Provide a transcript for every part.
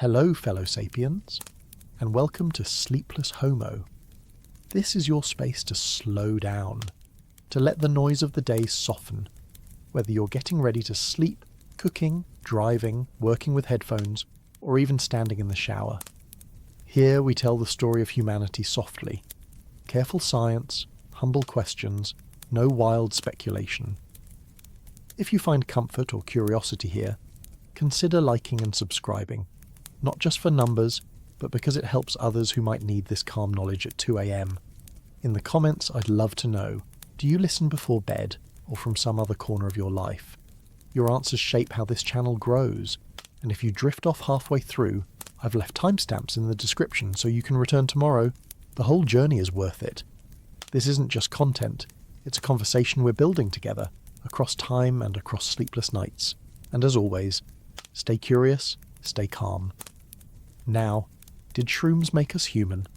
Hello, fellow sapiens, and welcome to Sleepless Homo. This is your space to slow down, to let the noise of the day soften, whether you're getting ready to sleep, cooking, driving, working with headphones, or even standing in the shower. Here we tell the story of humanity softly. Careful science, humble questions, no wild speculation. If you find comfort or curiosity here, consider liking and subscribing, not just for numbers, but because it helps others who might need this calm knowledge at 2 a.m. In the comments, I'd love to know, do you listen before bed or from some other corner of your life? Your answers shape how this channel grows, and if you drift off halfway through, I've left timestamps in the description so you can return tomorrow. The whole journey is worth it. This isn't just content, it's a conversation we're building together, across time and across sleepless nights. And as always, stay curious, stay calm. Now, did shrooms make us human?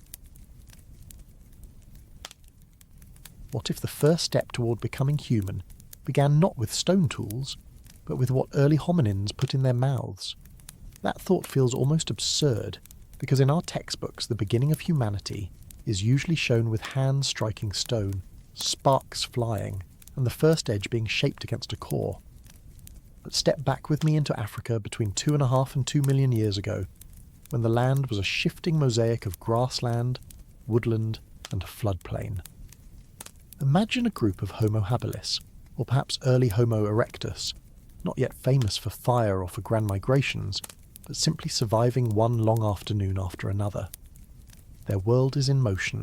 What if the first step toward becoming human began not with stone tools, but with what early hominins put in their mouths? That thought feels almost absurd, because in our textbooks the beginning of humanity is usually shown with hands striking stone, sparks flying, and the first edge being shaped against a core. But step back with me into Africa between 2.5 and 2 million years ago, when the land was a shifting mosaic of grassland, woodland, and floodplain. Imagine a group of Homo habilis, or perhaps early Homo erectus, not yet famous for fire or for grand migrations, but simply surviving one long afternoon after another. Their world is in motion.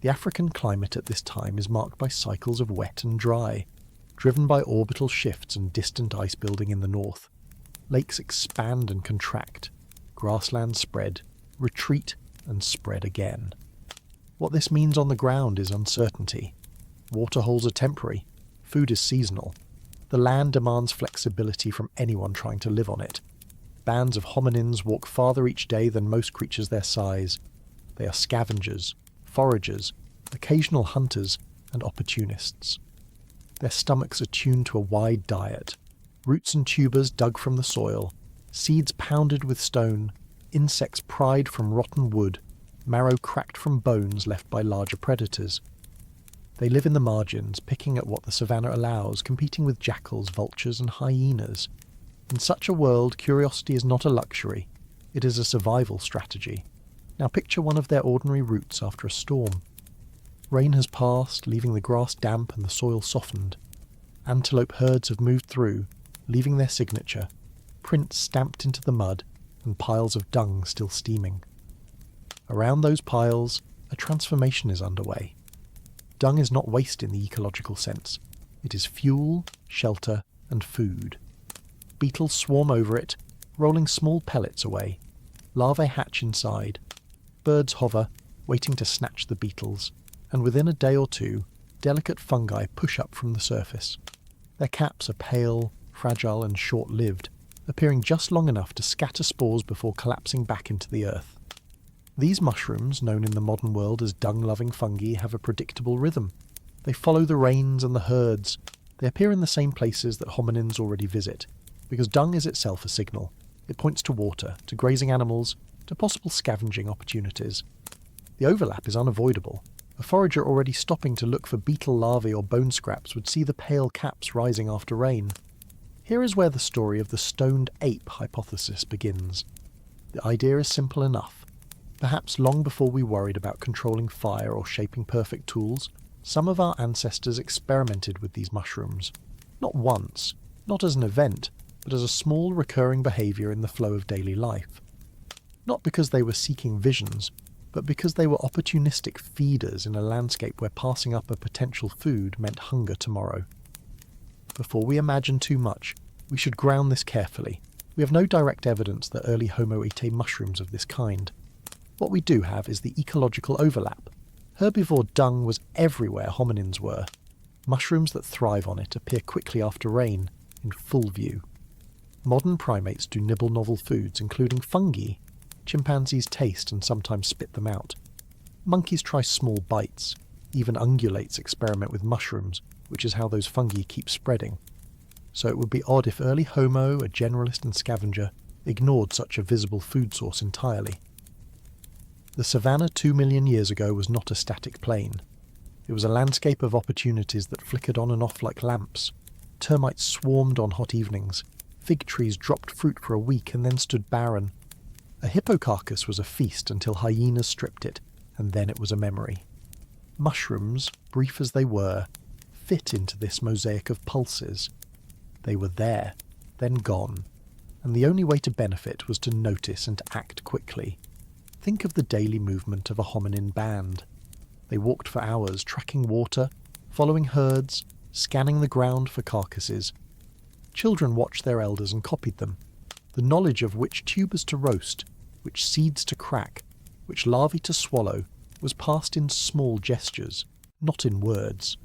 The African climate at this time is marked by cycles of wet and dry, driven by orbital shifts and distant ice building in the north. Lakes expand and contract, grasslands spread, retreat and spread again. What this means on the ground is uncertainty. Water holes are temporary, food is seasonal. The land demands flexibility from anyone trying to live on it. Bands of hominins walk farther each day than most creatures their size. They are scavengers, foragers, occasional hunters, and opportunists. Their stomachs are tuned to a wide diet, roots and tubers dug from the soil, seeds pounded with stone, insects pried from rotten wood, marrow cracked from bones left by larger predators. They live in the margins, picking at what the savannah allows, competing with jackals, vultures, and hyenas. In such a world, curiosity is not a luxury, it is a survival strategy. Now picture one of their ordinary routes after a storm. Rain has passed, leaving the grass damp and the soil softened. Antelope herds have moved through, leaving their signature, prints stamped into the mud, and piles of dung still steaming. Around those piles, a transformation is underway. Dung is not waste in the ecological sense. It is fuel, shelter, and food. Beetles swarm over it, rolling small pellets away. Larvae hatch inside. Birds hover, waiting to snatch the beetles, and within a day or two, delicate fungi push up from the surface. Their caps are pale, fragile, and short-lived, appearing just long enough to scatter spores before collapsing back into the earth. These mushrooms, known in the modern world as dung-loving fungi, have a predictable rhythm. They follow the rains and the herds. They appear in the same places that hominins already visit, because dung is itself a signal. It points to water, to grazing animals, to possible scavenging opportunities. The overlap is unavoidable. A forager already stopping to look for beetle larvae or bone scraps would see the pale caps rising after rain. Here is where the story of the stoned ape hypothesis begins. The idea is simple enough. Perhaps long before we worried about controlling fire or shaping perfect tools, some of our ancestors experimented with these mushrooms. Not once, not as an event, but as a small recurring behaviour in the flow of daily life. Not because they were seeking visions, but because they were opportunistic feeders in a landscape where passing up a potential food meant hunger tomorrow. Before we imagine too much, we should ground this carefully. We have no direct evidence that early Homo ate mushrooms of this kind. What we do have is the ecological overlap. Herbivore dung was everywhere hominins were. Mushrooms that thrive on it appear quickly after rain, in full view. Modern primates do nibble novel foods, including fungi. Chimpanzees taste and sometimes spit them out. Monkeys try small bites. Even ungulates experiment with mushrooms, which is how those fungi keep spreading. So it would be odd if early Homo, a generalist and scavenger, ignored such a visible food source entirely. The savannah 2 million years ago was not a static plain. It was a landscape of opportunities that flickered on and off like lamps. Termites swarmed on hot evenings. Fig trees dropped fruit for a week and then stood barren. A hippo carcass was a feast until hyenas stripped it, and then it was a memory. Mushrooms, brief as they were, fit into this mosaic of pulses. They were there, then gone, and the only way to benefit was to notice and to act quickly. Think of the daily movement of a hominin band. They walked for hours, tracking water, following herds, scanning the ground for carcasses. Children watched their elders and copied them. The knowledge of which tubers to roast, which seeds to crack, which larvae to swallow, was passed in small gestures, not in words.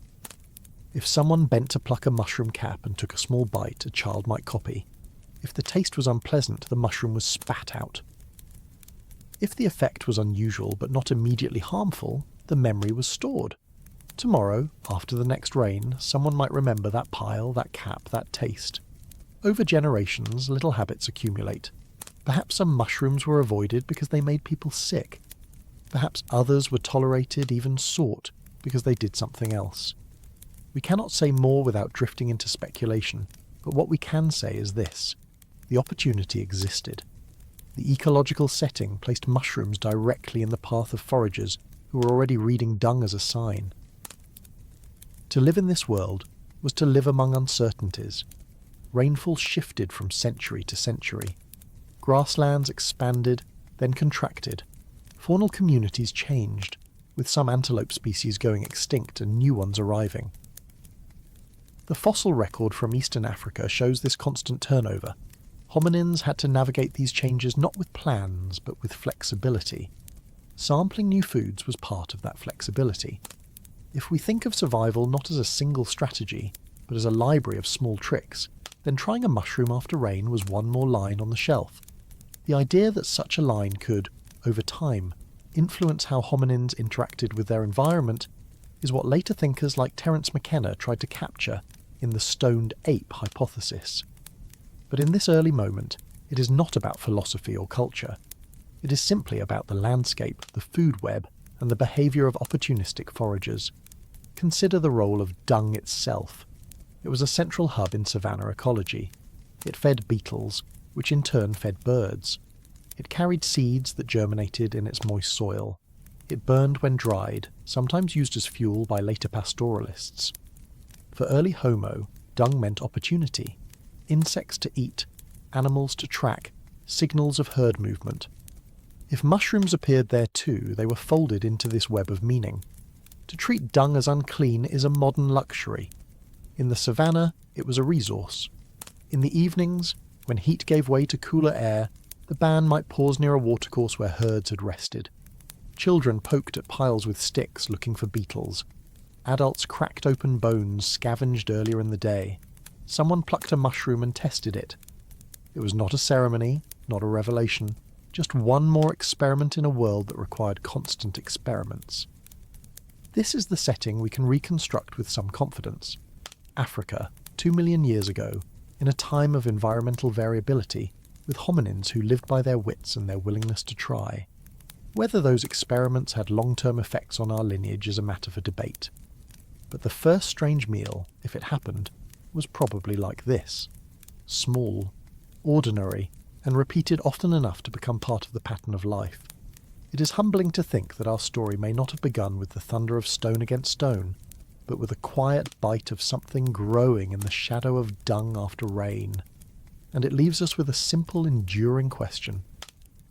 If someone bent to pluck a mushroom cap and took a small bite, a child might copy. If the taste was unpleasant, the mushroom was spat out. If the effect was unusual but not immediately harmful, the memory was stored. Tomorrow, after the next rain, someone might remember that pile, that cap, that taste. Over generations, little habits accumulate. Perhaps some mushrooms were avoided because they made people sick. Perhaps others were tolerated, even sought, because they did something else. We cannot say more without drifting into speculation, but what we can say is this: the opportunity existed. The ecological setting placed mushrooms directly in the path of foragers who were already reading dung as a sign. To live in this world was to live among uncertainties. Rainfall shifted from century to century. Grasslands expanded, then contracted. Faunal communities changed, with some antelope species going extinct and new ones arriving. The fossil record from eastern Africa shows this constant turnover. Hominins had to navigate these changes not with plans, but with flexibility. Sampling new foods was part of that flexibility. If we think of survival not as a single strategy, but as a library of small tricks, then trying a mushroom after rain was one more line on the shelf. The idea that such a line could, over time, influence how hominins interacted with their environment is what later thinkers like Terence McKenna tried to capture in the stoned ape hypothesis. But in this early moment, it is not about philosophy or culture. It is simply about the landscape, the food web, and the behaviour of opportunistic foragers. Consider the role of dung itself. It was a central hub in savanna ecology. It fed beetles, which in turn fed birds. It carried seeds that germinated in its moist soil. It burned when dried, sometimes used as fuel by later pastoralists. For early Homo, dung meant opportunity. Insects to eat, animals to track, signals of herd movement. If mushrooms appeared there too, they were folded into this web of meaning. To treat dung as unclean is a modern luxury. In the savannah, it was a resource. In the evenings, when heat gave way to cooler air, the band might pause near a watercourse where herds had rested. Children poked at piles with sticks looking for beetles. Adults cracked open bones scavenged earlier in the day. Someone plucked a mushroom and tested it. It was not a ceremony, not a revelation, just one more experiment in a world that required constant experiments. This is the setting we can reconstruct with some confidence. Africa, 2 million years ago, in a time of environmental variability, with hominins who lived by their wits and their willingness to try. Whether those experiments had long-term effects on our lineage is a matter for debate. But the first strange meal, if it happened, was probably like this. Small, ordinary, and repeated often enough to become part of the pattern of life. It is humbling to think that our story may not have begun with the thunder of stone against stone, but with a quiet bite of something growing in the shadow of dung after rain. And it leaves us with a simple, enduring question.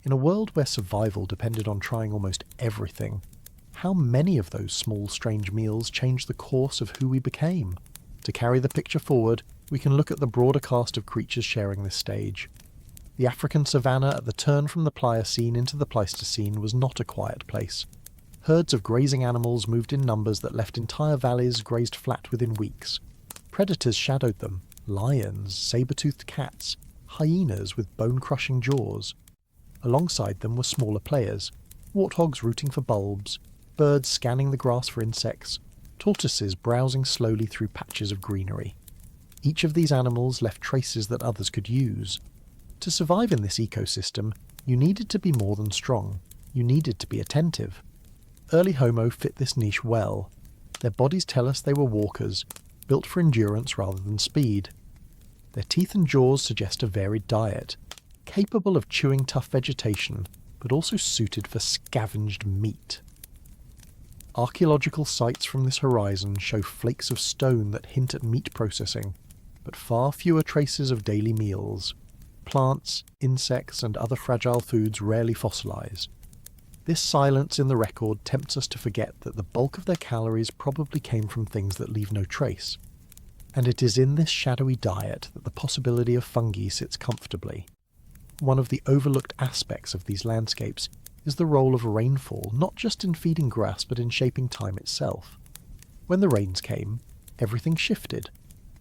In a world where survival depended on trying almost everything, how many of those small, strange meals changed the course of who we became? To carry the picture forward, we can look at the broader cast of creatures sharing this stage. The African savanna at the turn from the Pliocene into the Pleistocene was not a quiet place. Herds of grazing animals moved in numbers that left entire valleys grazed flat within weeks. Predators shadowed them: lions, saber-toothed cats, hyenas with bone-crushing jaws. Alongside them were smaller players: warthogs rooting for bulbs, birds scanning the grass for insects, tortoises browsing slowly through patches of greenery. Each of these animals left traces that others could use. To survive in this ecosystem, you needed to be more than strong. You needed to be attentive. Early Homo fit this niche well. Their bodies tell us they were walkers, built for endurance rather than speed. Their teeth and jaws suggest a varied diet, capable of chewing tough vegetation, but also suited for scavenged meat. Archaeological sites from this horizon show flakes of stone that hint at meat processing, but far fewer traces of daily meals. Plants, insects, and other fragile foods rarely fossilize. This silence in the record tempts us to forget that the bulk of their calories probably came from things that leave no trace. And it is in this shadowy diet that the possibility of fungi sits comfortably. One of the overlooked aspects of these landscapes is the role of rainfall, not just in feeding grass but in shaping time itself. When the rains came, everything shifted.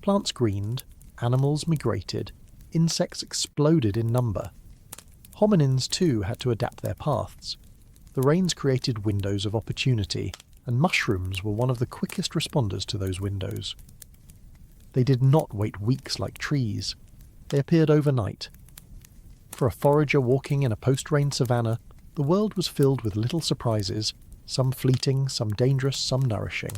Plants greened, animals migrated, insects exploded in number. Hominins too had to adapt their paths. The rains created windows of opportunity, and mushrooms were one of the quickest responders to those windows. They did not wait weeks like trees. They appeared overnight. For a forager walking in a post-rain savanna, the world was filled with little surprises, some fleeting, some dangerous, some nourishing.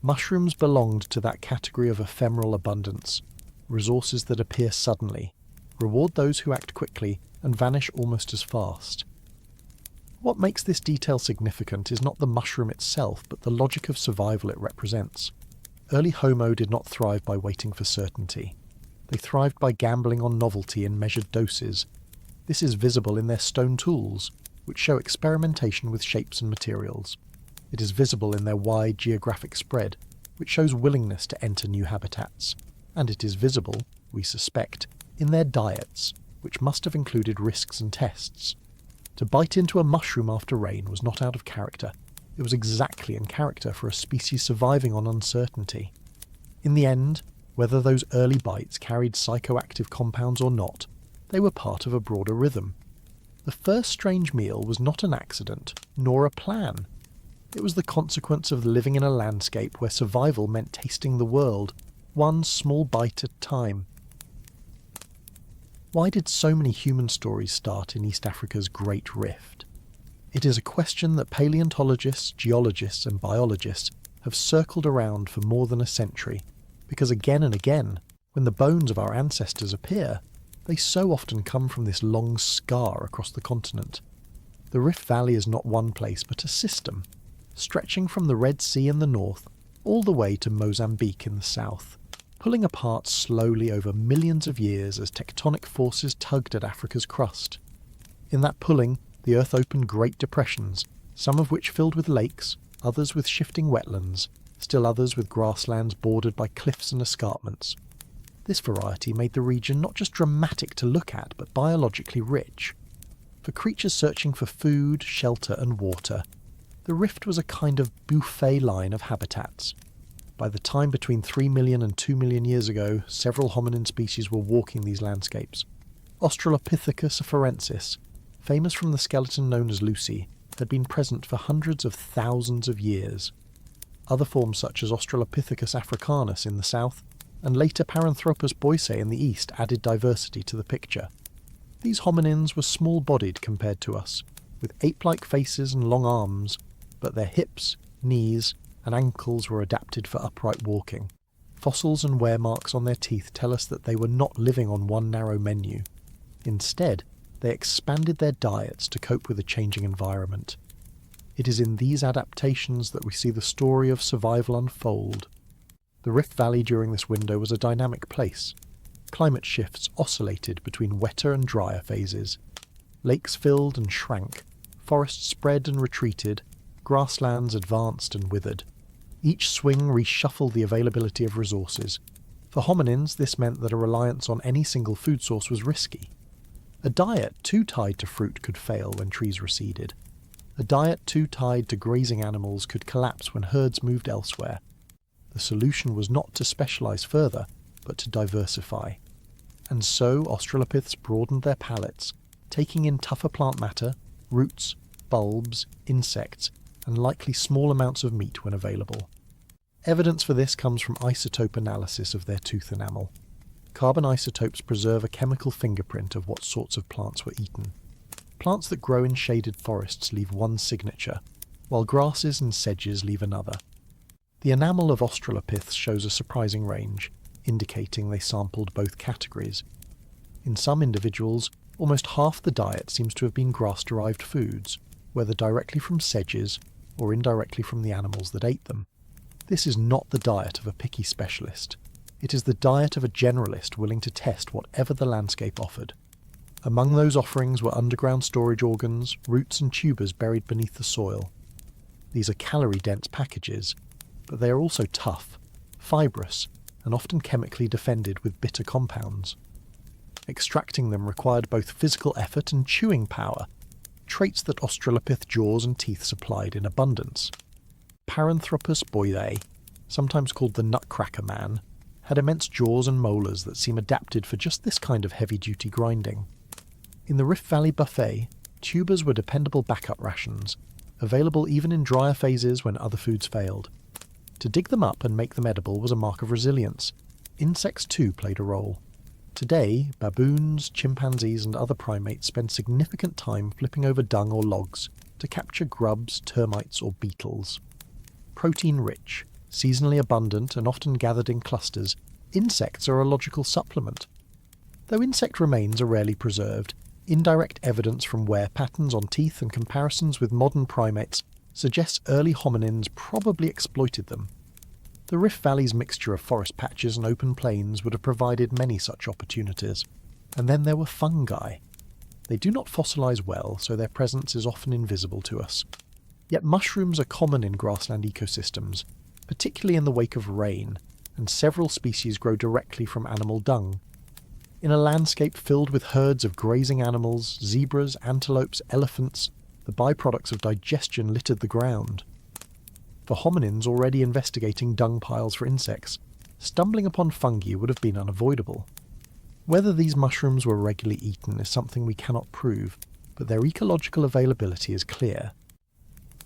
Mushrooms belonged to that category of ephemeral abundance, resources that appear suddenly, reward those who act quickly, and vanish almost as fast. What makes this detail significant is not the mushroom itself, but the logic of survival it represents. Early Homo did not thrive by waiting for certainty. They thrived by gambling on novelty in measured doses. This is visible in their stone tools, which show experimentation with shapes and materials. It is visible in their wide geographic spread, which shows willingness to enter new habitats. And it is visible, we suspect, in their diets, which must have included risks and tests. To bite into a mushroom after rain was not out of character. It was exactly in character for a species surviving on uncertainty. In the end, whether those early bites carried psychoactive compounds or not, they were part of a broader rhythm. The first strange meal was not an accident, nor a plan. It was the consequence of living in a landscape where survival meant tasting the world, one small bite at a time. Why did so many human stories start in East Africa's Great Rift? It is a question that paleontologists, geologists, and biologists have circled around for more than a century, because again and again, when the bones of our ancestors appear, they so often come from this long scar across the continent. The Rift Valley is not one place, but a system, stretching from the Red Sea in the north all the way to Mozambique in the south, pulling apart slowly over millions of years as tectonic forces tugged at Africa's crust. In that pulling, the earth opened great depressions, some of which filled with lakes, others with shifting wetlands, still others with grasslands bordered by cliffs and escarpments. This variety made the region not just dramatic to look at, but biologically rich. For creatures searching for food, shelter, and water, the rift was a kind of buffet line of habitats. By the time between 3 million and 2 million years ago, several hominin species were walking these landscapes. Australopithecus afarensis, famous from the skeleton known as Lucy, had been present for hundreds of thousands of years. Other forms such as Australopithecus africanus in the south, and later Paranthropus boisei in the east added diversity to the picture. These hominins were small-bodied compared to us, with ape-like faces and long arms, but their hips, knees, and ankles were adapted for upright walking. Fossils and wear marks on their teeth tell us that they were not living on one narrow menu. Instead, they expanded their diets to cope with a changing environment. It is in these adaptations that we see the story of survival unfold. The Rift Valley during this window was a dynamic place. Climate shifts oscillated between wetter and drier phases. Lakes filled and shrank, forests spread and retreated, grasslands advanced and withered. Each swing reshuffled the availability of resources. For hominins, this meant that a reliance on any single food source was risky. A diet too tied to fruit could fail when trees receded. A diet too tied to grazing animals could collapse when herds moved elsewhere. The solution was not to specialize further, but to diversify. And so Australopiths broadened their palates, taking in tougher plant matter, roots, bulbs, insects, and likely small amounts of meat when available. Evidence for this comes from isotope analysis of their tooth enamel. carbon isotopes preserve a chemical fingerprint of what sorts of plants were eaten. Plants that grow in shaded forests leave one signature, while grasses and sedges leave another. The enamel of australopiths shows a surprising range, indicating they sampled both categories. In some individuals, almost half the diet seems to have been grass-derived foods, whether directly from sedges or indirectly from the animals that ate them. This is not the diet of a picky specialist. It is the diet of a generalist willing to test whatever the landscape offered. Among those offerings were underground storage organs, roots and tubers buried beneath the soil. These are calorie-dense packages, but they are also tough, fibrous, and often chemically defended with bitter compounds. Extracting them required both physical effort and chewing power, traits that Australopith jaws and teeth supplied in abundance. Paranthropus boidae, sometimes called the nutcracker man, had immense jaws and molars that seem adapted for just this kind of heavy-duty grinding. In the Rift Valley buffet, tubers were dependable backup rations, available even in drier phases when other foods failed. To dig them up and make them edible was a mark of resilience. Insects too played a role. Today, baboons, chimpanzees and other primates spend significant time flipping over dung or logs to capture grubs, termites or beetles. Protein-rich, seasonally abundant and often gathered in clusters, insects are a logical supplement. Though insect remains are rarely preserved, indirect evidence from wear patterns on teeth and comparisons with modern primates suggests early hominins probably exploited them. The Rift Valley's mixture of forest patches and open plains would have provided many such opportunities. And then there were fungi. They do not fossilise well, so their presence is often invisible to us. Yet mushrooms are common in grassland ecosystems, particularly in the wake of rain, and several species grow directly from animal dung. In a landscape filled with herds of grazing animals, zebras, antelopes, elephants, the byproducts of digestion littered the ground. For hominins already investigating dung piles for insects, stumbling upon fungi would have been unavoidable. Whether these mushrooms were regularly eaten is something we cannot prove, but their ecological availability is clear.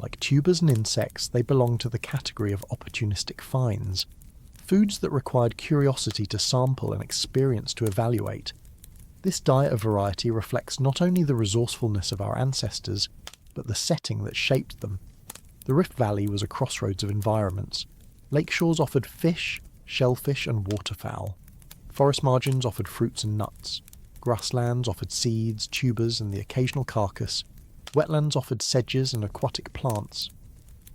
Like tubers and insects, they belong to the category of opportunistic finds, foods that required curiosity to sample and experience to evaluate. This diet of variety reflects not only the resourcefulness of our ancestors, but the setting that shaped them. The Rift Valley was a crossroads of environments. Lake shores offered fish, shellfish and waterfowl. Forest margins offered fruits and nuts. Grasslands offered seeds, tubers and the occasional carcass. Wetlands offered sedges and aquatic plants.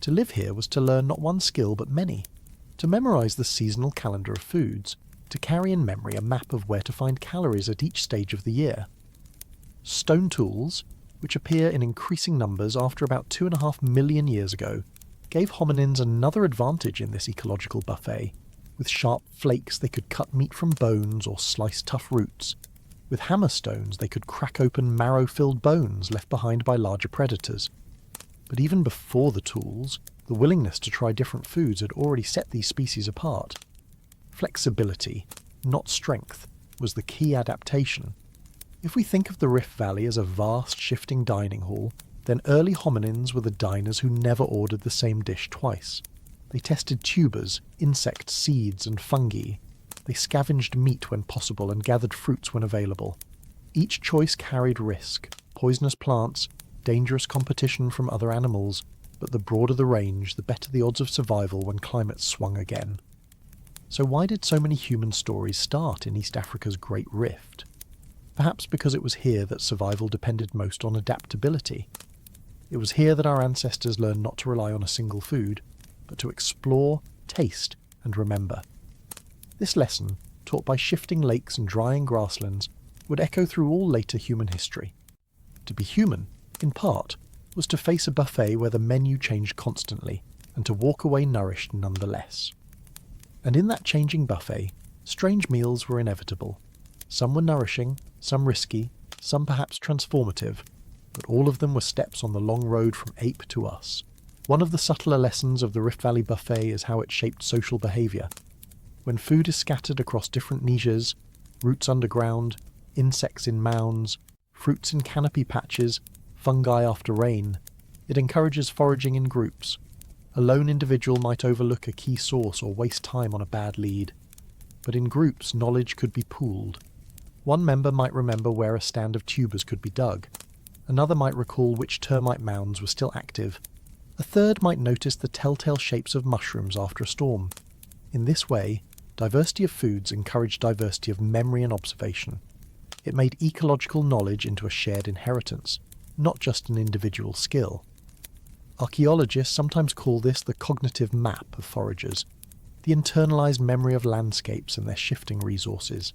To live here was to learn not one skill but many. To memorise the seasonal calendar of foods. To carry in memory a map of where to find calories at each stage of the year. Stone tools, which appear in increasing numbers after about 2.5 million years ago, gave hominins another advantage in this ecological buffet. With sharp flakes they could cut meat from bones or slice tough roots. With hammerstones they could crack open marrow-filled bones left behind by larger predators. But even before the tools, the willingness to try different foods had already set these species apart. Flexibility, not strength, was the key adaptation. If we think of the Rift Valley as a vast, shifting dining hall, then early hominins were the diners who never ordered the same dish twice. They tested tubers, insects, seeds, and fungi. They scavenged meat when possible and gathered fruits when available. Each choice carried risk, poisonous plants, dangerous competition from other animals, but the broader the range, the better the odds of survival when climates swung again. So why did so many human stories start in East Africa's Great Rift? Perhaps because it was here that survival depended most on adaptability. It was here that our ancestors learned not to rely on a single food, but to explore, taste, and remember. This lesson, taught by shifting lakes and drying grasslands, would echo through all later human history. To be human, in part, was to face a buffet where the menu changed constantly, and to walk away nourished nonetheless. And in that changing buffet, strange meals were inevitable. Some were nourishing, some risky, some perhaps transformative, but all of them were steps on the long road from ape to us. One of the subtler lessons of the Rift Valley buffet is how it shaped social behaviour. When food is scattered across different niches, roots underground, insects in mounds, fruits in canopy patches, fungi after rain, it encourages foraging in groups. A lone individual might overlook a key source or waste time on a bad lead. but in groups knowledge could be pooled. One member might remember where a stand of tubers could be dug. Another might recall which termite mounds were still active. A third might notice the telltale shapes of mushrooms after a storm. In this way, diversity of foods encouraged diversity of memory and observation. It made ecological knowledge into a shared inheritance, not just an individual skill. Archaeologists sometimes call this the cognitive map of foragers, the internalized memory of landscapes and their shifting resources.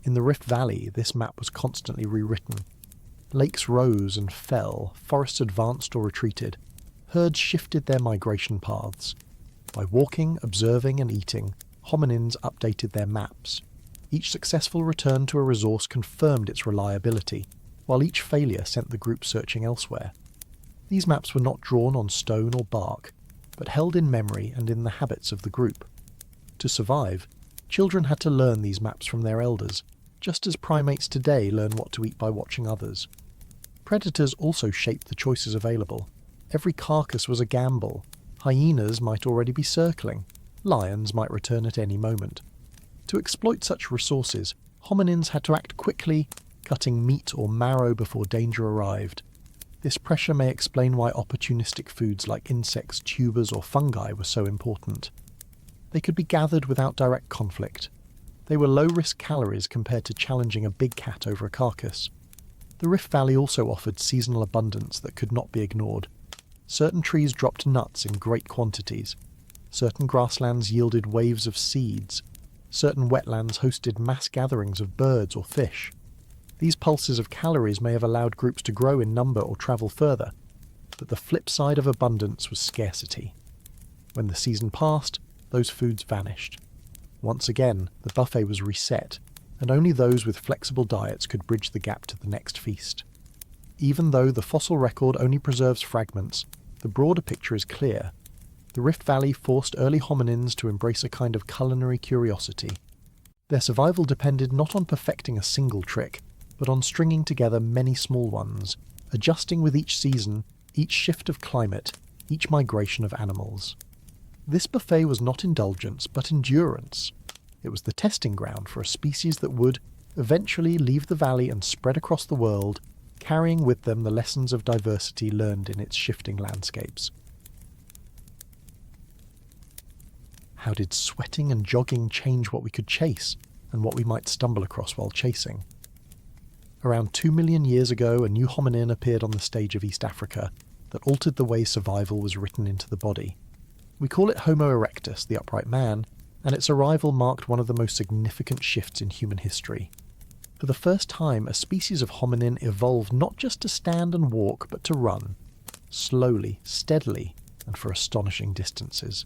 In the Rift Valley, this map was constantly rewritten. Lakes rose and fell, forests advanced or retreated. Herds shifted their migration paths. By walking, observing and eating, hominins updated their maps. Each successful return to a resource confirmed its reliability, while each failure sent the group searching elsewhere. These maps were not drawn on stone or bark, but held in memory and in the habits of the group. To survive, children had to learn these maps from their elders, just as primates today learn what to eat by watching others. Predators also shaped the choices available. Every carcass was a gamble. Hyenas might already be circling. Lions might return at any moment. To exploit such resources, hominins had to act quickly, cutting meat or marrow before danger arrived. This pressure may explain why opportunistic foods like insects, tubers or fungi were so important. They could be gathered without direct conflict. They were low-risk calories compared to challenging a big cat over a carcass. The Rift Valley also offered seasonal abundance that could not be ignored. Certain trees dropped nuts in great quantities. Certain grasslands yielded waves of seeds. Certain wetlands hosted mass gatherings of birds or fish. These pulses of calories may have allowed groups to grow in number or travel further, but the flip side of abundance was scarcity. When the season passed, those foods vanished. Once again, the buffet was reset, and only those with flexible diets could bridge the gap to the next feast. Even though the fossil record only preserves fragments, the broader picture is clear. The Rift Valley forced early hominins to embrace a kind of culinary curiosity. Their survival depended not on perfecting a single trick, but on stringing together many small ones, adjusting with each season, each shift of climate, each migration of animals. This buffet was not indulgence, but endurance. It was the testing ground for a species that would, eventually, leave the valley and spread across the world, carrying with them the lessons of diversity learned in its shifting landscapes. How did sweating and jogging change what we could chase, and what we might stumble across while chasing? Around 2 million years ago, a new hominin appeared on the stage of East Africa that altered the way survival was written into the body. We call it Homo erectus, the upright man, and its arrival marked one of the most significant shifts in human history. For the first time, a species of hominin evolved not just to stand and walk, but to run, slowly, steadily, and for astonishing distances.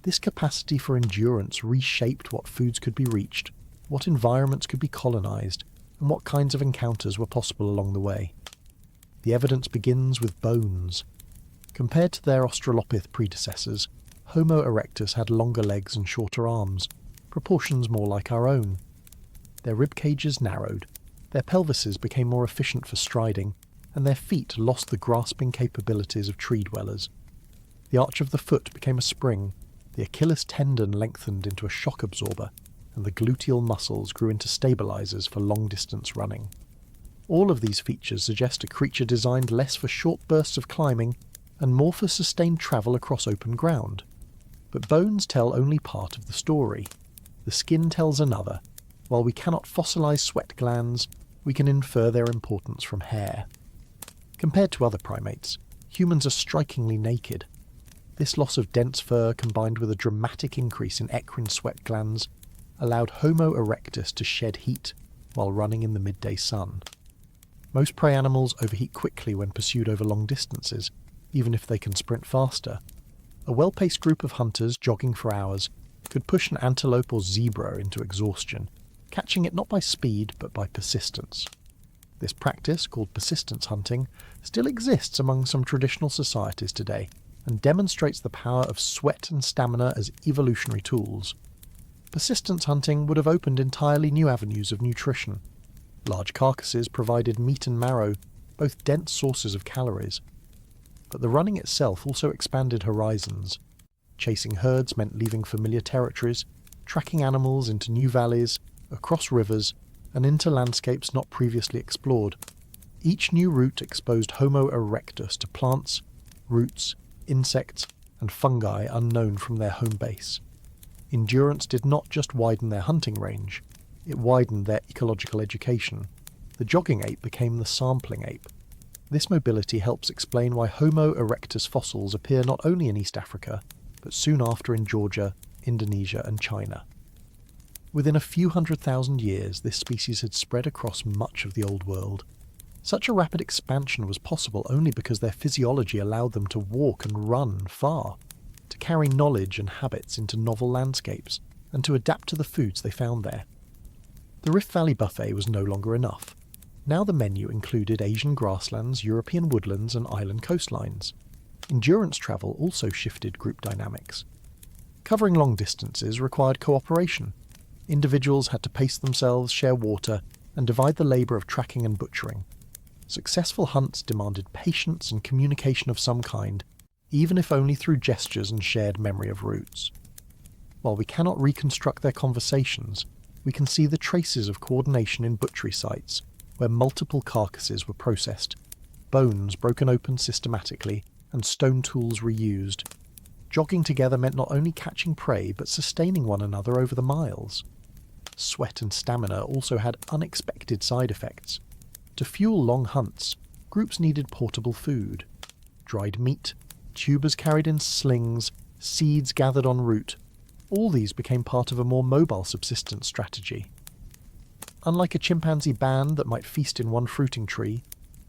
This capacity for endurance reshaped what foods could be reached, what environments could be colonized, and what kinds of encounters were possible along the way. The evidence begins with bones. Compared to their Australopith predecessors, Homo erectus had longer legs and shorter arms, proportions more like our own. Their rib cages narrowed, their pelvises became more efficient for striding, and their feet lost the grasping capabilities of tree dwellers. The arch of the foot became a spring, the Achilles tendon lengthened into a shock absorber, and the gluteal muscles grew into stabilizers for long-distance running. All of these features suggest a creature designed less for short bursts of climbing and more for sustained travel across open ground. But bones tell only part of the story. The skin tells another. While we cannot fossilize sweat glands, we can infer their importance from hair. Compared to other primates, humans are strikingly naked. This loss of dense fur, combined with a dramatic increase in eccrine sweat glands, allowed Homo erectus to shed heat while running in the midday sun. Most prey animals overheat quickly when pursued over long distances, even if they can sprint faster. A well-paced group of hunters jogging for hours could push an antelope or zebra into exhaustion, catching it not by speed but by persistence. This practice, called persistence hunting, still exists among some traditional societies today, and demonstrates the power of sweat and stamina as evolutionary tools. Persistence hunting would have opened entirely new avenues of nutrition. Large carcasses provided meat and marrow, both dense sources of calories. But the running itself also expanded horizons. Chasing herds meant leaving familiar territories, tracking animals into new valleys, across rivers, and into landscapes not previously explored. Each new route exposed Homo erectus to plants, roots, insects, and fungi unknown from their home base. Endurance did not just widen their hunting range, it widened their ecological education. The jogging ape became the sampling ape. This mobility helps explain why Homo erectus fossils appear not only in East Africa, but soon after in Georgia, Indonesia, and China. Within a few 100,000 years, this species had spread across much of the Old World. Such a rapid expansion was possible only because their physiology allowed them to walk and run far, to carry knowledge and habits into novel landscapes, and to adapt to the foods they found there. The Rift Valley buffet was no longer enough. Now the menu included Asian grasslands, European woodlands, and island coastlines. Endurance travel also shifted group dynamics. Covering long distances required cooperation. Individuals had to pace themselves, share water, and divide the labour of tracking and butchering. Successful hunts demanded patience and communication of some kind, even if only through gestures and shared memory of routes. While we cannot reconstruct their conversations, we can see the traces of coordination in butchery sites, where multiple carcasses were processed, bones broken open systematically, and stone tools reused. Jogging together meant not only catching prey, but sustaining one another over the miles. Sweat and stamina also had unexpected side effects. To fuel long hunts, groups needed portable food. Dried meat, tubers carried in slings, seeds gathered en route. All these became part of a more mobile subsistence strategy. Unlike a chimpanzee band that might feast in one fruiting tree,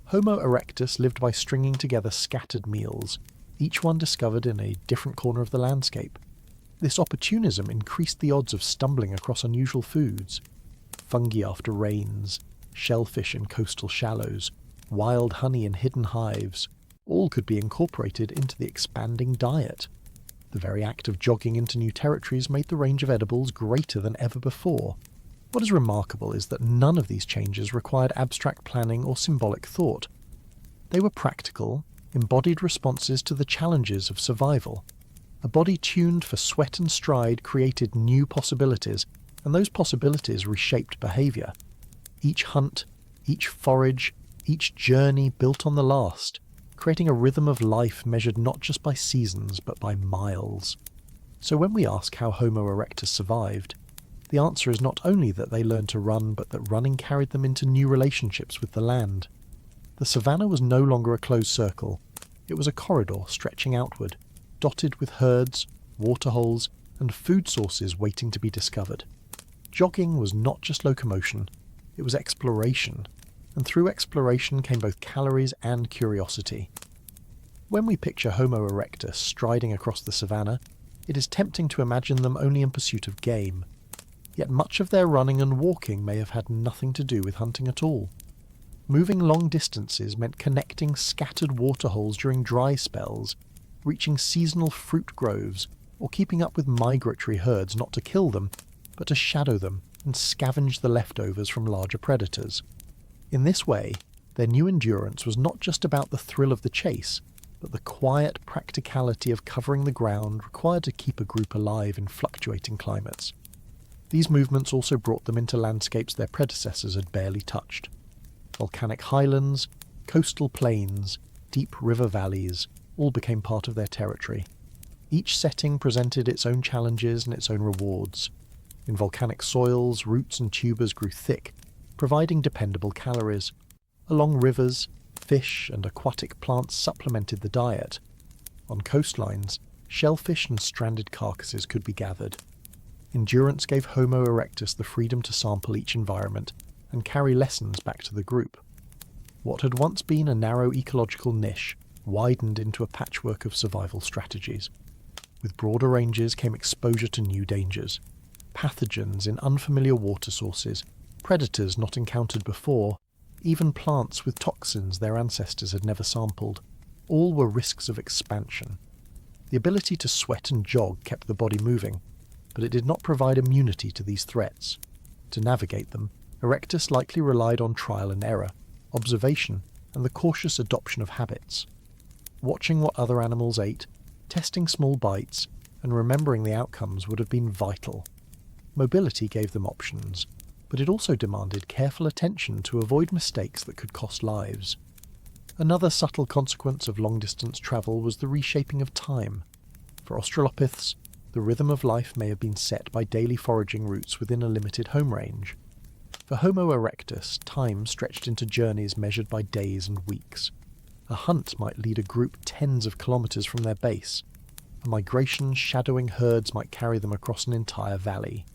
Homo erectus lived by stringing together scattered meals, each one discovered in a different corner of the landscape. This opportunism increased the odds of stumbling across unusual foods. Fungi after rains, shellfish in coastal shallows, wild honey in hidden hives, all could be incorporated into the expanding diet. The very act of jogging into new territories made the range of edibles greater than ever before. What is remarkable is that none of these changes required abstract planning or symbolic thought. They were practical, embodied responses to the challenges of survival. A body tuned for sweat and stride created new possibilities, and those possibilities reshaped behaviour. Each hunt, each forage, each journey built on the last, creating a rhythm of life measured not just by seasons but by miles. So when we ask how Homo erectus survived, the answer is not only that they learned to run, but that running carried them into new relationships with the land. The savannah was no longer a closed circle. It was a corridor stretching outward, dotted with herds, waterholes, and food sources waiting to be discovered. Jogging was not just locomotion, it was exploration, and through exploration came both calories and curiosity. When we picture Homo erectus striding across the savannah, it is tempting to imagine them only in pursuit of game. Yet much of their running and walking may have had nothing to do with hunting at all. Moving long distances meant connecting scattered waterholes during dry spells, reaching seasonal fruit groves, or keeping up with migratory herds not to kill them, but to shadow them and scavenge the leftovers from larger predators. In this way, their new endurance was not just about the thrill of the chase, but the quiet practicality of covering the ground required to keep a group alive in fluctuating climates. These movements also brought them into landscapes their predecessors had barely touched. Volcanic highlands, coastal plains, deep river valleys all became part of their territory. Each setting presented its own challenges and its own rewards. In volcanic soils, roots and tubers grew thick, providing dependable calories. Along rivers, fish and aquatic plants supplemented the diet. On coastlines, shellfish and stranded carcasses could be gathered. Endurance gave Homo erectus the freedom to sample each environment and carry lessons back to the group. What had once been a narrow ecological niche widened into a patchwork of survival strategies. With broader ranges came exposure to new dangers. Pathogens in unfamiliar water sources, predators not encountered before, even plants with toxins their ancestors had never sampled. All were risks of expansion. The ability to sweat and jog kept the body moving, but it did not provide immunity to these threats. To navigate them, Erectus likely relied on trial and error, observation, and the cautious adoption of habits. Watching what other animals ate, testing small bites, and remembering the outcomes would have been vital. Mobility gave them options, but it also demanded careful attention to avoid mistakes that could cost lives. Another subtle consequence of long-distance travel was the reshaping of time. For Australopiths, the rhythm of life may have been set by daily foraging routes within a limited home range. For Homo erectus, time stretched into journeys measured by days and weeks. A hunt might lead a group tens of kilometres from their base. A migration shadowing herds might carry them across an entire valley.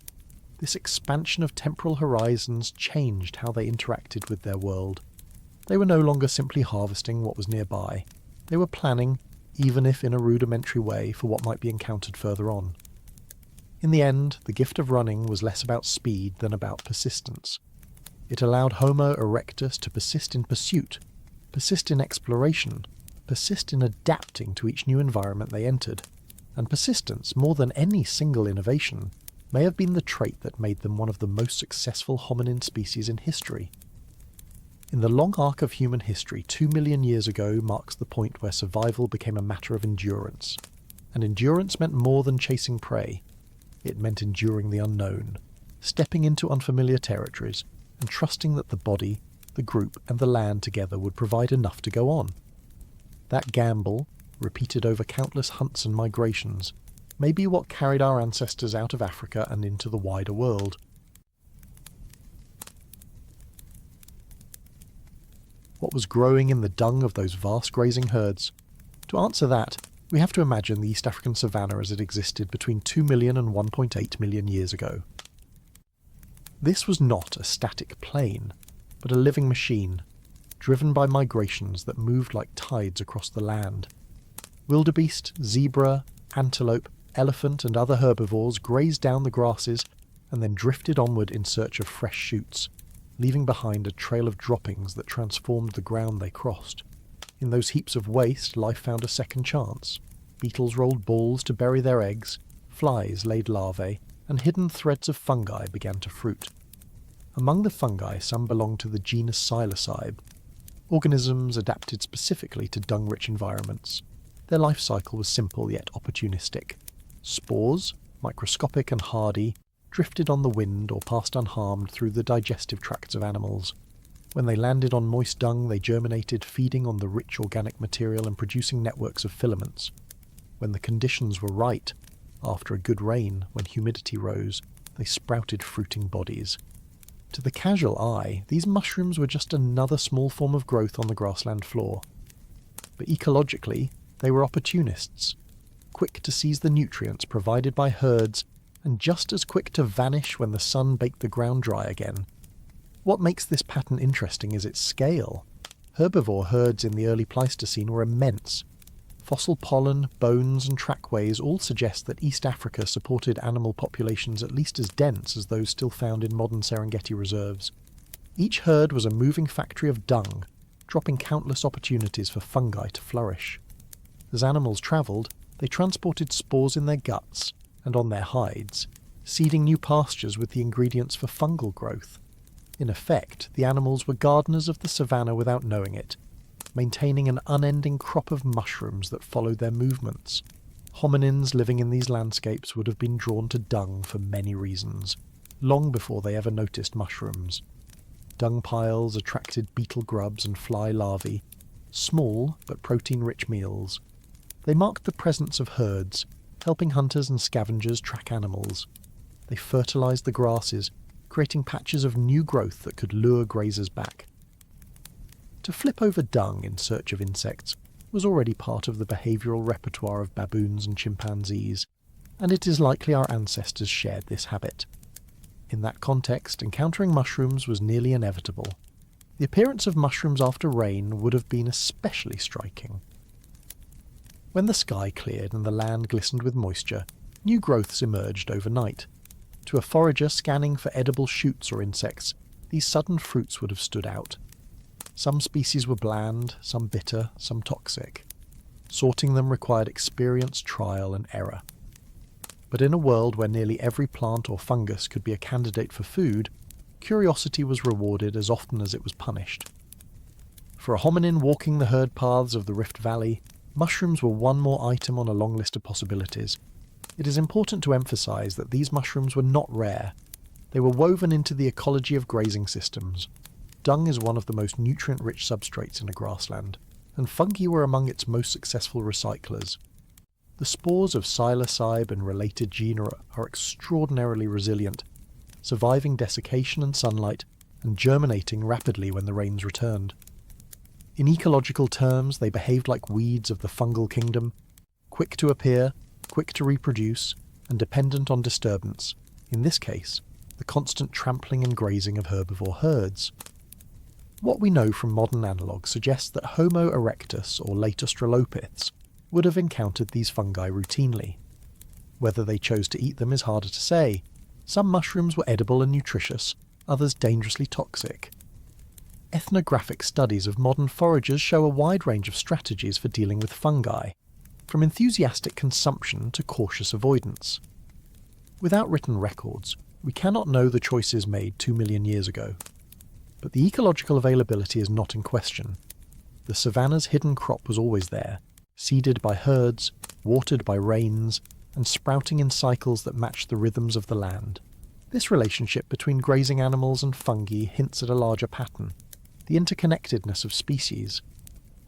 This expansion of temporal horizons changed how they interacted with their world. They were no longer simply harvesting what was nearby. They were planning, even if in a rudimentary way, for what might be encountered further on. In the end, the gift of running was less about speed than about persistence. It allowed Homo erectus to persist in pursuit, persist in exploration, persist in adapting to each new environment they entered. And persistence, more than any single innovation, may have been the trait that made them one of the most successful hominin species in history. In the long arc of human history, 2 million years ago marks the point where survival became a matter of endurance. And endurance meant more than chasing prey. It meant enduring the unknown, stepping into unfamiliar territories, and trusting that the body, the group, and the land together would provide enough to go on. That gamble, repeated over countless hunts and migrations, may be what carried our ancestors out of Africa and into the wider world. What was growing in the dung of those vast grazing herds? To answer that, we have to imagine the East African savanna as it existed between 2 million and 1.8 million years ago. This was not a static plain, but a living machine, driven by migrations that moved like tides across the land. Wildebeest, zebra, antelope, elephant and other herbivores grazed down the grasses and then drifted onward in search of fresh shoots, leaving behind a trail of droppings that transformed the ground they crossed. In those heaps of waste, life found a second chance. Beetles rolled balls to bury their eggs, flies laid larvae, and hidden threads of fungi began to fruit. Among the fungi, some belonged to the genus psilocybe, organisms adapted specifically to dung-rich environments. Their life cycle was simple yet opportunistic. Spores, microscopic and hardy, drifted on the wind or passed unharmed through the digestive tracts of animals. When they landed on moist dung, they germinated, feeding on the rich organic material and producing networks of filaments. When the conditions were right, after a good rain, when humidity rose, they sprouted fruiting bodies. To the casual eye, these mushrooms were just another small form of growth on the grassland floor. But ecologically, they were opportunists, quick to seize the nutrients provided by herds, and just as quick to vanish when the sun baked the ground dry again. What makes this pattern interesting is its scale. Herbivore herds in the early Pleistocene were immense. Fossil pollen, bones and trackways all suggest that East Africa supported animal populations at least as dense as those still found in modern Serengeti reserves. Each herd was a moving factory of dung, dropping countless opportunities for fungi to flourish. As animals travelled, they transported spores in their guts and on their hides, seeding new pastures with the ingredients for fungal growth. In effect, the animals were gardeners of the savannah without knowing it, maintaining an unending crop of mushrooms that followed their movements. Hominins living in these landscapes would have been drawn to dung for many reasons, long before they ever noticed mushrooms. Dung piles attracted beetle grubs and fly larvae, small but protein-rich meals. They marked the presence of herds, helping hunters and scavengers track animals. They fertilized the grasses, creating patches of new growth that could lure grazers back. To flip over dung in search of insects was already part of the behavioural repertoire of baboons and chimpanzees, and it is likely our ancestors shared this habit. In that context, encountering mushrooms was nearly inevitable. The appearance of mushrooms after rain would have been especially striking. When the sky cleared and the land glistened with moisture, new growths emerged overnight. To a forager scanning for edible shoots or insects, these sudden fruits would have stood out. Some species were bland, some bitter, some toxic. Sorting them required experience, trial, and error. But in a world where nearly every plant or fungus could be a candidate for food, curiosity was rewarded as often as it was punished. For a hominin walking the herd paths of the Rift Valley, mushrooms were one more item on a long list of possibilities. It is important to emphasise that these mushrooms were not rare. They were woven into the ecology of grazing systems. Dung is one of the most nutrient-rich substrates in a grassland, and fungi were among its most successful recyclers. The spores of psilocybin and related genera are extraordinarily resilient, surviving desiccation and sunlight, and germinating rapidly when the rains returned. In ecological terms, they behaved like weeds of the fungal kingdom, quick to appear, quick to reproduce, and dependent on disturbance, in this case, the constant trampling and grazing of herbivore herds. What we know from modern analogues suggests that Homo erectus, or late Australopiths, would have encountered these fungi routinely. Whether they chose to eat them is harder to say. Some mushrooms were edible and nutritious, others dangerously toxic. Ethnographic studies of modern foragers show a wide range of strategies for dealing with fungi, from enthusiastic consumption to cautious avoidance. Without written records, we cannot know the choices made 2 million years ago. But the ecological availability is not in question. The savannah's hidden crop was always there, seeded by herds, watered by rains, and sprouting in cycles that matched the rhythms of the land. This relationship between grazing animals and fungi hints at a larger pattern, the interconnectedness of species.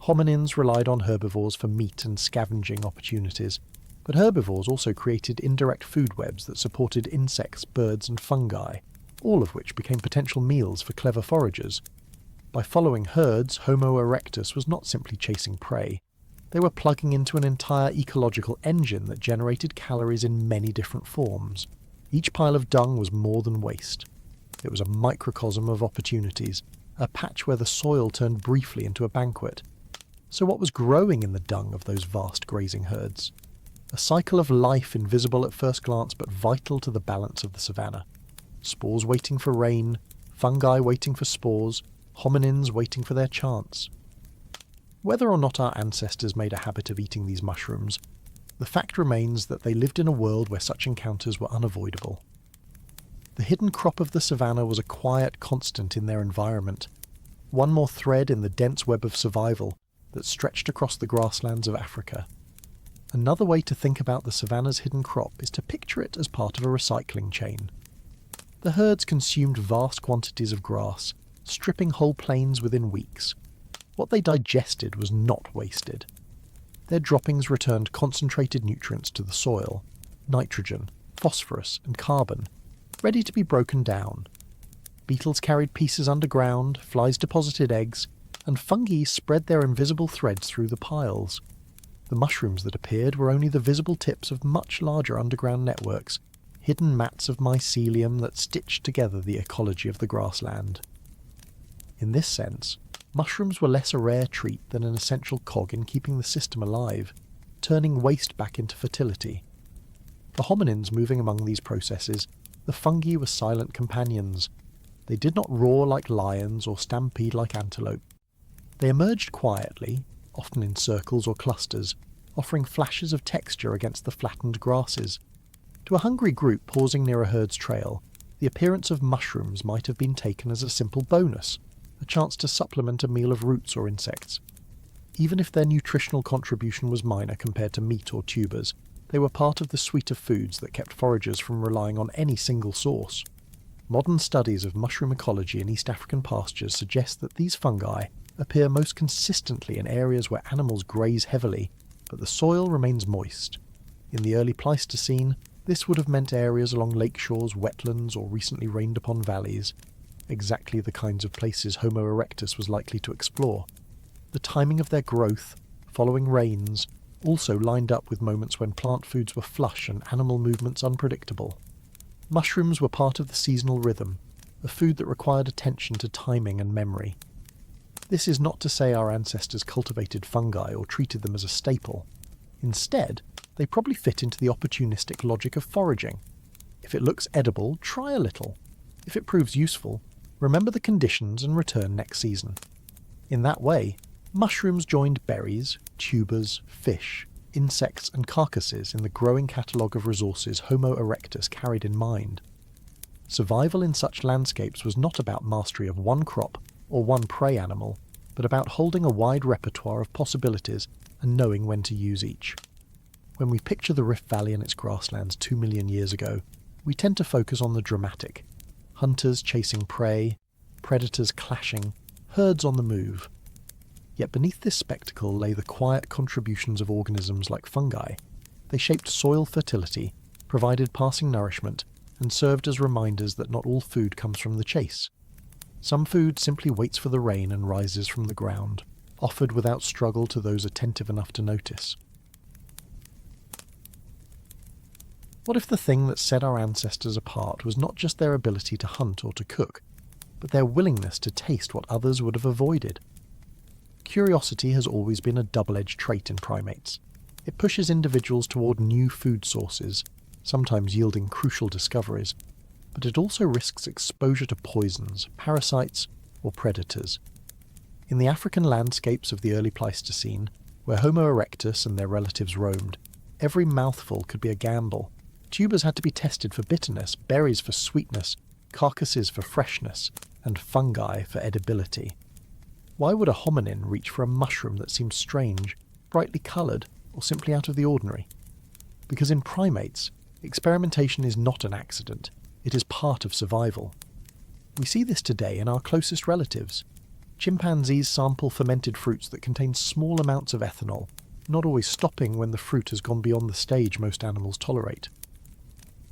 Hominins relied on herbivores for meat and scavenging opportunities, but herbivores also created indirect food webs that supported insects, birds, and fungi, all of which became potential meals for clever foragers. By following herds, Homo erectus was not simply chasing prey. They were plugging into an entire ecological engine that generated calories in many different forms. Each pile of dung was more than waste. It was a microcosm of opportunities, a patch where the soil turned briefly into a banquet. So what was growing in the dung of those vast grazing herds? A cycle of life invisible at first glance but vital to the balance of the savannah. Spores waiting for rain, fungi waiting for spores, hominins waiting for their chance. Whether or not our ancestors made a habit of eating these mushrooms, the fact remains that they lived in a world where such encounters were unavoidable. The hidden crop of the savannah was a quiet constant in their environment, one more thread in the dense web of survival that stretched across the grasslands of Africa. Another way to think about the savannah's hidden crop is to picture it as part of a recycling chain. The herds consumed vast quantities of grass, stripping whole plains within weeks. What they digested was not wasted. Their droppings returned concentrated nutrients to the soil, nitrogen, phosphorus, and carbon, ready to be broken down. Beetles carried pieces underground, flies deposited eggs, and fungi spread their invisible threads through the piles. The mushrooms that appeared were only the visible tips of much larger underground networks, hidden mats of mycelium that stitched together the ecology of the grassland. In this sense, mushrooms were less a rare treat than an essential cog in keeping the system alive, turning waste back into fertility. For hominins moving among these processes, the fungi were silent companions. They did not roar like lions or stampede like antelope. They emerged quietly, often in circles or clusters, offering flashes of texture against the flattened grasses. To a hungry group pausing near a herd's trail, the appearance of mushrooms might have been taken as a simple bonus, a chance to supplement a meal of roots or insects. Even if their nutritional contribution was minor compared to meat or tubers, they were part of the suite of foods that kept foragers from relying on any single source. Modern studies of mushroom ecology in East African pastures suggest that these fungi appear most consistently in areas where animals graze heavily, but the soil remains moist. In the early Pleistocene, this would have meant areas along lake shores, wetlands, or recently rained-upon valleys, exactly the kinds of places Homo erectus was likely to explore. The timing of their growth, following rains, also lined up with moments when plant foods were flush and animal movements unpredictable. Mushrooms were part of the seasonal rhythm, a food that required attention to timing and memory. This is not to say our ancestors cultivated fungi or treated them as a staple. Instead, they probably fit into the opportunistic logic of foraging. If it looks edible, try a little. If it proves useful, remember the conditions and return next season. In that way, mushrooms joined berries, tubers, fish, insects and carcasses in the growing catalogue of resources Homo erectus carried in mind. Survival in such landscapes was not about mastery of one crop or one prey animal, but about holding a wide repertoire of possibilities and knowing when to use each. When we picture the Rift Valley and its grasslands 2 million years ago, we tend to focus on the dramatic. Hunters chasing prey, predators clashing, herds on the move. Yet beneath this spectacle lay the quiet contributions of organisms like fungi. They shaped soil fertility, provided passing nourishment, and served as reminders that not all food comes from the chase. Some food simply waits for the rain and rises from the ground, offered without struggle to those attentive enough to notice. What if the thing that set our ancestors apart was not just their ability to hunt or to cook, but their willingness to taste what others would have avoided? Curiosity has always been a double-edged trait in primates. It pushes individuals toward new food sources, sometimes yielding crucial discoveries, but it also risks exposure to poisons, parasites, or predators. In the African landscapes of the early Pleistocene, where Homo erectus and their relatives roamed, every mouthful could be a gamble. Tubers had to be tested for bitterness, berries for sweetness, carcasses for freshness, and fungi for edibility. Why would a hominin reach for a mushroom that seemed strange, brightly coloured, or simply out of the ordinary? Because in primates, experimentation is not an accident, it is part of survival. We see this today in our closest relatives. Chimpanzees sample fermented fruits that contain small amounts of ethanol, not always stopping when the fruit has gone beyond the stage most animals tolerate.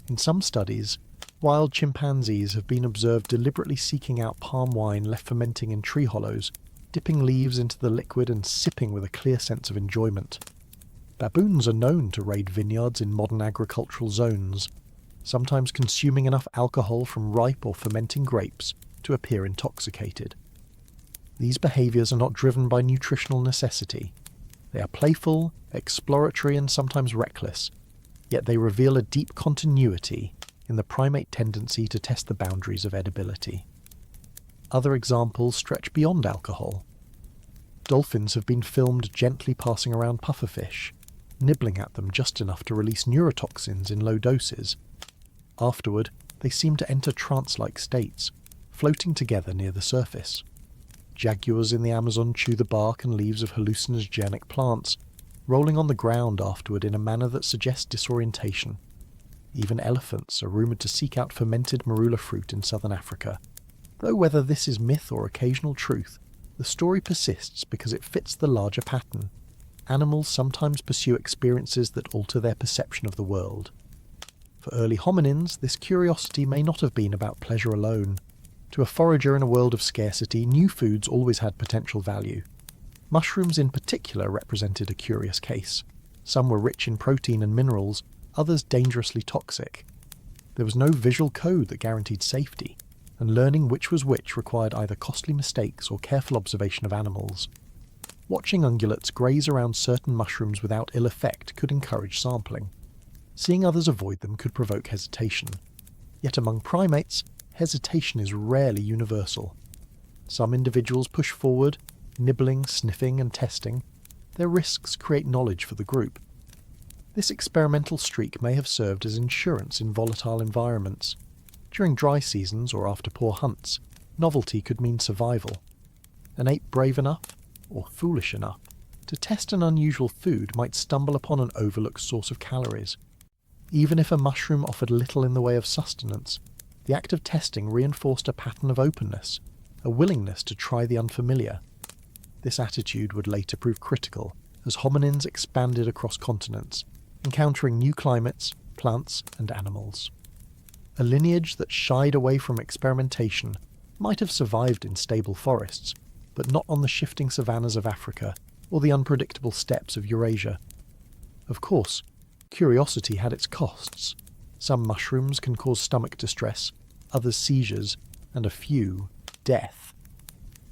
In some studies, wild chimpanzees have been observed deliberately seeking out palm wine left fermenting in tree hollows, dipping leaves into the liquid and sipping with a clear sense of enjoyment. Baboons are known to raid vineyards in modern agricultural zones, sometimes consuming enough alcohol from ripe or fermenting grapes to appear intoxicated. These behaviours are not driven by nutritional necessity. They are playful, exploratory, and sometimes reckless, yet they reveal a deep continuity in the primate tendency to test the boundaries of edibility. Other examples stretch beyond alcohol. Dolphins have been filmed gently passing around pufferfish, nibbling at them just enough to release neurotoxins in low doses. Afterward, they seem to enter trance-like states, floating together near the surface. Jaguars in the Amazon chew the bark and leaves of hallucinogenic plants, rolling on the ground afterward in a manner that suggests disorientation. Even elephants are rumoured to seek out fermented marula fruit in southern Africa. Though whether this is myth or occasional truth, the story persists because it fits the larger pattern. Animals sometimes pursue experiences that alter their perception of the world. For early hominins, this curiosity may not have been about pleasure alone. To a forager in a world of scarcity, new foods always had potential value. Mushrooms in particular represented a curious case. Some were rich in protein and minerals, others dangerously toxic. There was no visual code that guaranteed safety, and learning which was which required either costly mistakes or careful observation of animals. Watching ungulates graze around certain mushrooms without ill effect could encourage sampling. Seeing others avoid them could provoke hesitation. Yet among primates, hesitation is rarely universal. Some individuals push forward, nibbling, sniffing, and testing. Their risks create knowledge for the group. This experimental streak may have served as insurance in volatile environments. During dry seasons or after poor hunts, novelty could mean survival. An ape brave enough, or foolish enough, to test an unusual food might stumble upon an overlooked source of calories. Even if a mushroom offered little in the way of sustenance, the act of testing reinforced a pattern of openness, a willingness to try the unfamiliar. This attitude would later prove critical as hominins expanded across continents, encountering new climates, plants, and animals. A lineage that shied away from experimentation might have survived in stable forests, but not on the shifting savannahs of Africa or the unpredictable steppes of Eurasia. Of course, curiosity had its costs. Some mushrooms can cause stomach distress, others seizures, and a few, death.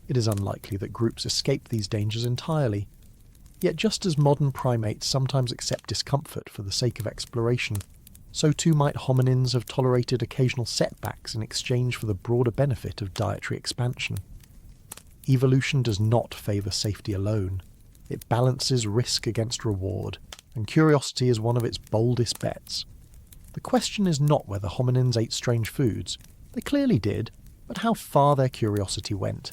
It is unlikely that groups escape these dangers entirely. Yet just as modern primates sometimes accept discomfort for the sake of exploration, so too might hominins have tolerated occasional setbacks in exchange for the broader benefit of dietary expansion. Evolution does not favour safety alone. It balances risk against reward, and curiosity is one of its boldest bets. The question is not whether hominins ate strange foods. They clearly did, but how far their curiosity went.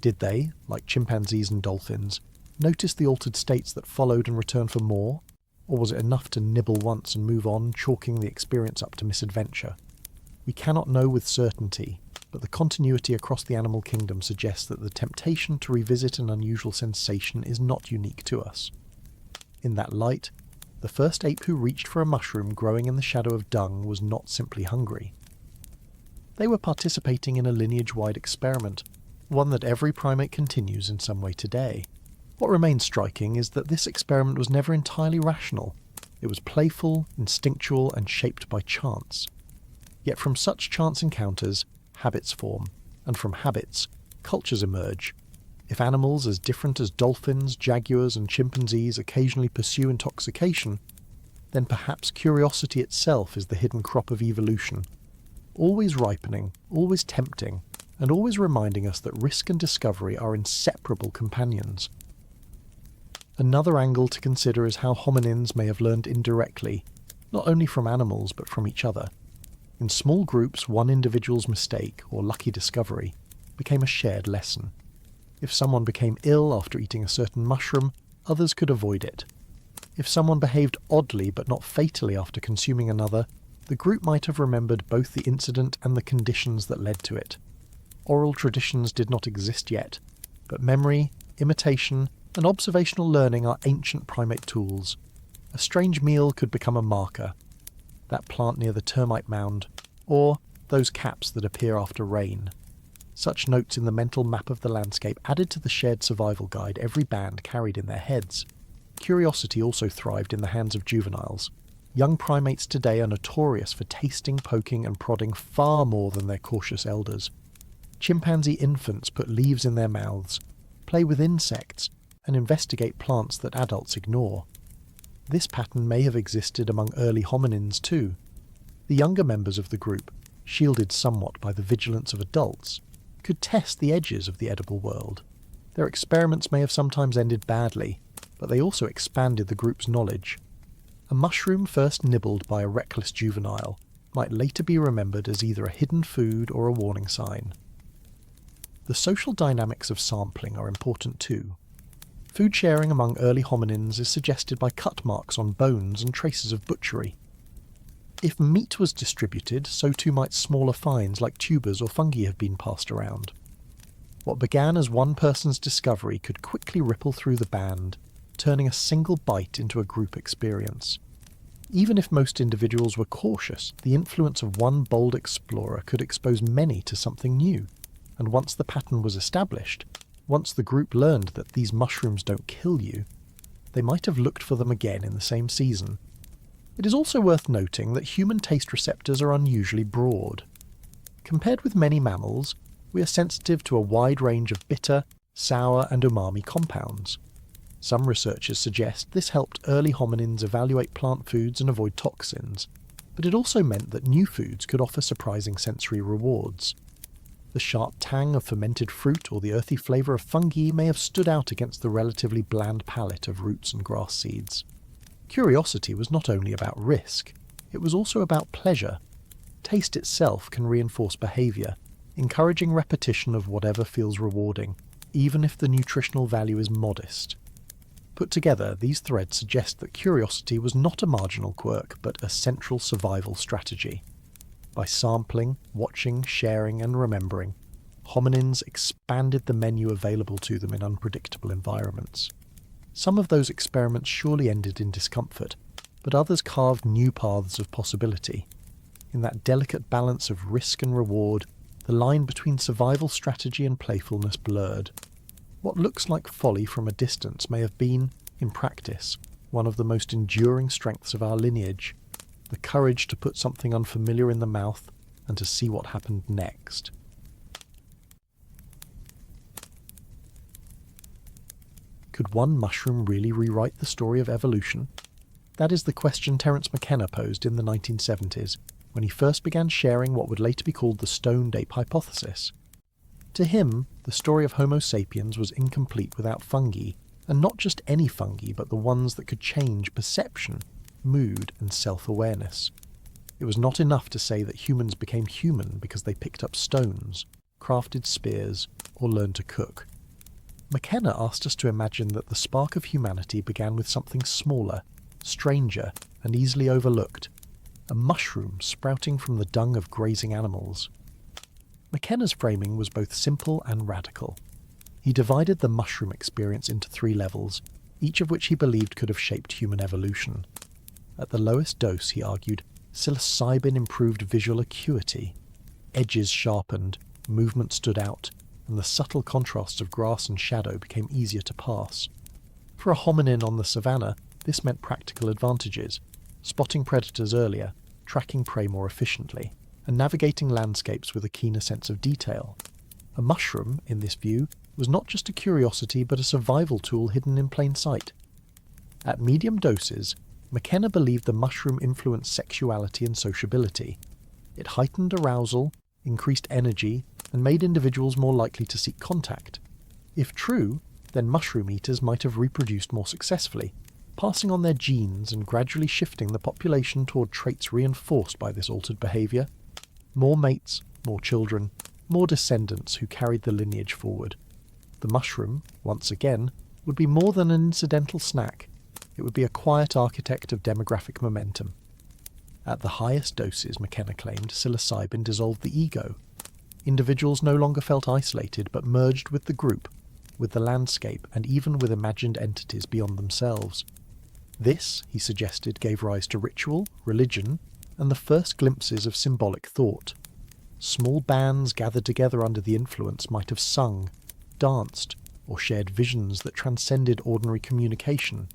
Did they, like chimpanzees and dolphins, notice the altered states that followed and returned for more? Or was it enough to nibble once and move on, chalking the experience up to misadventure? We cannot know with certainty, but the continuity across the animal kingdom suggests that the temptation to revisit an unusual sensation is not unique to us. In that light, the first ape who reached for a mushroom growing in the shadow of dung was not simply hungry. They were participating in a lineage-wide experiment, one that every primate continues in some way today. What remains striking is that this experiment was never entirely rational. It was playful, instinctual, and shaped by chance. Yet from such chance encounters, habits form, and from habits, cultures emerge. If animals as different as dolphins, jaguars, and chimpanzees occasionally pursue intoxication, then perhaps curiosity itself is the hidden crop of evolution, always ripening, always tempting, and always reminding us that risk and discovery are inseparable companions. Another angle to consider is how hominins may have learned indirectly, not only from animals but from each other. In small groups, one individual's mistake, or lucky discovery, became a shared lesson. If someone became ill after eating a certain mushroom, others could avoid it. If someone behaved oddly but not fatally after consuming another, the group might have remembered both the incident and the conditions that led to it. Oral traditions did not exist yet, but memory, imitation, and observational learning are ancient primate tools. A strange meal could become a marker, that plant near the termite mound, or those caps that appear after rain. Such notes in the mental map of the landscape added to the shared survival guide every band carried in their heads. Curiosity also thrived in the hands of juveniles. Young primates today are notorious for tasting, poking, and prodding far more than their cautious elders. Chimpanzee infants put leaves in their mouths, play with insects, and investigate plants that adults ignore. This pattern may have existed among early hominins too. The younger members of the group, shielded somewhat by the vigilance of adults, could test the edges of the edible world. Their experiments may have sometimes ended badly, but they also expanded the group's knowledge. A mushroom first nibbled by a reckless juvenile might later be remembered as either a hidden food or a warning sign. The social dynamics of sampling are important too. Food sharing among early hominins is suggested by cut marks on bones and traces of butchery. If meat was distributed, so too might smaller finds like tubers or fungi have been passed around. What began as one person's discovery could quickly ripple through the band, turning a single bite into a group experience. Even if most individuals were cautious, the influence of one bold explorer could expose many to something new, and once the pattern was established, once the group learned that these mushrooms don't kill you, they might have looked for them again in the same season. It is also worth noting that human taste receptors are unusually broad. Compared with many mammals, we are sensitive to a wide range of bitter, sour, and umami compounds. Some researchers suggest this helped early hominins evaluate plant foods and avoid toxins, but it also meant that new foods could offer surprising sensory rewards. The sharp tang of fermented fruit or the earthy flavour of fungi may have stood out against the relatively bland palate of roots and grass seeds. Curiosity was not only about risk, it was also about pleasure. Taste itself can reinforce behaviour, encouraging repetition of whatever feels rewarding, even if the nutritional value is modest. Put together, these threads suggest that curiosity was not a marginal quirk, but a central survival strategy. By sampling, watching, sharing, and remembering, hominins expanded the menu available to them in unpredictable environments. Some of those experiments surely ended in discomfort, but others carved new paths of possibility. In that delicate balance of risk and reward, the line between survival strategy and playfulness blurred. What looks like folly from a distance may have been, in practice, one of the most enduring strengths of our lineage. The courage to put something unfamiliar in the mouth and to see what happened next. Could one mushroom really rewrite the story of evolution? That is the question Terence McKenna posed in the 1970s, when he first began sharing what would later be called the stoned ape hypothesis. To him, the story of Homo sapiens was incomplete without fungi, and not just any fungi, but the ones that could change perception, mood, and self-awareness. It was not enough to say that humans became human because they picked up stones, crafted spears, or learned to cook. McKenna asked us to imagine that the spark of humanity began with something smaller, stranger, and easily overlooked, a mushroom sprouting from the dung of grazing animals. McKenna's framing was both simple and radical. He divided the mushroom experience into 3 levels, each of which he believed could have shaped human evolution. At the lowest dose, he argued, psilocybin improved visual acuity. Edges sharpened, movement stood out, and the subtle contrasts of grass and shadow became easier to pass. For a hominin on the savannah, this meant practical advantages: spotting predators earlier, tracking prey more efficiently, and navigating landscapes with a keener sense of detail. A mushroom, in this view, was not just a curiosity but a survival tool hidden in plain sight. At medium doses, McKenna believed the mushroom influenced sexuality and sociability. It heightened arousal, increased energy, and made individuals more likely to seek contact. If true, then mushroom eaters might have reproduced more successfully, passing on their genes and gradually shifting the population toward traits reinforced by this altered behaviour. More mates, more children, more descendants who carried the lineage forward. The mushroom, once again, would be more than an incidental snack. It would be a quiet architect of demographic momentum. At the highest doses, McKenna claimed, psilocybin dissolved the ego. Individuals no longer felt isolated but merged with the group, with the landscape, and even with imagined entities beyond themselves. This, he suggested, gave rise to ritual, religion, and the first glimpses of symbolic thought. Small bands gathered together under the influence might have sung, danced, or shared visions that transcended ordinary communication.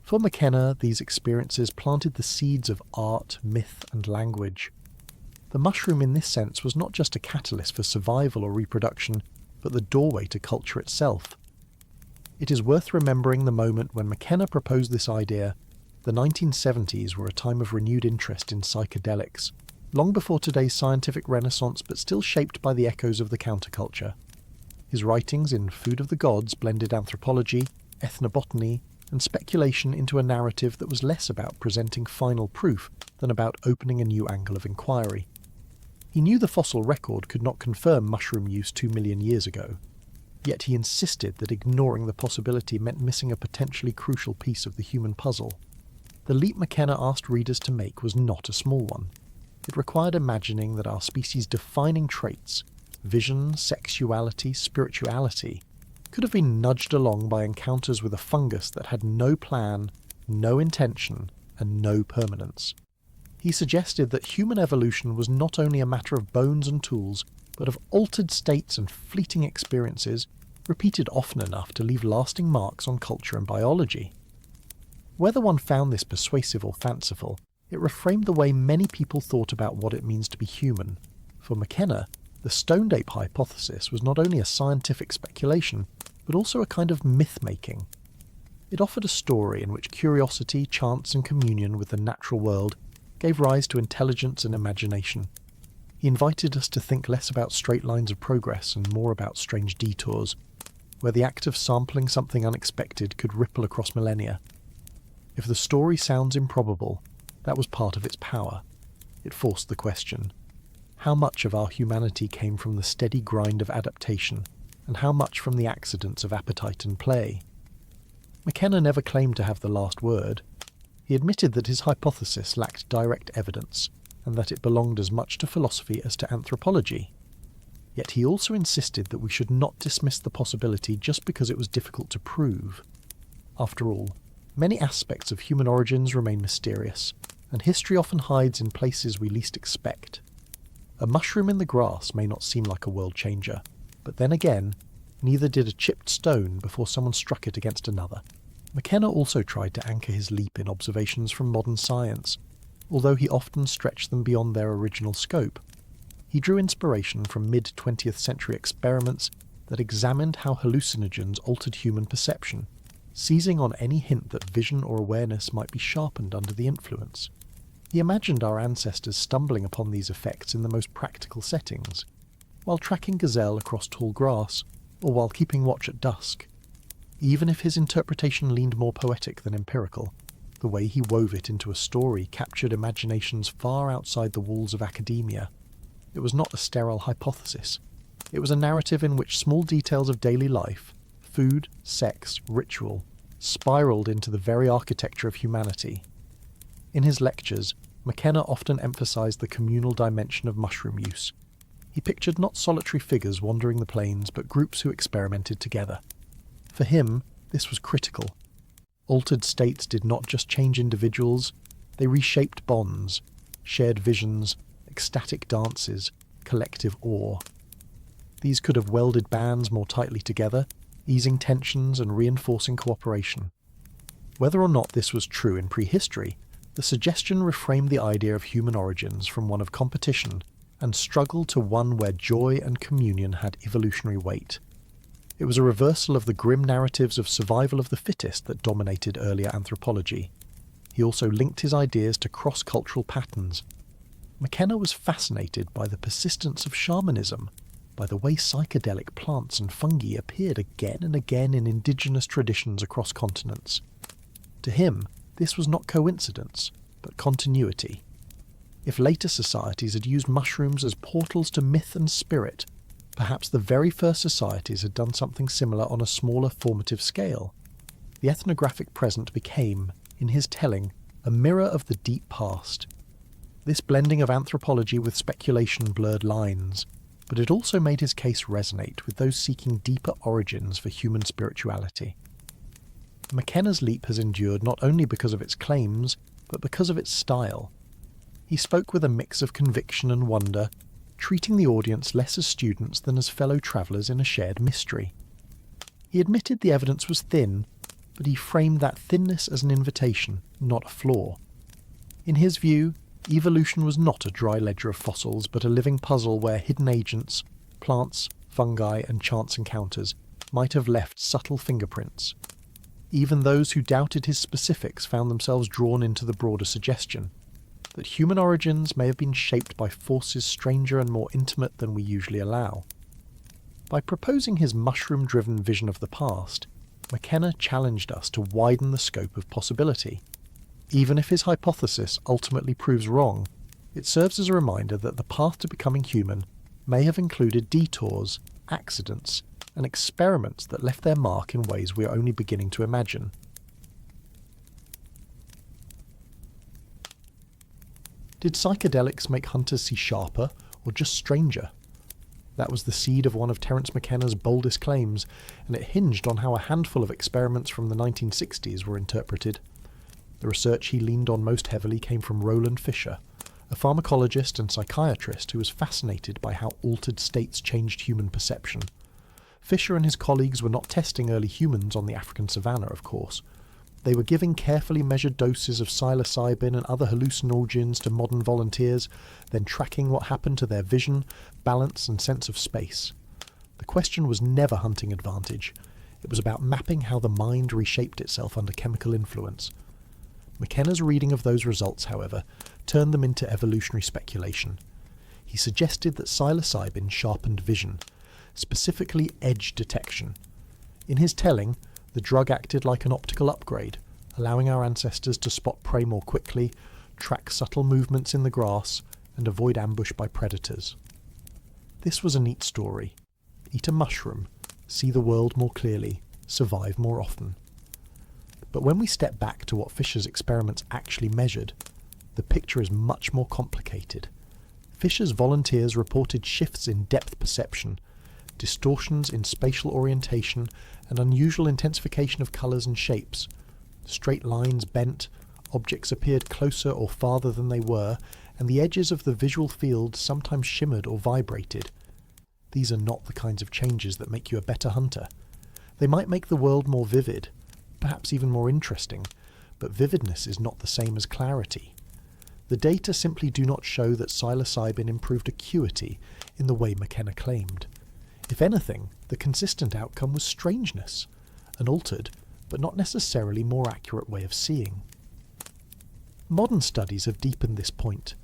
For McKenna, these experiences planted the seeds of art, myth, and language. The mushroom in this sense was not just a catalyst for survival or reproduction, but the doorway to culture itself. It is worth remembering the moment when McKenna proposed this idea. The 1970s were a time of renewed interest in psychedelics, long before today's scientific renaissance but still shaped by the echoes of the counterculture. His writings in Food of the Gods blended anthropology, ethnobotany, and speculation into a narrative that was less about presenting final proof than about opening a new angle of inquiry. He knew the fossil record could not confirm mushroom use 2 million years ago, yet he insisted that ignoring the possibility meant missing a potentially crucial piece of the human puzzle. The leap McKenna asked readers to make was not a small one. It required imagining that our species' defining traits, vision, sexuality, spirituality, could have been nudged along by encounters with a fungus that had no plan, no intention, and no permanence. He suggested that human evolution was not only a matter of bones and tools, but of altered states and fleeting experiences, repeated often enough to leave lasting marks on culture and biology. Whether one found this persuasive or fanciful, it reframed the way many people thought about what it means to be human. For McKenna, the stoned ape hypothesis was not only a scientific speculation, but also a kind of myth-making. It offered a story in which curiosity, chance, and communion with the natural world gave rise to intelligence and imagination. He invited us to think less about straight lines of progress and more about strange detours, where the act of sampling something unexpected could ripple across millennia. If the story sounds improbable, that was part of its power. It forced the question: how much of our humanity came from the steady grind of adaptation, and how much from the accidents of appetite and play? McKenna never claimed to have the last word. He admitted that his hypothesis lacked direct evidence, and that it belonged as much to philosophy as to anthropology. Yet he also insisted that we should not dismiss the possibility just because it was difficult to prove. After all, many aspects of human origins remain mysterious, and history often hides in places we least expect. A mushroom in the grass may not seem like a world changer, but then again, neither did a chipped stone before someone struck it against another. McKenna also tried to anchor his leap in observations from modern science, although he often stretched them beyond their original scope. He drew inspiration from mid-20th century experiments that examined how hallucinogens altered human perception, seizing on any hint that vision or awareness might be sharpened under the influence. He imagined our ancestors stumbling upon these effects in the most practical settings, while tracking gazelle across tall grass, or while keeping watch at dusk. Even if his interpretation leaned more poetic than empirical, the way he wove it into a story captured imaginations far outside the walls of academia. It was not a sterile hypothesis. It was a narrative in which small details of daily life, food, sex, ritual, spiralled into the very architecture of humanity. In his lectures, McKenna often emphasised the communal dimension of mushroom use. He pictured not solitary figures wandering the plains, but groups who experimented together. For him, this was critical. Altered states did not just change individuals, they reshaped bonds, shared visions, ecstatic dances, collective awe. These could have welded bands more tightly together, easing tensions and reinforcing cooperation. Whether or not this was true in prehistory, the suggestion reframed the idea of human origins from one of competition and struggle to one where joy and communion had evolutionary weight. It was a reversal of the grim narratives of survival of the fittest that dominated earlier anthropology. He also linked his ideas to cross-cultural patterns. McKenna was fascinated by the persistence of shamanism, by the way psychedelic plants and fungi appeared again and again in indigenous traditions across continents. To him, this was not coincidence, but continuity. If later societies had used mushrooms as portals to myth and spirit, perhaps the very first societies had done something similar on a smaller formative scale. The ethnographic present became, in his telling, a mirror of the deep past. This blending of anthropology with speculation blurred lines, but it also made his case resonate with those seeking deeper origins for human spirituality. McKenna's leap has endured not only because of its claims, but because of its style. He spoke with a mix of conviction and wonder, treating the audience less as students than as fellow travellers in a shared mystery. He admitted the evidence was thin, but he framed that thinness as an invitation, not a flaw. In his view, evolution was not a dry ledger of fossils, but a living puzzle where hidden agents, plants, fungi, and chance encounters might have left subtle fingerprints. Even those who doubted his specifics found themselves drawn into the broader suggestion that human origins may have been shaped by forces stranger and more intimate than we usually allow. By proposing his mushroom-driven vision of the past, McKenna challenged us to widen the scope of possibility. Even if his hypothesis ultimately proves wrong, it serves as a reminder that the path to becoming human may have included detours, accidents, and experiments that left their mark in ways we are only beginning to imagine. Did psychedelics make hunters see sharper, or just stranger? That was the seed of one of Terence McKenna's boldest claims, and it hinged on how a handful of experiments from the 1960s were interpreted. The research he leaned on most heavily came from Roland Fisher, a pharmacologist and psychiatrist who was fascinated by how altered states changed human perception. Fisher and his colleagues were not testing early humans on the African savannah, of course. They were giving carefully measured doses of psilocybin and other hallucinogens to modern volunteers, then tracking what happened to their vision, balance, and sense of space. The question was never hunting advantage. It was about mapping how the mind reshaped itself under chemical influence. McKenna's reading of those results, however, turned them into evolutionary speculation. He suggested that psilocybin sharpened vision, specifically edge detection. In his telling, the drug acted like an optical upgrade, allowing our ancestors to spot prey more quickly, track subtle movements in the grass, and avoid ambush by predators. This was a neat story. Eat a mushroom, see the world more clearly, survive more often. But when we step back to what Fisher's experiments actually measured, the picture is much more complicated. Fisher's volunteers reported shifts in depth perception, distortions in spatial orientation, and unusual intensification of colours and shapes. Straight lines bent, objects appeared closer or farther than they were, and the edges of the visual field sometimes shimmered or vibrated. These are not the kinds of changes that make you a better hunter. They might make the world more vivid, perhaps even more interesting, but vividness is not the same as clarity. The data simply do not show that psilocybin improved acuity in the way McKenna claimed. If anything, the consistent outcome was strangeness, an altered, but not necessarily more accurate way of seeing. Modern studies have deepened this point.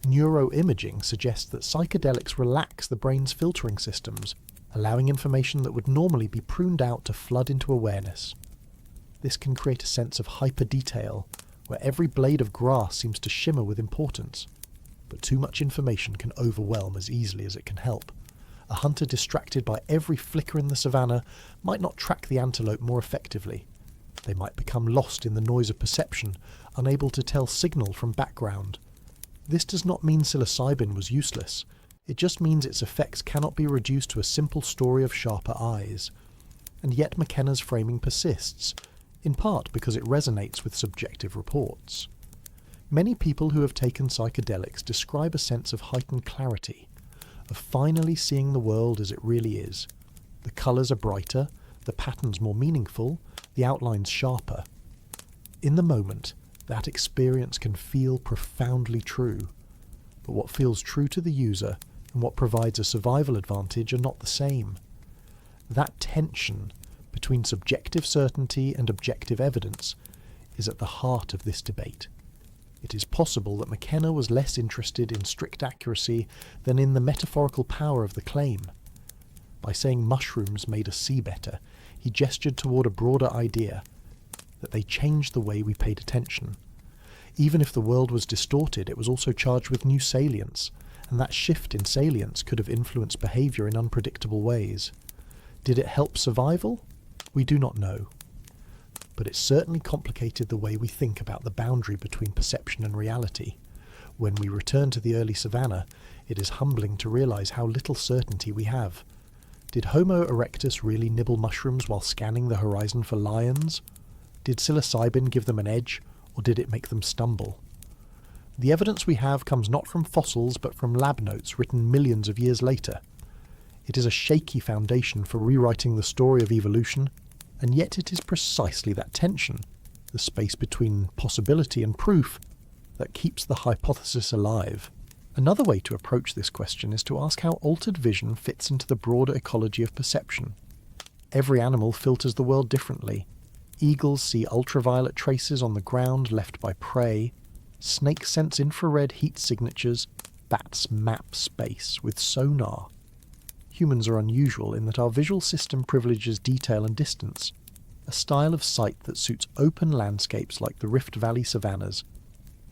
Neuroimaging suggests that psychedelics relax the brain's filtering systems, allowing information that would normally be pruned out to flood into awareness. This can create a sense of hyper-detail, where every blade of grass seems to shimmer with importance. But too much information can overwhelm as easily as it can help. A hunter distracted by every flicker in the savannah might not track the antelope more effectively. They might become lost in the noise of perception, unable to tell signal from background. This does not mean psilocybin was useless. It just means its effects cannot be reduced to a simple story of sharper eyes. And yet McKenna's framing persists, in part because it resonates with subjective reports. Many people who have taken psychedelics describe a sense of heightened clarity, of finally seeing the world as it really is. The colours are brighter, the patterns more meaningful, the outlines sharper. In the moment, that experience can feel profoundly true. But what feels true to the user and what provides a survival advantage are not the same. That tension between subjective certainty and objective evidence is at the heart of this debate. It is possible that McKenna was less interested in strict accuracy than in the metaphorical power of the claim. By saying mushrooms made us see better, he gestured toward a broader idea, that they changed the way we paid attention. Even if the world was distorted, it was also charged with new salience, and that shift in salience could have influenced behaviour in unpredictable ways. Did it help survival? We do not know. But it certainly complicated the way we think about the boundary between perception and reality. When we return to the early savannah, it is humbling to realise how little certainty we have. Did Homo erectus really nibble mushrooms while scanning the horizon for lions? Did psilocybin give them an edge, or did it make them stumble? The evidence we have comes not from fossils but from lab notes written millions of years later. It is a shaky foundation for rewriting the story of evolution, and yet it is precisely that tension, the space between possibility and proof, that keeps the hypothesis alive. Another way to approach this question is to ask how altered vision fits into the broader ecology of perception. Every animal filters the world differently. Eagles see ultraviolet traces on the ground left by prey. Snakes sense infrared heat signatures. Bats map space with sonar. Humans are unusual in that our visual system privileges detail and distance, a style of sight that suits open landscapes like the Rift Valley savannahs.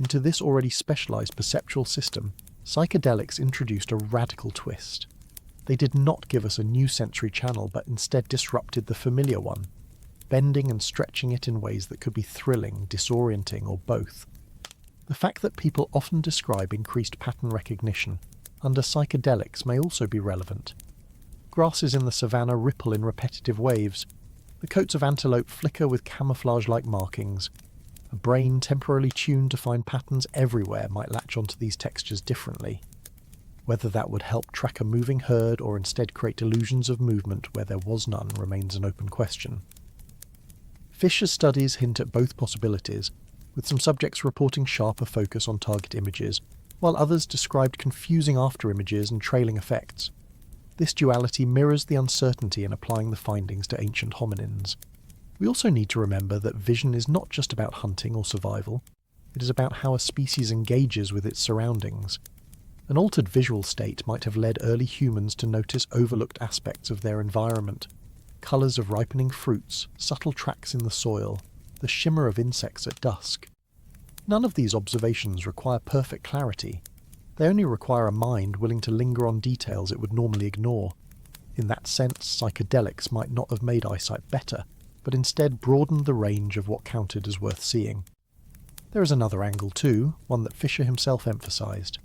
Into this already specialised perceptual system, psychedelics introduced a radical twist. They did not give us a new sensory channel, but instead disrupted the familiar one, bending and stretching it in ways that could be thrilling, disorienting, or both. The fact that people often describe increased pattern recognition under psychedelics may also be relevant. Grasses in the savannah ripple in repetitive waves. The coats of antelope flicker with camouflage-like markings. A brain temporarily tuned to find patterns everywhere might latch onto these textures differently. Whether that would help track a moving herd or instead create illusions of movement where there was none remains an open question. Fisher's studies hint at both possibilities, with some subjects reporting sharper focus on target images, while others described confusing afterimages and trailing effects. This duality mirrors the uncertainty in applying the findings to ancient hominins. We also need to remember that vision is not just about hunting or survival, it is about how a species engages with its surroundings. An altered visual state might have led early humans to notice overlooked aspects of their environment. Colours of ripening fruits, subtle tracks in the soil, the shimmer of insects at dusk. None of these observations require perfect clarity. They only require a mind willing to linger on details it would normally ignore. In that sense, psychedelics might not have made eyesight better, but instead broadened the range of what counted as worth seeing. There is another angle too, one that Fisher himself emphasised.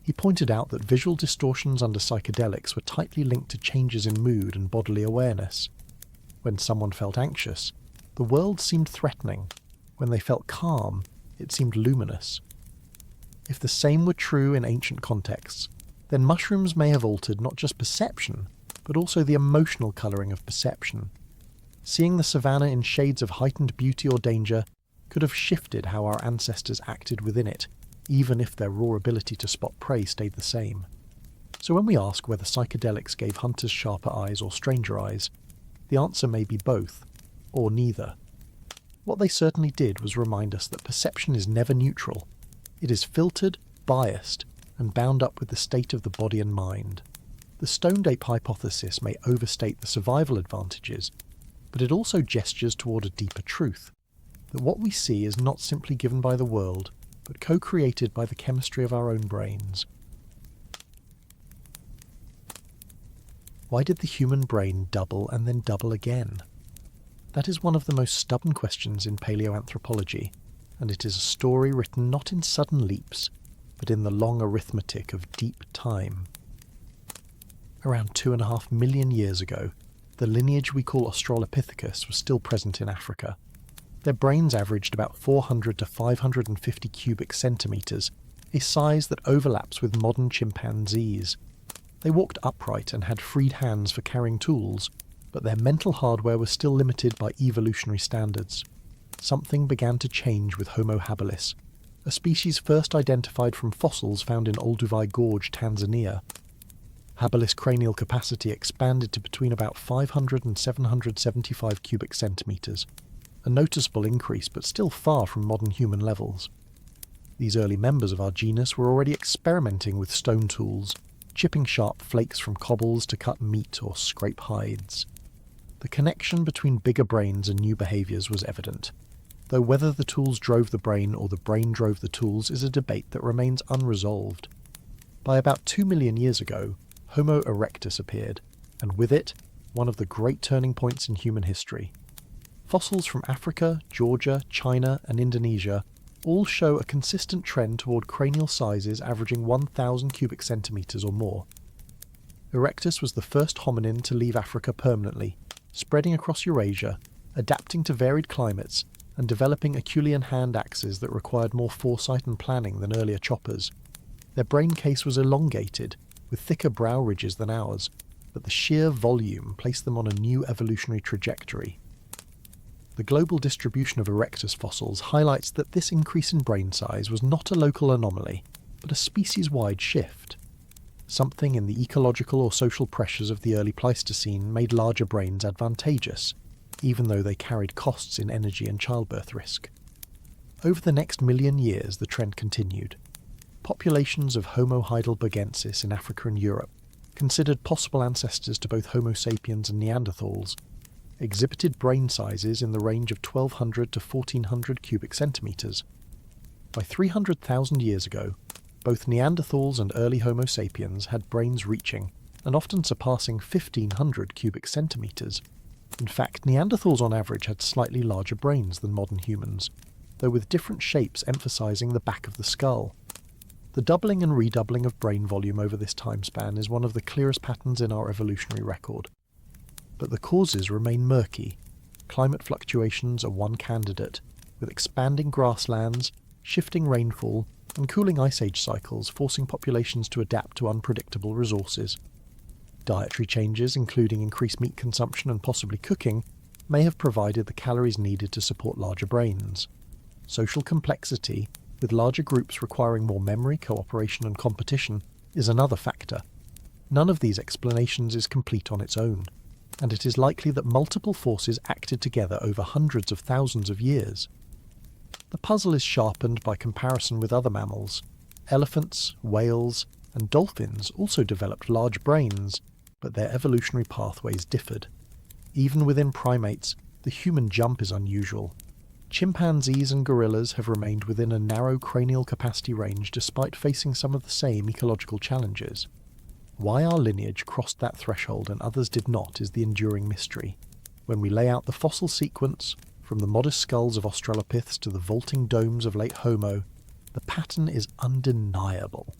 He pointed out that visual distortions under psychedelics were tightly linked to changes in mood and bodily awareness. When someone felt anxious, the world seemed threatening. When they felt calm, it seemed luminous. If the same were true in ancient contexts, then mushrooms may have altered not just perception, but also the emotional colouring of perception. Seeing the savannah in shades of heightened beauty or danger could have shifted how our ancestors acted within it, even if their raw ability to spot prey stayed the same. So when we ask whether psychedelics gave hunters sharper eyes or stranger eyes, the answer may be both, or neither. What they certainly did was remind us that perception is never neutral. It is filtered, biased, and bound up with the state of the body and mind. The stoned ape hypothesis may overstate the survival advantages, but it also gestures toward a deeper truth, that what we see is not simply given by the world, but co-created by the chemistry of our own brains. Why did the human brain double and then double again? That is one of the most stubborn questions in paleoanthropology, and it is a story written not in sudden leaps, but in the long arithmetic of deep time. Around 2.5 million years ago, the lineage we call Australopithecus was still present in Africa. Their brains averaged about 400 to 550 cubic centimetres, a size that overlaps with modern chimpanzees. They walked upright and had freed hands for carrying tools, but their mental hardware was still limited by evolutionary standards. Something began to change with Homo habilis, a species first identified from fossils found in Olduvai Gorge, Tanzania. Habilis cranial capacity expanded to between about 500 and 775 cubic centimetres, a noticeable increase but still far from modern human levels. These early members of our genus were already experimenting with stone tools, chipping sharp flakes from cobbles to cut meat or scrape hides. The connection between bigger brains and new behaviours was evident, though whether the tools drove the brain or the brain drove the tools is a debate that remains unresolved. By about 2 million years ago, Homo erectus appeared, and with it, one of the great turning points in human history. Fossils from Africa, Georgia, China, and Indonesia all show a consistent trend toward cranial sizes averaging 1,000 cubic centimetres or more. Erectus was the first hominin to leave Africa permanently, spreading across Eurasia, adapting to varied climates, and developing Acheulean hand axes that required more foresight and planning than earlier choppers. Their brain case was elongated, with thicker brow ridges than ours, but the sheer volume placed them on a new evolutionary trajectory. The global distribution of Erectus fossils highlights that this increase in brain size was not a local anomaly, but a species-wide shift. Something in the ecological or social pressures of the early Pleistocene made larger brains advantageous, even though they carried costs in energy and childbirth risk. Over the next million years, the trend continued. Populations of Homo heidelbergensis in Africa and Europe, considered possible ancestors to both Homo sapiens and Neanderthals, exhibited brain sizes in the range of 1,200 to 1,400 cubic centimetres. By 300,000 years ago, both Neanderthals and early Homo sapiens had brains reaching, and often surpassing 1,500 cubic centimetres. In fact, Neanderthals on average had slightly larger brains than modern humans, though with different shapes emphasising the back of the skull. The doubling and redoubling of brain volume over this time span is one of the clearest patterns in our evolutionary record. But the causes remain murky. Climate fluctuations are one candidate, with expanding grasslands, shifting rainfall, and cooling ice age cycles forcing populations to adapt to unpredictable resources. Dietary changes, including increased meat consumption and possibly cooking, may have provided the calories needed to support larger brains. Social complexity, with larger groups requiring more memory, cooperation, and competition, is another factor. None of these explanations is complete on its own, and it is likely that multiple forces acted together over hundreds of thousands of years. The puzzle is sharpened by comparison with other mammals. Elephants, whales, and dolphins also developed large brains, but their evolutionary pathways differed. Even within primates, the human jump is unusual. Chimpanzees and gorillas have remained within a narrow cranial capacity range despite facing some of the same ecological challenges. Why our lineage crossed that threshold and others did not is the enduring mystery. When we lay out the fossil sequence, from the modest skulls of Australopiths to the vaulting domes of late Homo, the pattern is undeniable.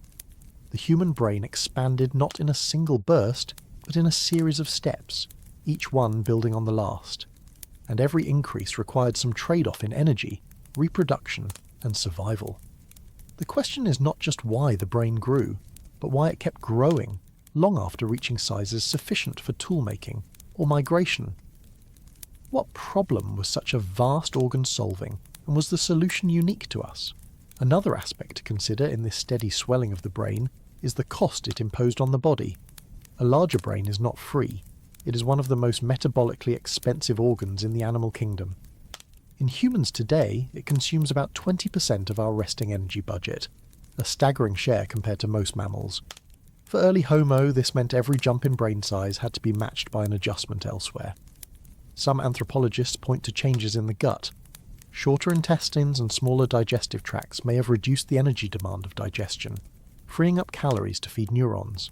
The human brain expanded not in a single burst, but in a series of steps, each one building on the last. And every increase required some trade-off in energy, reproduction, and survival. The question is not just why the brain grew, but why it kept growing, long after reaching sizes sufficient for tool-making or migration. What problem was such a vast organ solving, and was the solution unique to us? Another aspect to consider in this steady swelling of the brain is the cost it imposed on the body. A larger brain is not free. It is one of the most metabolically expensive organs in the animal kingdom. In humans today, it consumes about 20% of our resting energy budget, a staggering share compared to most mammals. For early Homo, this meant every jump in brain size had to be matched by an adjustment elsewhere. Some anthropologists point to changes in the gut. Shorter intestines and smaller digestive tracts may have reduced the energy demand of digestion, freeing up calories to feed neurons.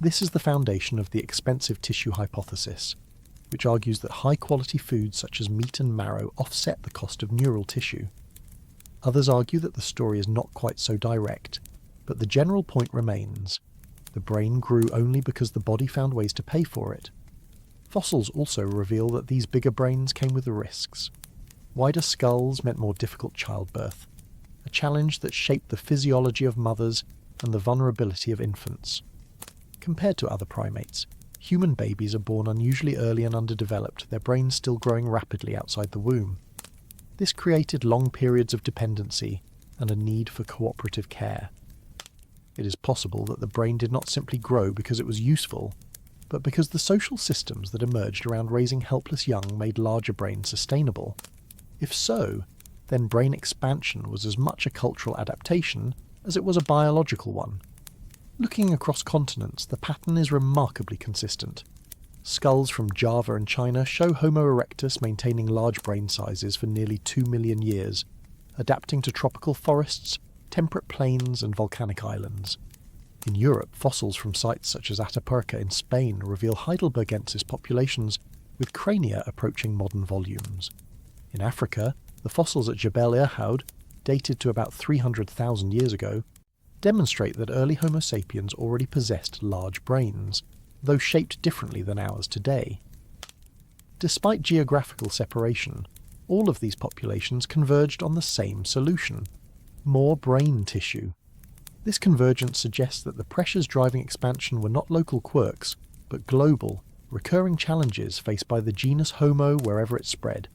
This is the foundation of the expensive tissue hypothesis, which argues that high-quality foods such as meat and marrow offset the cost of neural tissue. Others argue that the story is not quite so direct, but the general point remains. The brain grew only because the body found ways to pay for it. Fossils also reveal that these bigger brains came with risks. Wider skulls meant more difficult childbirth, a challenge that shaped the physiology of mothers and the vulnerability of infants. Compared to other primates, human babies are born unusually early and underdeveloped, their brains still growing rapidly outside the womb. This created long periods of dependency and a need for cooperative care. It is possible that the brain did not simply grow because it was useful, but because the social systems that emerged around raising helpless young made larger brains sustainable. If so, then brain expansion was as much a cultural adaptation as it was a biological one. Looking across continents, the pattern is remarkably consistent. Skulls from Java and China show Homo erectus maintaining large brain sizes for nearly 2 million years, adapting to tropical forests, temperate plains and volcanic islands. In Europe, fossils from sites such as Atapuerca in Spain reveal Heidelbergensis populations with crania approaching modern volumes. In Africa, the fossils at Jebel Irhoud, dated to about 300,000 years ago, demonstrate that early Homo sapiens already possessed large brains, though shaped differently than ours today. Despite geographical separation, all of these populations converged on the same solution: more brain tissue. This convergence suggests that the pressures driving expansion were not local quirks, but global, recurring challenges faced by the genus Homo wherever it spread.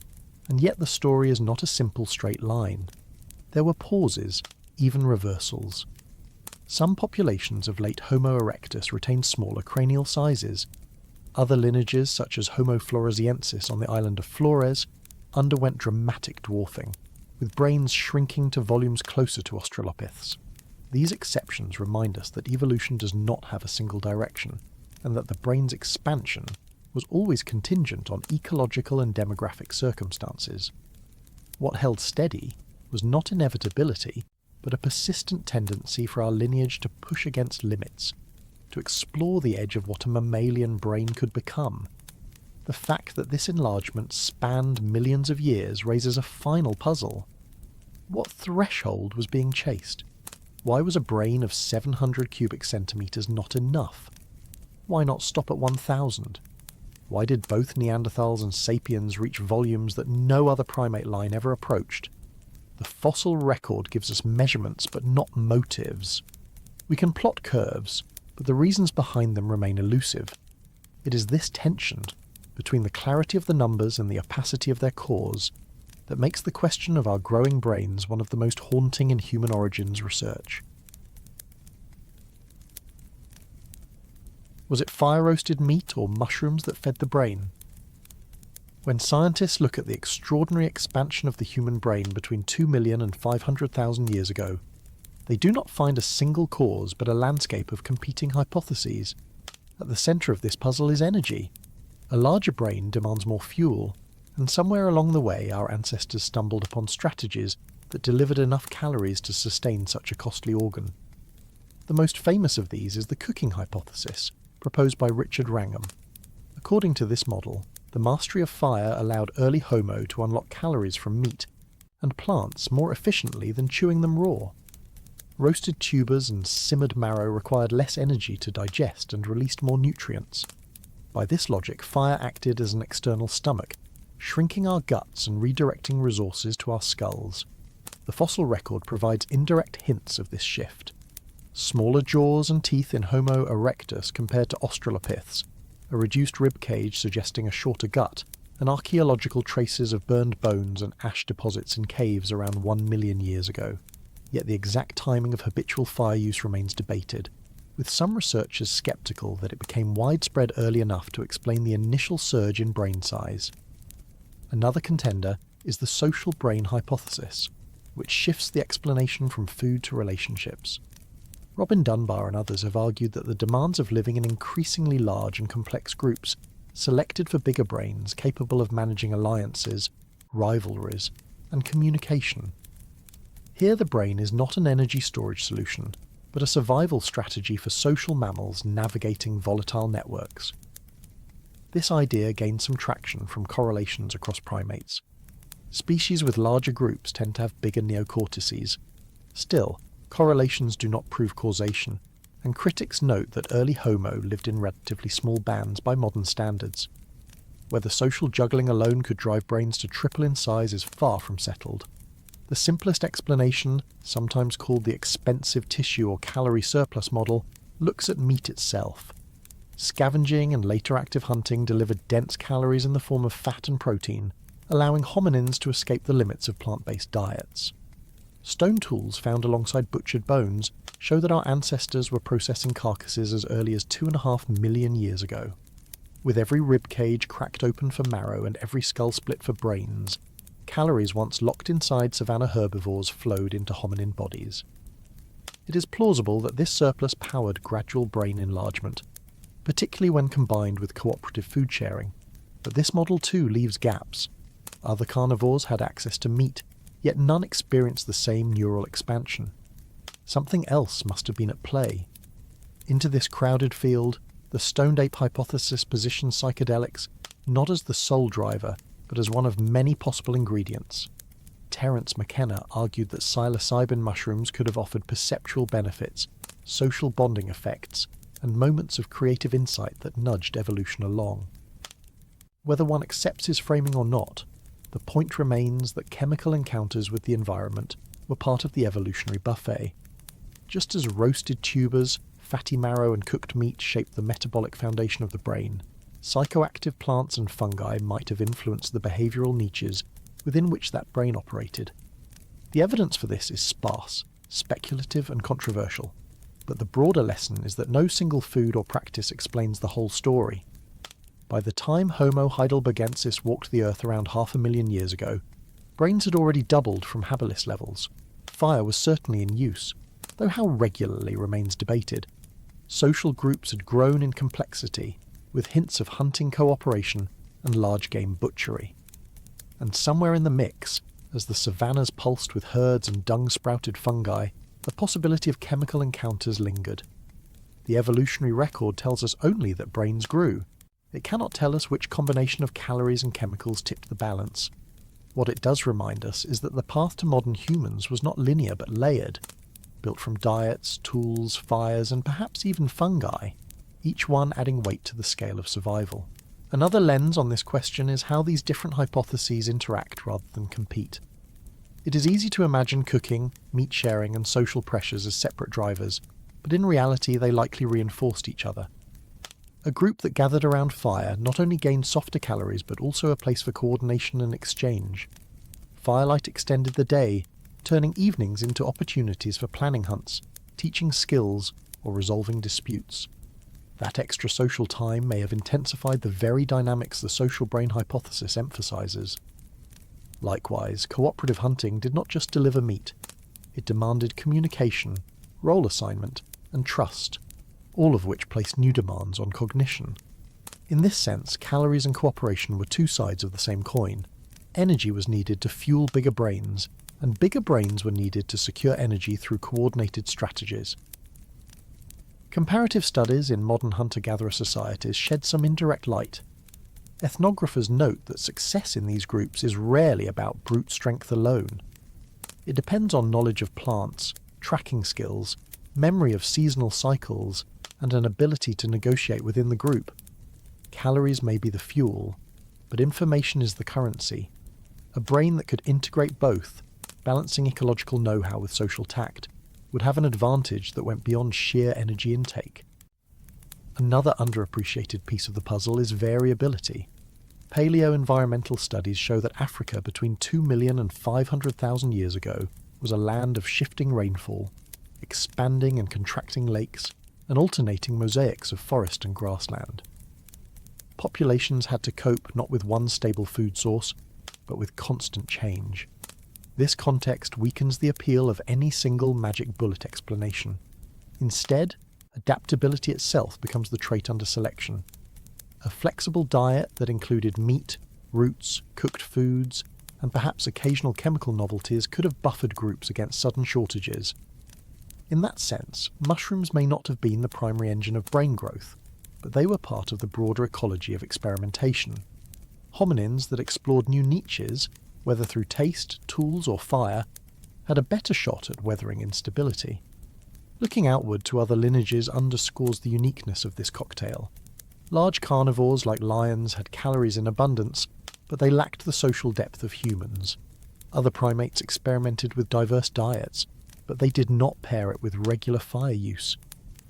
And yet the story is not a simple straight line. There were pauses, even reversals. Some populations of late Homo erectus retained smaller cranial sizes. Other lineages, such as Homo floresiensis on the island of Flores, underwent dramatic dwarfing, with brains shrinking to volumes closer to Australopiths. These exceptions remind us that evolution does not have a single direction, and that the brain's expansion was always contingent on ecological and demographic circumstances. What held steady was not inevitability, but a persistent tendency for our lineage to push against limits, to explore the edge of what a mammalian brain could become. The fact that this enlargement spanned millions of years raises a final puzzle. What threshold was being chased? Why was a brain of 700 cubic centimetres not enough? Why not stop at 1,000? Why did both Neanderthals and sapiens reach volumes that no other primate line ever approached? The fossil record gives us measurements but not motives. We can plot curves, but the reasons behind them remain elusive. It is this tension between the clarity of the numbers and the opacity of their cause that makes the question of our growing brains one of the most haunting in human origins research. Was it fire-roasted meat or mushrooms that fed the brain? When scientists look at the extraordinary expansion of the human brain between 2 million and 500,000 years ago, they do not find a single cause but a landscape of competing hypotheses. At the centre of this puzzle is energy. A larger brain demands more fuel, and somewhere along the way our ancestors stumbled upon strategies that delivered enough calories to sustain such a costly organ. The most famous of these is the cooking hypothesis, proposed by Richard Wrangham. According to this model, the mastery of fire allowed early Homo to unlock calories from meat and plants more efficiently than chewing them raw. Roasted tubers and simmered marrow required less energy to digest and released more nutrients. By this logic, fire acted as an external stomach, shrinking our guts and redirecting resources to our skulls. The fossil record provides indirect hints of this shift. Smaller jaws and teeth in Homo erectus compared to Australopiths, a reduced rib cage suggesting a shorter gut, and archaeological traces of burned bones and ash deposits in caves around 1 million years ago. Yet the exact timing of habitual fire use remains debated, with some researchers sceptical that it became widespread early enough to explain the initial surge in brain size. Another contender is the social brain hypothesis, which shifts the explanation from food to relationships. Robin Dunbar and others have argued that the demands of living in increasingly large and complex groups selected for bigger brains capable of managing alliances, rivalries, and communication. Here the brain is not an energy storage solution, but a survival strategy for social mammals navigating volatile networks. This idea gained some traction from correlations across primates. Species with larger groups tend to have bigger neocortices. Still, correlations do not prove causation, and critics note that early Homo lived in relatively small bands by modern standards. Whether social juggling alone could drive brains to triple in size is far from settled. The simplest explanation, sometimes called the expensive tissue or calorie surplus model, looks at meat itself. Scavenging and later active hunting delivered dense calories in the form of fat and protein, allowing hominins to escape the limits of plant-based diets. Stone tools found alongside butchered bones show that our ancestors were processing carcasses as early as 2.5 million years ago. With every rib cage cracked open for marrow and every skull split for brains, calories once locked inside savanna herbivores flowed into hominin bodies. It is plausible that this surplus powered gradual brain enlargement, particularly when combined with cooperative food sharing, but this model too leaves gaps. Other carnivores had access to meat, yet none experienced the same neural expansion. Something else must have been at play. Into this crowded field, the stoned ape hypothesis positions psychedelics not as the sole driver, but as one of many possible ingredients. Terence McKenna argued that psilocybin mushrooms could have offered perceptual benefits, social bonding effects, and moments of creative insight that nudged evolution along. Whether one accepts his framing or not, the point remains that chemical encounters with the environment were part of the evolutionary buffet. Just as roasted tubers, fatty marrow and cooked meat shaped the metabolic foundation of the brain, psychoactive plants and fungi might have influenced the behavioural niches within which that brain operated. The evidence for this is sparse, speculative and controversial, but the broader lesson is that no single food or practice explains the whole story. By the time Homo heidelbergensis walked the earth around 500,000 years ago, brains had already doubled from habilis levels. Fire was certainly in use, though how regularly remains debated. Social groups had grown in complexity, with hints of hunting cooperation and large-game butchery. And somewhere in the mix, as the savannahs pulsed with herds and dung-sprouted fungi, the possibility of chemical encounters lingered. The evolutionary record tells us only that brains grew. It cannot tell us which combination of calories and chemicals tipped the balance. What it does remind us is that the path to modern humans was not linear but layered, built from diets, tools, fires, and perhaps even fungi, each one adding weight to the scale of survival. Another lens on this question is how these different hypotheses interact rather than compete. It is easy to imagine cooking, meat sharing, and social pressures as separate drivers, but in reality they likely reinforced each other. A group that gathered around fire not only gained softer calories but also a place for coordination and exchange. Firelight extended the day, turning evenings into opportunities for planning hunts, teaching skills, or resolving disputes. That extra social time may have intensified the very dynamics the social brain hypothesis emphasizes. Likewise, cooperative hunting did not just deliver meat. It demanded communication, role assignment, and trust, all of which placed new demands on cognition. In this sense, calories and cooperation were two sides of the same coin. Energy was needed to fuel bigger brains, and bigger brains were needed to secure energy through coordinated strategies. Comparative studies in modern hunter-gatherer societies shed some indirect light. Ethnographers note that success in these groups is rarely about brute strength alone. It depends on knowledge of plants, tracking skills, memory of seasonal cycles, and an ability to negotiate within the group. Calories may be the fuel, but information is the currency. A brain that could integrate both, balancing ecological know-how with social tact, would have an advantage that went beyond sheer energy intake. Another underappreciated piece of the puzzle is variability. Paleo-environmental studies show that Africa between 2 million and 500,000 years ago was a land of shifting rainfall, expanding and contracting lakes, and alternating mosaics of forest and grassland. Populations had to cope not with one stable food source, but with constant change. This context weakens the appeal of any single magic bullet explanation. Instead, adaptability itself becomes the trait under selection. A flexible diet that included meat, roots, cooked foods, and perhaps occasional chemical novelties could have buffered groups against sudden shortages. In that sense, mushrooms may not have been the primary engine of brain growth. but they were part of the broader ecology of experimentation. Hominins that explored new niches, whether through taste, tools or fire, had a better shot at weathering instability. Looking outward to other lineages underscores the uniqueness of this cocktail. Large carnivores like lions had calories in abundance, but they lacked the social depth of humans. Other primates experimented with diverse diets, but they did not pair it with regular fire use.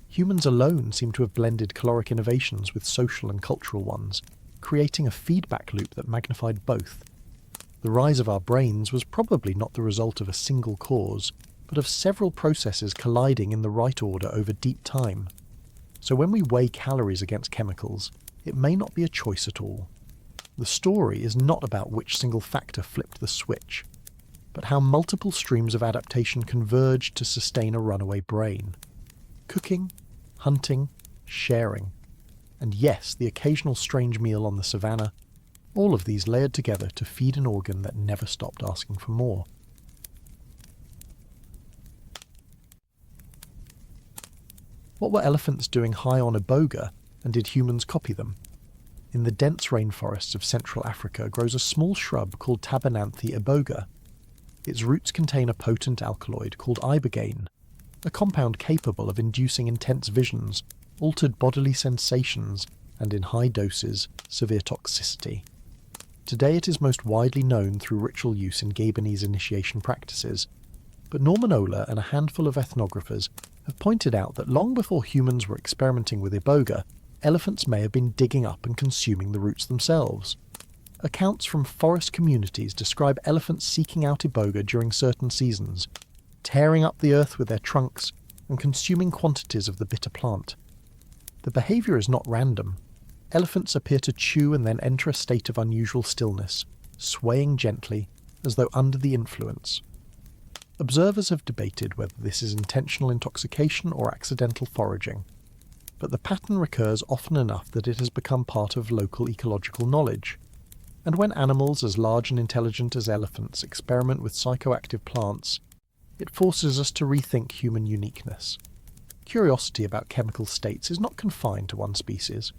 Humans alone seem to have blended caloric innovations with social and cultural ones, creating a feedback loop that magnified both. The rise of our brains was probably not the result of a single cause, but of several processes colliding in the right order over deep time. So when we weigh calories against chemicals, it may not be a choice at all. The story is not about which single factor flipped the switch, but how multiple streams of adaptation converged to sustain a runaway brain. Cooking, hunting, sharing, and yes, the occasional strange meal on the savannah, all of these layered together to feed an organ that never stopped asking for more. What were elephants doing high on iboga, and did humans copy them? In the dense rainforests of Central Africa grows a small shrub called Tabernanthe iboga. Its roots contain a potent alkaloid called ibogaine, a compound capable of inducing intense visions, altered bodily sensations, and in high doses, severe toxicity. Today it is most widely known through ritual use in Gabonese initiation practices, but Norman Ohler and a handful of ethnographers have pointed out that long before humans were experimenting with iboga, elephants may have been digging up and consuming the roots themselves. Accounts from forest communities describe elephants seeking out iboga during certain seasons, tearing up the earth with their trunks and consuming quantities of the bitter plant. The behaviour is not random. Elephants appear to chew and then enter a state of unusual stillness, swaying gently, as though under the influence. Observers have debated whether this is intentional intoxication or accidental foraging, but the pattern recurs often enough that it has become part of local ecological knowledge. And when animals as large and intelligent as elephants experiment with psychoactive plants, it forces us to rethink human uniqueness. Curiosity about chemical states is not confined to one species.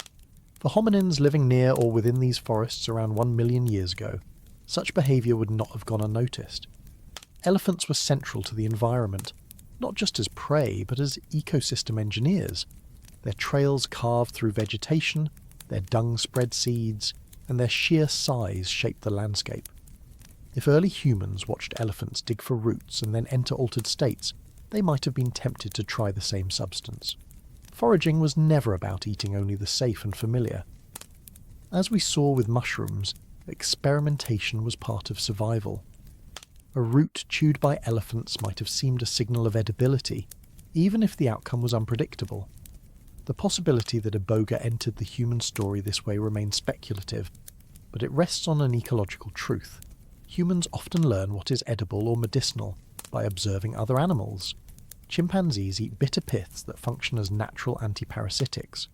For hominins living near or within these forests around 1 million years ago, such behaviour would not have gone unnoticed. Elephants were central to the environment, not just as prey, but as ecosystem engineers. Their trails carved through vegetation, their dung spread seeds, and their sheer size shaped the landscape. If early humans watched elephants dig for roots and then enter altered states, they might have been tempted to try the same substance. Foraging was never about eating only the safe and familiar. As we saw with mushrooms, experimentation was part of survival. A root chewed by elephants might have seemed a signal of edibility, even if the outcome was unpredictable. The possibility that iboga entered the human story this way remains speculative, but it rests on an ecological truth. Humans often learn what is edible or medicinal by observing other animals. Chimpanzees eat bitter piths that function as natural antiparasitics.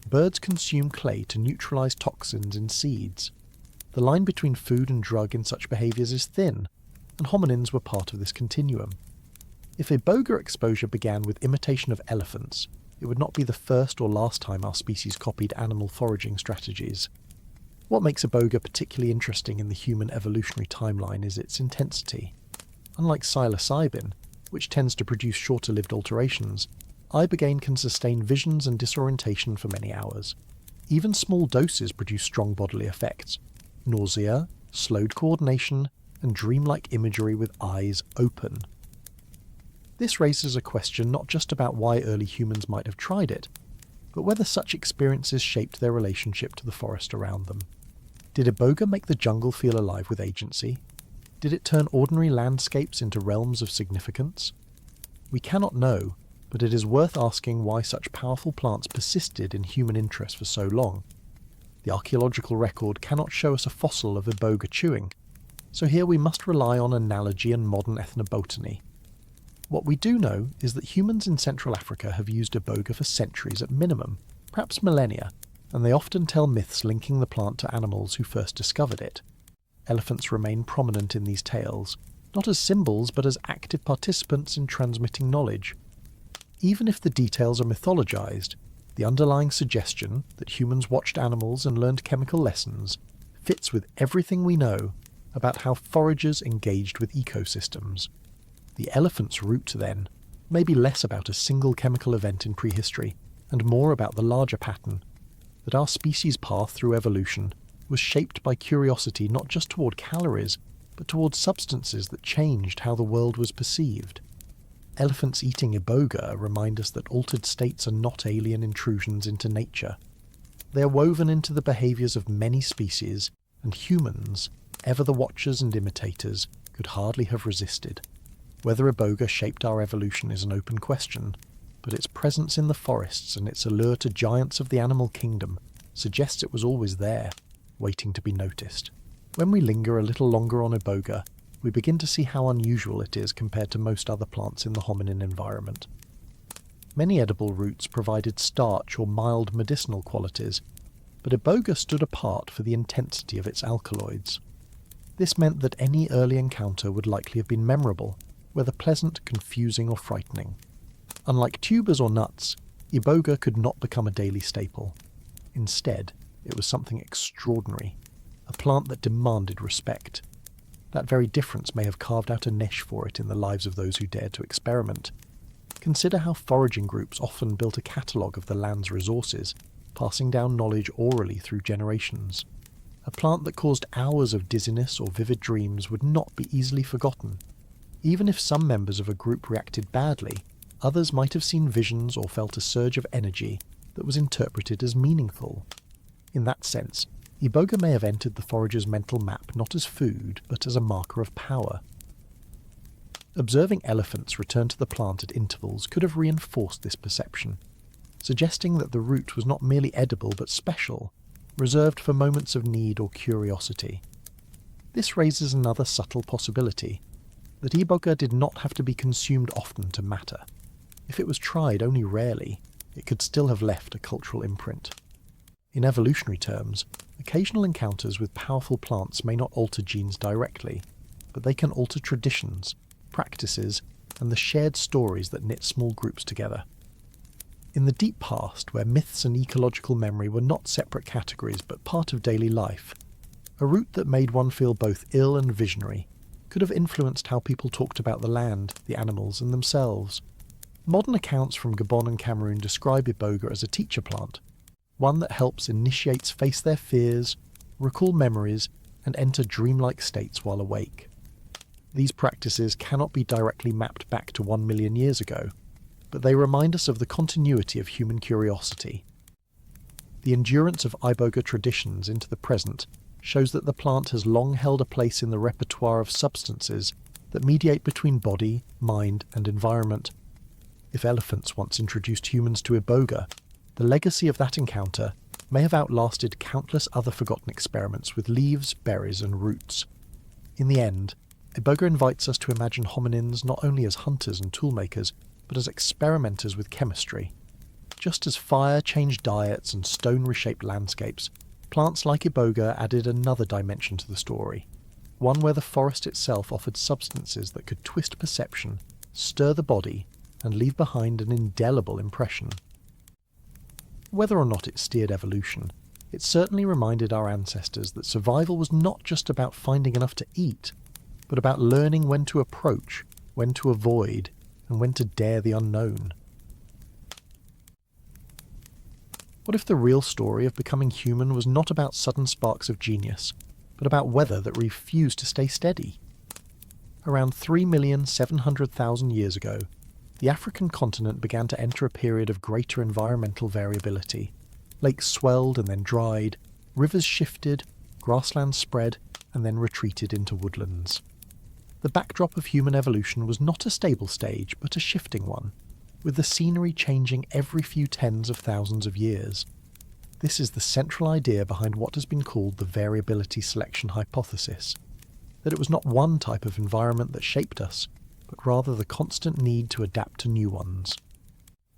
Birds consume clay to neutralize toxins in seeds. The line between food and drug in such behaviors is thin, and hominins were part of this continuum. If iboga exposure began with imitation of elephants, it would not be the first or last time our species copied animal foraging strategies. What makes iboga particularly interesting in the human evolutionary timeline is its intensity. Unlike psilocybin, which tends to produce shorter-lived alterations, ibogaine can sustain visions and disorientation for many hours. Even small doses produce strong bodily effects: nausea, slowed coordination, and dreamlike imagery with eyes open. This raises a question not just about why early humans might have tried it, but whether such experiences shaped their relationship to the forest around them. Did iboga make the jungle feel alive with agency? Did it turn ordinary landscapes into realms of significance? We cannot know, but it is worth asking why such powerful plants persisted in human interest for so long. The archaeological record cannot show us a fossil of iboga chewing, so here we must rely on analogy and modern ethnobotany. What we do know is that humans in Central Africa have used iboga for centuries at minimum, perhaps millennia, and they often tell myths linking the plant to animals who first discovered it. Elephants remain prominent in these tales, not as symbols but as active participants in transmitting knowledge. Even if the details are mythologized, The underlying suggestion that humans watched animals and learned chemical lessons fits with everything we know about how foragers engaged with ecosystems. The elephant's route, then, may be less about a single chemical event in prehistory and more about the larger pattern that our species' path through evolution was shaped by curiosity not just toward calories, but toward substances that changed how the world was perceived. Elephants eating iboga remind us that altered states are not alien intrusions into nature. They are woven into the behaviours of many species, and humans, ever the watchers and imitators, could hardly have resisted. Whether iboga shaped our evolution is an open question, but its presence in the forests and its allure to giants of the animal kingdom suggests it was always there, waiting to be noticed. When we linger a little longer on iboga, we begin to see how unusual it is compared to most other plants in the hominin environment. Many edible roots provided starch or mild medicinal qualities, but iboga stood apart for the intensity of its alkaloids. This meant that any early encounter would likely have been memorable, whether pleasant, confusing, or frightening. Unlike tubers or nuts, iboga could not become a daily staple. Instead, it was something extraordinary, a plant that demanded respect. That very difference may have carved out a niche for it in the lives of those who dared to experiment. Consider how foraging groups often built a catalogue of the land's resources, passing down knowledge orally through generations. A plant that caused hours of dizziness or vivid dreams would not be easily forgotten. Even if some members of a group reacted badly, others might have seen visions or felt a surge of energy that was interpreted as meaningful. In that sense, iboga may have entered the forager's mental map not as food, but as a marker of power. Observing elephants return to the plant at intervals could have reinforced this perception, suggesting that the root was not merely edible but special, reserved for moments of need or curiosity. This raises another subtle possibility, that iboga did not have to be consumed often to matter. If it was tried only rarely, it could still have left a cultural imprint. In evolutionary terms, occasional encounters with powerful plants may not alter genes directly, but they can alter traditions, practices, and the shared stories that knit small groups together. In the deep past, where myths and ecological memory were not separate categories but part of daily life, a route that made one feel both ill and visionary could have influenced how people talked about the land, the animals, and themselves. Modern accounts from Gabon and Cameroon describe iboga as a teacher plant, one that helps initiates face their fears, recall memories, and enter dreamlike states while awake. These practices cannot be directly mapped back to 1 million years ago, but they remind us of the continuity of human curiosity. The endurance of iboga traditions into the present shows that the plant has long held a place in the repertoire of substances that mediate between body, mind, and environment. If elephants once introduced humans to iboga, the legacy of that encounter may have outlasted countless other forgotten experiments with leaves, berries, and roots. In the end, iboga invites us to imagine hominins not only as hunters and toolmakers, but as experimenters with chemistry. Just as fire changed diets and stone reshaped landscapes, plants like iboga added another dimension to the story, one where the forest itself offered substances that could twist perception, stir the body, and leave behind an indelible impression. Whether or not it steered evolution, it certainly reminded our ancestors that survival was not just about finding enough to eat, but about learning when to approach, when to avoid, and when to dare the unknown. What if the real story of becoming human was not about sudden sparks of genius, but about weather that refused to stay steady? Around 3,700,000 years ago, the African continent began to enter a period of greater environmental variability. Lakes swelled and then dried, rivers shifted, grasslands spread, and then retreated into woodlands. The backdrop of human evolution was not a stable stage, but a shifting one, with the scenery changing every few tens of thousands of years. This is the central idea behind what has been called the variability selection hypothesis, that it was not one type of environment that shaped us, but rather the constant need to adapt to new ones.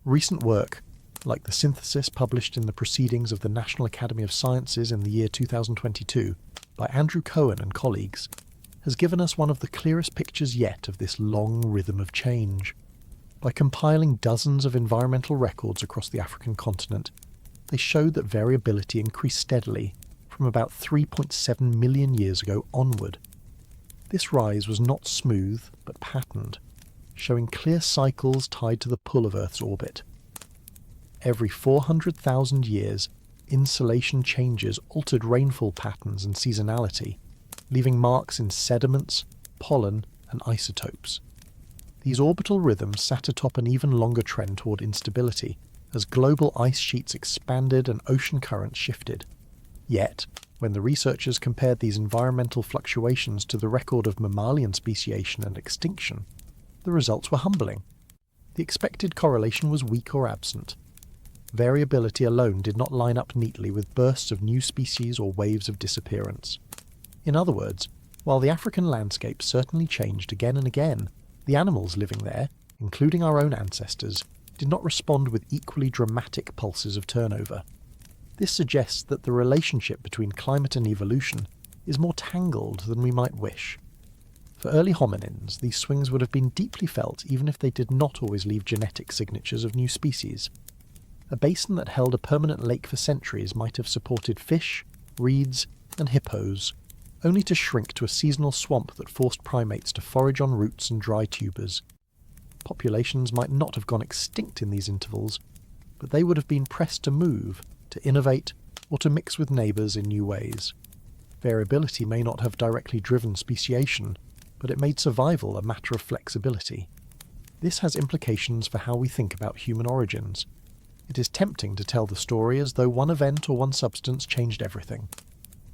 Recent work, like the synthesis published in the Proceedings of the National Academy of Sciences in the year 2022 by Andrew Cohen and colleagues, has given us one of the clearest pictures yet of this long rhythm of change. By compiling dozens of environmental records across the African continent, they showed that variability increased steadily from about 3.7 million years ago onward. This rise was not smooth, but patterned, showing clear cycles tied to the pull of Earth's orbit. Every 400,000 years, insolation changes altered rainfall patterns and seasonality, leaving marks in sediments, pollen, and isotopes. These orbital rhythms sat atop an even longer trend toward instability, as global ice sheets expanded and ocean currents shifted. Yet, when the researchers compared these environmental fluctuations to the record of mammalian speciation and extinction, the results were humbling. The expected correlation was weak or absent. Variability alone did not line up neatly with bursts of new species or waves of disappearance. In other words, while the African landscape certainly changed again and again, the animals living there, including our own ancestors, did not respond with equally dramatic pulses of turnover. This suggests that the relationship between climate and evolution is more tangled than we might wish. For early hominins, these swings would have been deeply felt even if they did not always leave genetic signatures of new species. A basin that held a permanent lake for centuries might have supported fish, reeds, and hippos, only to shrink to a seasonal swamp that forced primates to forage on roots and dry tubers. Populations might not have gone extinct in these intervals, but they would have been pressed to move, to innovate, or to mix with neighbours in new ways. Variability may not have directly driven speciation, but it made survival a matter of flexibility. This has implications for how we think about human origins. It is tempting to tell the story as though one event or one substance changed everything.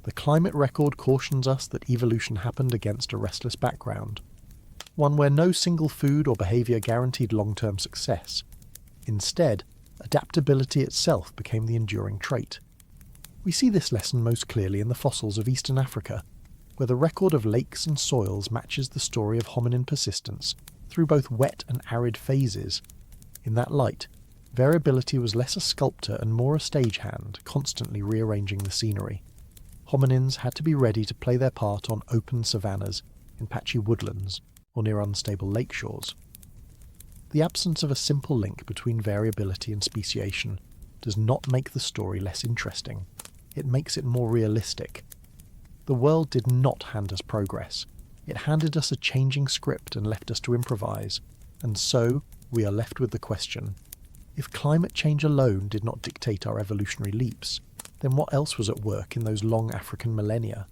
The climate record cautions us that evolution happened against a restless background, one where no single food or behaviour guaranteed long-term success. Instead, adaptability itself became the enduring trait. We see this lesson most clearly in the fossils of eastern Africa, where the record of lakes and soils matches the story of hominin persistence through both wet and arid phases. In that light, variability was less a sculptor and more a stagehand, constantly rearranging the scenery. Hominins had to be ready to play their part on open savannahs, in patchy woodlands, or near unstable lake shores. The absence of a simple link between variability and speciation does not make the story less interesting. It makes it more realistic. The world did not hand us progress. It handed us a changing script and left us to improvise. And so, we are left with the question, if climate change alone did not dictate our evolutionary leaps, then what else was at work in those long African millennia?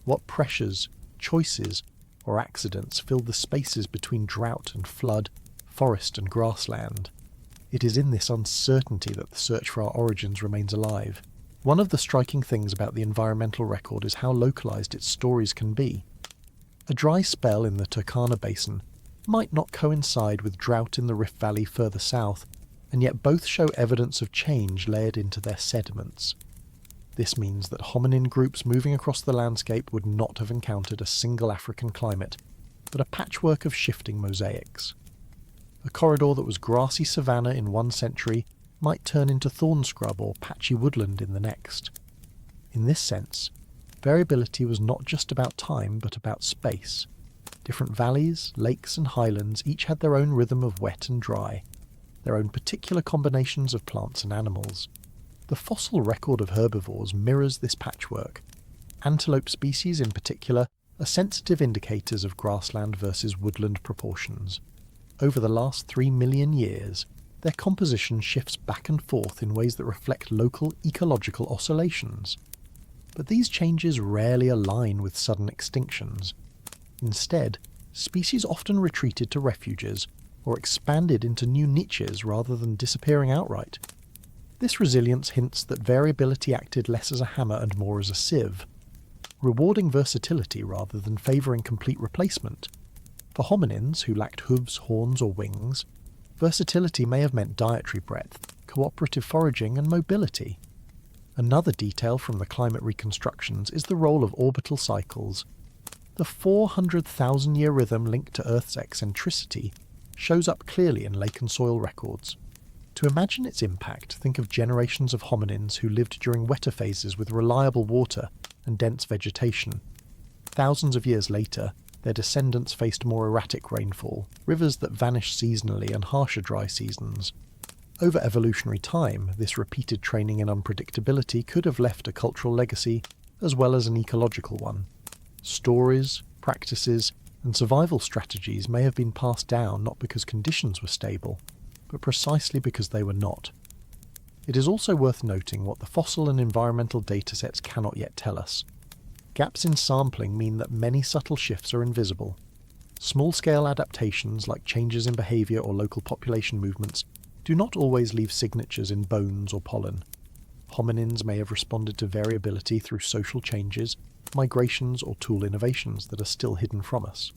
What pressures, choices, or accidents filled the spaces between drought and flood, forest and grassland? It is in this uncertainty that the search for our origins remains alive. One of the striking things about the environmental record is how localised its stories can be. A dry spell in the Turkana Basin might not coincide with drought in the Rift Valley further south, and yet both show evidence of change layered into their sediments. This means that hominin groups moving across the landscape would not have encountered a single African climate, but a patchwork of shifting mosaics. A corridor that was grassy savanna in one century might turn into thorn scrub or patchy woodland in the next. In this sense, variability was not just about time but about space. Different valleys, lakes and highlands each had their own rhythm of wet and dry, their own particular combinations of plants and animals. The fossil record of herbivores mirrors this patchwork. Antelope species in particular are sensitive indicators of grassland versus woodland proportions. Over the last 3 million years, their composition shifts back and forth in ways that reflect local ecological oscillations. But these changes rarely align with sudden extinctions. Instead, species often retreated to refuges or expanded into new niches rather than disappearing outright. This resilience hints that variability acted less as a hammer and more as a sieve, rewarding versatility rather than favouring complete replacement. For hominins who lacked hooves, horns or wings, versatility may have meant dietary breadth, cooperative foraging and mobility. Another detail from the climate reconstructions is the role of orbital cycles. The 400,000-year rhythm linked to Earth's eccentricity shows up clearly in lake and soil records. To imagine its impact, think of generations of hominins who lived during wetter phases with reliable water and dense vegetation. Thousands of years later, Their descendants faced more erratic rainfall, rivers that vanished seasonally, and harsher dry seasons. Over evolutionary time, this repeated training in unpredictability could have left a cultural legacy as well as an ecological one. Stories, practices, and survival strategies may have been passed down not because conditions were stable, but precisely because they were not. It is also worth noting what the fossil and environmental datasets cannot yet tell us. Gaps in sampling mean that many subtle shifts are invisible. Small-scale adaptations like changes in behaviour or local population movements do not always leave signatures in bones or pollen. Hominins may have responded to variability through social changes, migrations, or tool innovations that are still hidden from us.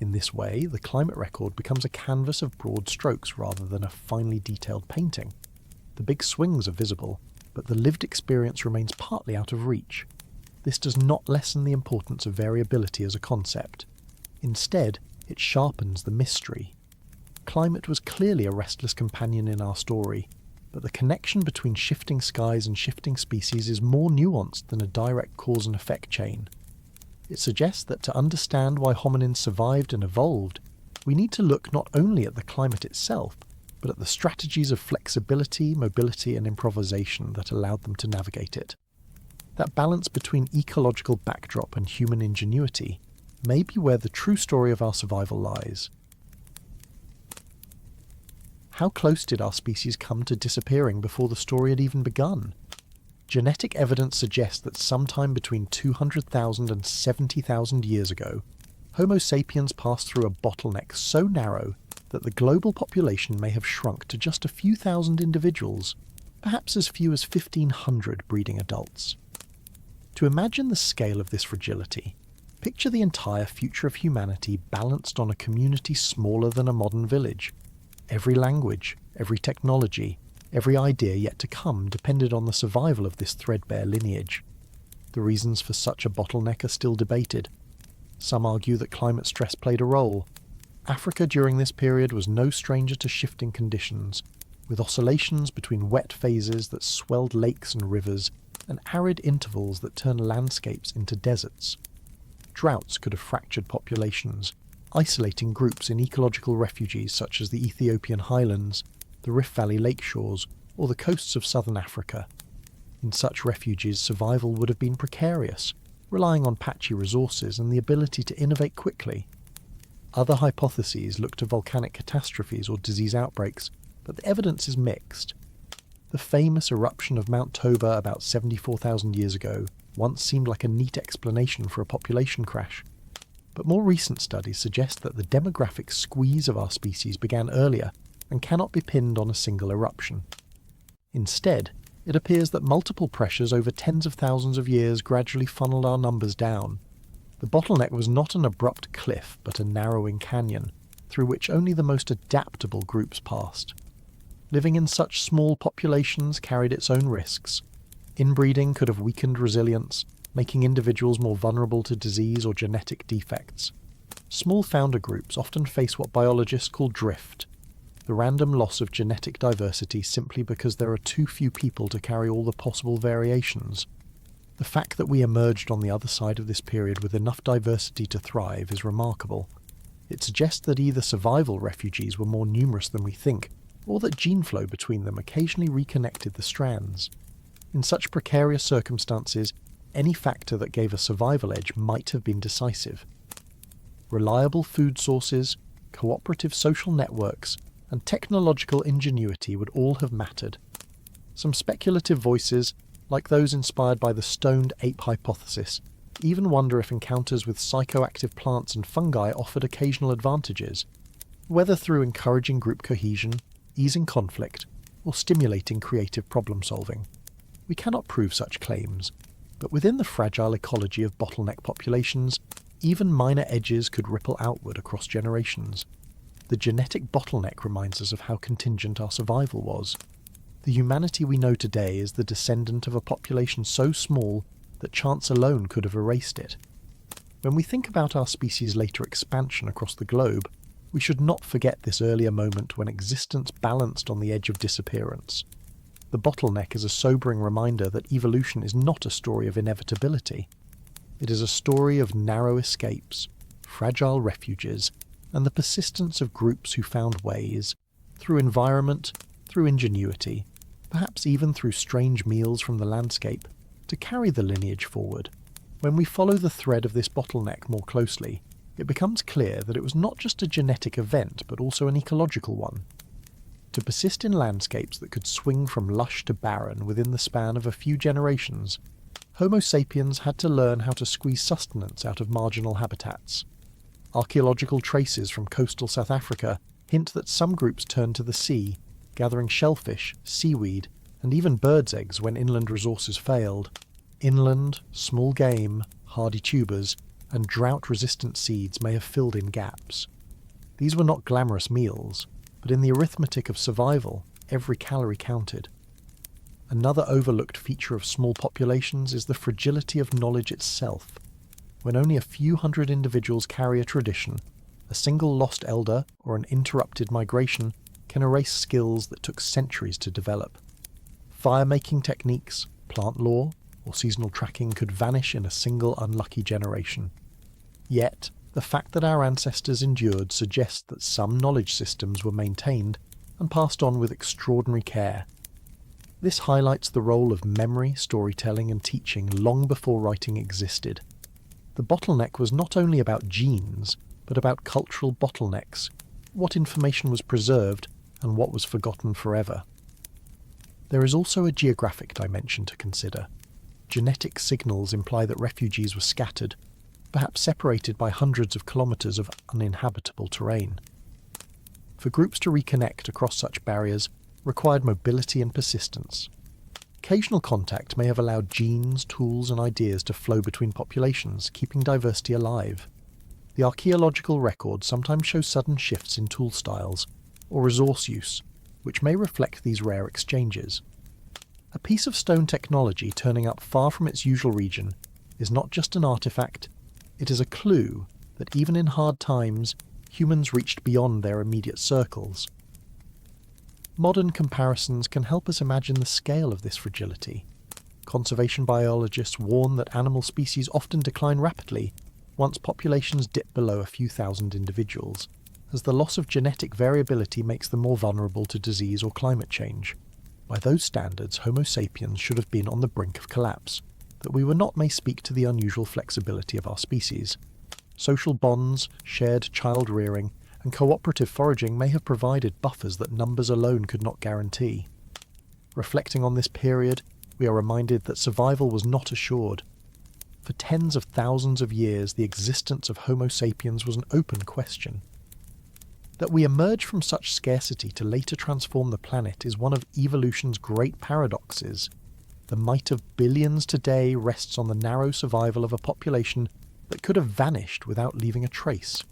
In this way, the climate record becomes a canvas of broad strokes rather than a finely detailed painting. The big swings are visible, but the lived experience remains partly out of reach. This does not lessen the importance of variability as a concept. Instead, it sharpens the mystery. Climate was clearly a restless companion in our story, but the connection between shifting skies and shifting species is more nuanced than a direct cause and effect chain. It suggests that to understand why hominins survived and evolved, we need to look not only at the climate itself, but at the strategies of flexibility, mobility, and improvisation that allowed them to navigate it. That balance between ecological backdrop and human ingenuity may be where the true story of our survival lies. How close did our species come to disappearing before the story had even begun? Genetic evidence suggests that sometime between 200,000 and 70,000 years ago, Homo sapiens passed through a bottleneck so narrow that the global population may have shrunk to just a few thousand individuals, perhaps as few as 1,500 breeding adults. To imagine the scale of this fragility, picture the entire future of humanity balanced on a community smaller than a modern village. Every language, every technology, every idea yet to come depended on the survival of this threadbare lineage. The reasons for such a bottleneck are still debated. Some argue that climate stress played a role. Africa during this period was no stranger to shifting conditions, with oscillations between wet phases that swelled lakes and rivers and arid intervals that turned landscapes into deserts. Droughts could have fractured populations, isolating groups in ecological refuges such as the Ethiopian highlands, the Rift Valley lakeshores, or the coasts of southern Africa. In such refuges, survival would have been precarious, relying on patchy resources and the ability to innovate quickly. Other hypotheses look to volcanic catastrophes or disease outbreaks, but the evidence is mixed. The famous eruption of Mount Toba about 74,000 years ago once seemed like a neat explanation for a population crash. But more recent studies suggest that the demographic squeeze of our species began earlier and cannot be pinned on a single eruption. Instead, it appears that multiple pressures over tens of thousands of years gradually funneled our numbers down. The bottleneck was not an abrupt cliff, but a narrowing canyon, through which only the most adaptable groups passed. Living in such small populations carried its own risks. Inbreeding could have weakened resilience, making individuals more vulnerable to disease or genetic defects. Small founder groups often face what biologists call drift, the random loss of genetic diversity simply because there are too few people to carry all the possible variations. The fact that we emerged on the other side of this period with enough diversity to thrive is remarkable. It suggests that either survival refugees were more numerous than we think, or that gene flow between them occasionally reconnected the strands. In such precarious circumstances, any factor that gave a survival edge might have been decisive. Reliable food sources, cooperative social networks, and technological ingenuity would all have mattered. Some speculative voices, like those inspired by the stoned ape hypothesis, even wonder if encounters with psychoactive plants and fungi offered occasional advantages, whether through encouraging group cohesion, easing conflict, or stimulating creative problem-solving. We cannot prove such claims, but within the fragile ecology of bottleneck populations, even minor edges could ripple outward across generations. The genetic bottleneck reminds us of how contingent our survival was. The humanity we know today is the descendant of a population so small that chance alone could have erased it. When we think about our species' later expansion across the globe, we should not forget this earlier moment when existence balanced on the edge of disappearance. The bottleneck is a sobering reminder that evolution is not a story of inevitability. It is a story of narrow escapes, fragile refuges, and the persistence of groups who found ways, through environment, through ingenuity, perhaps even through strange meals from the landscape, to carry the lineage forward. When we follow the thread of this bottleneck more closely, it becomes clear that it was not just a genetic event but also an ecological one. To persist in landscapes that could swing from lush to barren within the span of a few generations, Homo sapiens had to learn how to squeeze sustenance out of marginal habitats. Archaeological traces from coastal South Africa hint that some groups turned to the sea, gathering shellfish, seaweed, and even birds' eggs when inland resources failed. Inland, small game, hardy tubers, and drought-resistant seeds may have filled in gaps. These were not glamorous meals, but in the arithmetic of survival, every calorie counted. Another overlooked feature of small populations is the fragility of knowledge itself. When only a few hundred individuals carry a tradition, a single lost elder or an interrupted migration can erase skills that took centuries to develop. Fire-making techniques, plant lore, or seasonal tracking could vanish in a single unlucky generation. Yet, the fact that our ancestors endured suggests that some knowledge systems were maintained and passed on with extraordinary care. This highlights the role of memory, storytelling, and teaching long before writing existed. The bottleneck was not only about genes, but about cultural bottlenecks, what information was preserved and what was forgotten forever. There is also a geographic dimension to consider. Genetic signals imply that refugees were scattered, perhaps separated by hundreds of kilometres of uninhabitable terrain. For groups to reconnect across such barriers required mobility and persistence. Occasional contact may have allowed genes, tools, and ideas to flow between populations, keeping diversity alive. The archaeological record sometimes shows sudden shifts in tool styles or resource use, which may reflect these rare exchanges. A piece of stone technology turning up far from its usual region is not just an artifact, it is a clue that even in hard times, humans reached beyond their immediate circles. Modern comparisons can help us imagine the scale of this fragility. Conservation biologists warn that animal species often decline rapidly once populations dip below a few thousand individuals, as the loss of genetic variability makes them more vulnerable to disease or climate change. By those standards, Homo sapiens should have been on the brink of collapse. That we were not may speak to the unusual flexibility of our species. Social bonds, shared child rearing, and cooperative foraging may have provided buffers that numbers alone could not guarantee. Reflecting on this period, we are reminded that survival was not assured. For tens of thousands of years, the existence of Homo sapiens was an open question. That we emerge from such scarcity to later transform the planet is one of evolution's great paradoxes. The might of billions today rests on the narrow survival of a population that could have vanished without leaving a trace.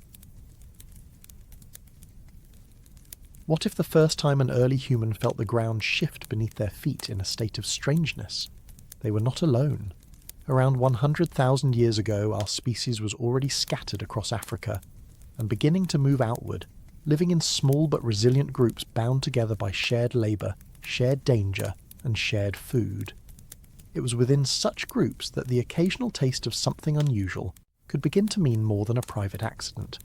What if the first time an early human felt the ground shift beneath their feet in a state of strangeness? They were not alone. Around 100,000 years ago, our species was already scattered across Africa and beginning to move outward, living in small but resilient groups bound together by shared labour, shared danger, and shared food. It was within such groups that the occasional taste of something unusual could begin to mean more than a private accident.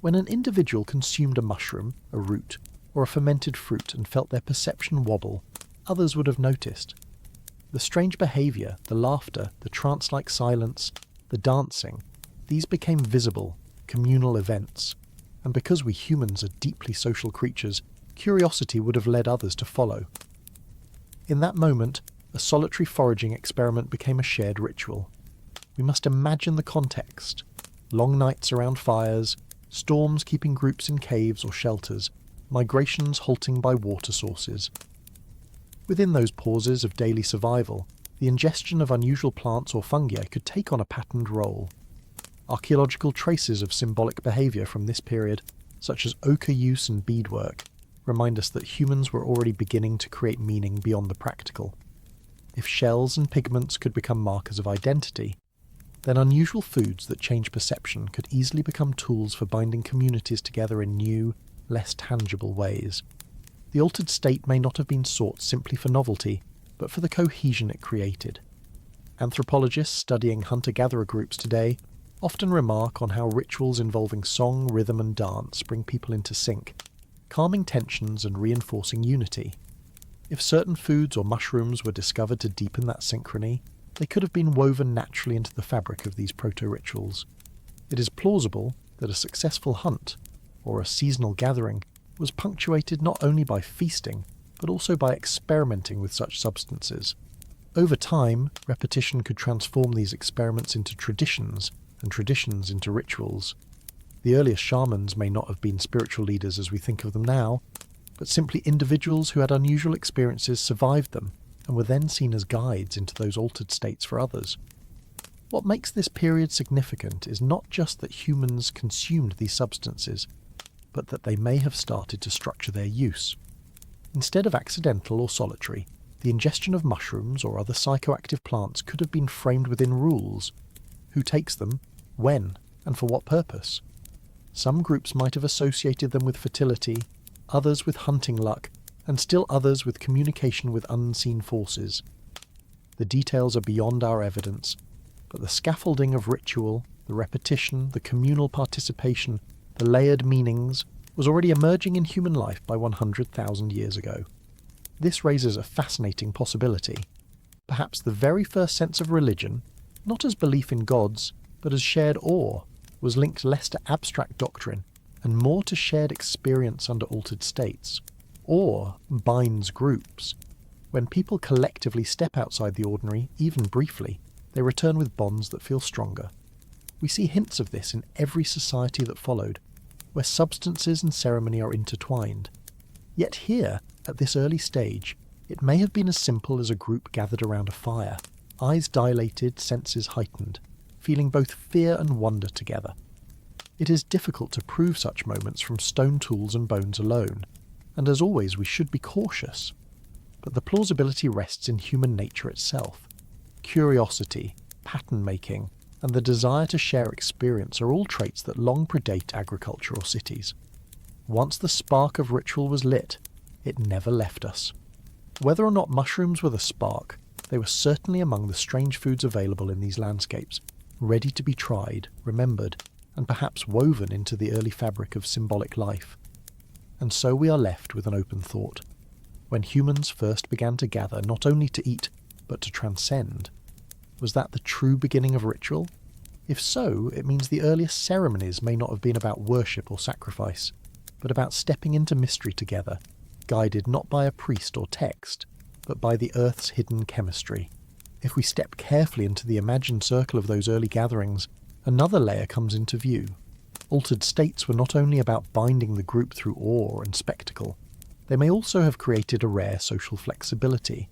When an individual consumed a mushroom, a root, or a fermented fruit and felt their perception wobble, others would have noticed. The strange behaviour, the laughter, the trance-like silence, the dancing, these became visible, communal events. And because we humans are deeply social creatures, curiosity would have led others to follow. In that moment, a solitary foraging experiment became a shared ritual. We must imagine the context. Long nights around fires, storms keeping groups in caves or shelters, migrations halting by water sources. Within those pauses of daily survival, the ingestion of unusual plants or fungi could take on a patterned role. Archaeological traces of symbolic behaviour from this period, such as ochre use and beadwork, remind us that humans were already beginning to create meaning beyond the practical. If shells and pigments could become markers of identity, then unusual foods that change perception could easily become tools for binding communities together in new, less tangible ways. The altered state may not have been sought simply for novelty, but for the cohesion it created. Anthropologists studying hunter-gatherer groups today often remark on how rituals involving song, rhythm and dance bring people into sync, calming tensions and reinforcing unity. If certain foods or mushrooms were discovered to deepen that synchrony, they could have been woven naturally into the fabric of these proto-rituals. It is plausible that a successful hunt, or a seasonal gathering, was punctuated not only by feasting, but also by experimenting with such substances. Over time, repetition could transform these experiments into traditions, and traditions into rituals. The earliest shamans may not have been spiritual leaders as we think of them now, but simply individuals who had unusual experiences survived them and were then seen as guides into those altered states for others. What makes this period significant is not just that humans consumed these substances, but that they may have started to structure their use. Instead of accidental or solitary, the ingestion of mushrooms or other psychoactive plants could have been framed within rules. Who takes them, when, and for what purpose? Some groups might have associated them with fertility, others with hunting luck, and still others with communication with unseen forces. The details are beyond our evidence, but the scaffolding of ritual, the repetition, the communal participation, the layered meanings, was already emerging in human life by 100,000 years ago. This raises a fascinating possibility. Perhaps the very first sense of religion, not as belief in gods, but as shared awe, was linked less to abstract doctrine and more to shared experience under altered states. Awe binds groups. When people collectively step outside the ordinary, even briefly, they return with bonds that feel stronger. We see hints of this in every society that followed, where substances and ceremony are intertwined. Yet here, at this early stage, it may have been as simple as a group gathered around a fire, eyes dilated, senses heightened, feeling both fear and wonder together. It is difficult to prove such moments from stone tools and bones alone, and as always we should be cautious. But the plausibility rests in human nature itself. Curiosity, pattern-making, and the desire to share experience are all traits that long predate agriculture or cities. Once the spark of ritual was lit, it never left us. Whether or not mushrooms were the spark, they were certainly among the strange foods available in these landscapes, ready to be tried, remembered, and perhaps woven into the early fabric of symbolic life. And so we are left with an open thought. When humans first began to gather not only to eat, but to transcend, was that the true beginning of ritual? If so, it means the earliest ceremonies may not have been about worship or sacrifice, but about stepping into mystery together, guided not by a priest or text, but by the earth's hidden chemistry. If we step carefully into the imagined circle of those early gatherings, another layer comes into view. Altered states were not only about binding the group through awe and spectacle, they may also have created a rare social flexibility.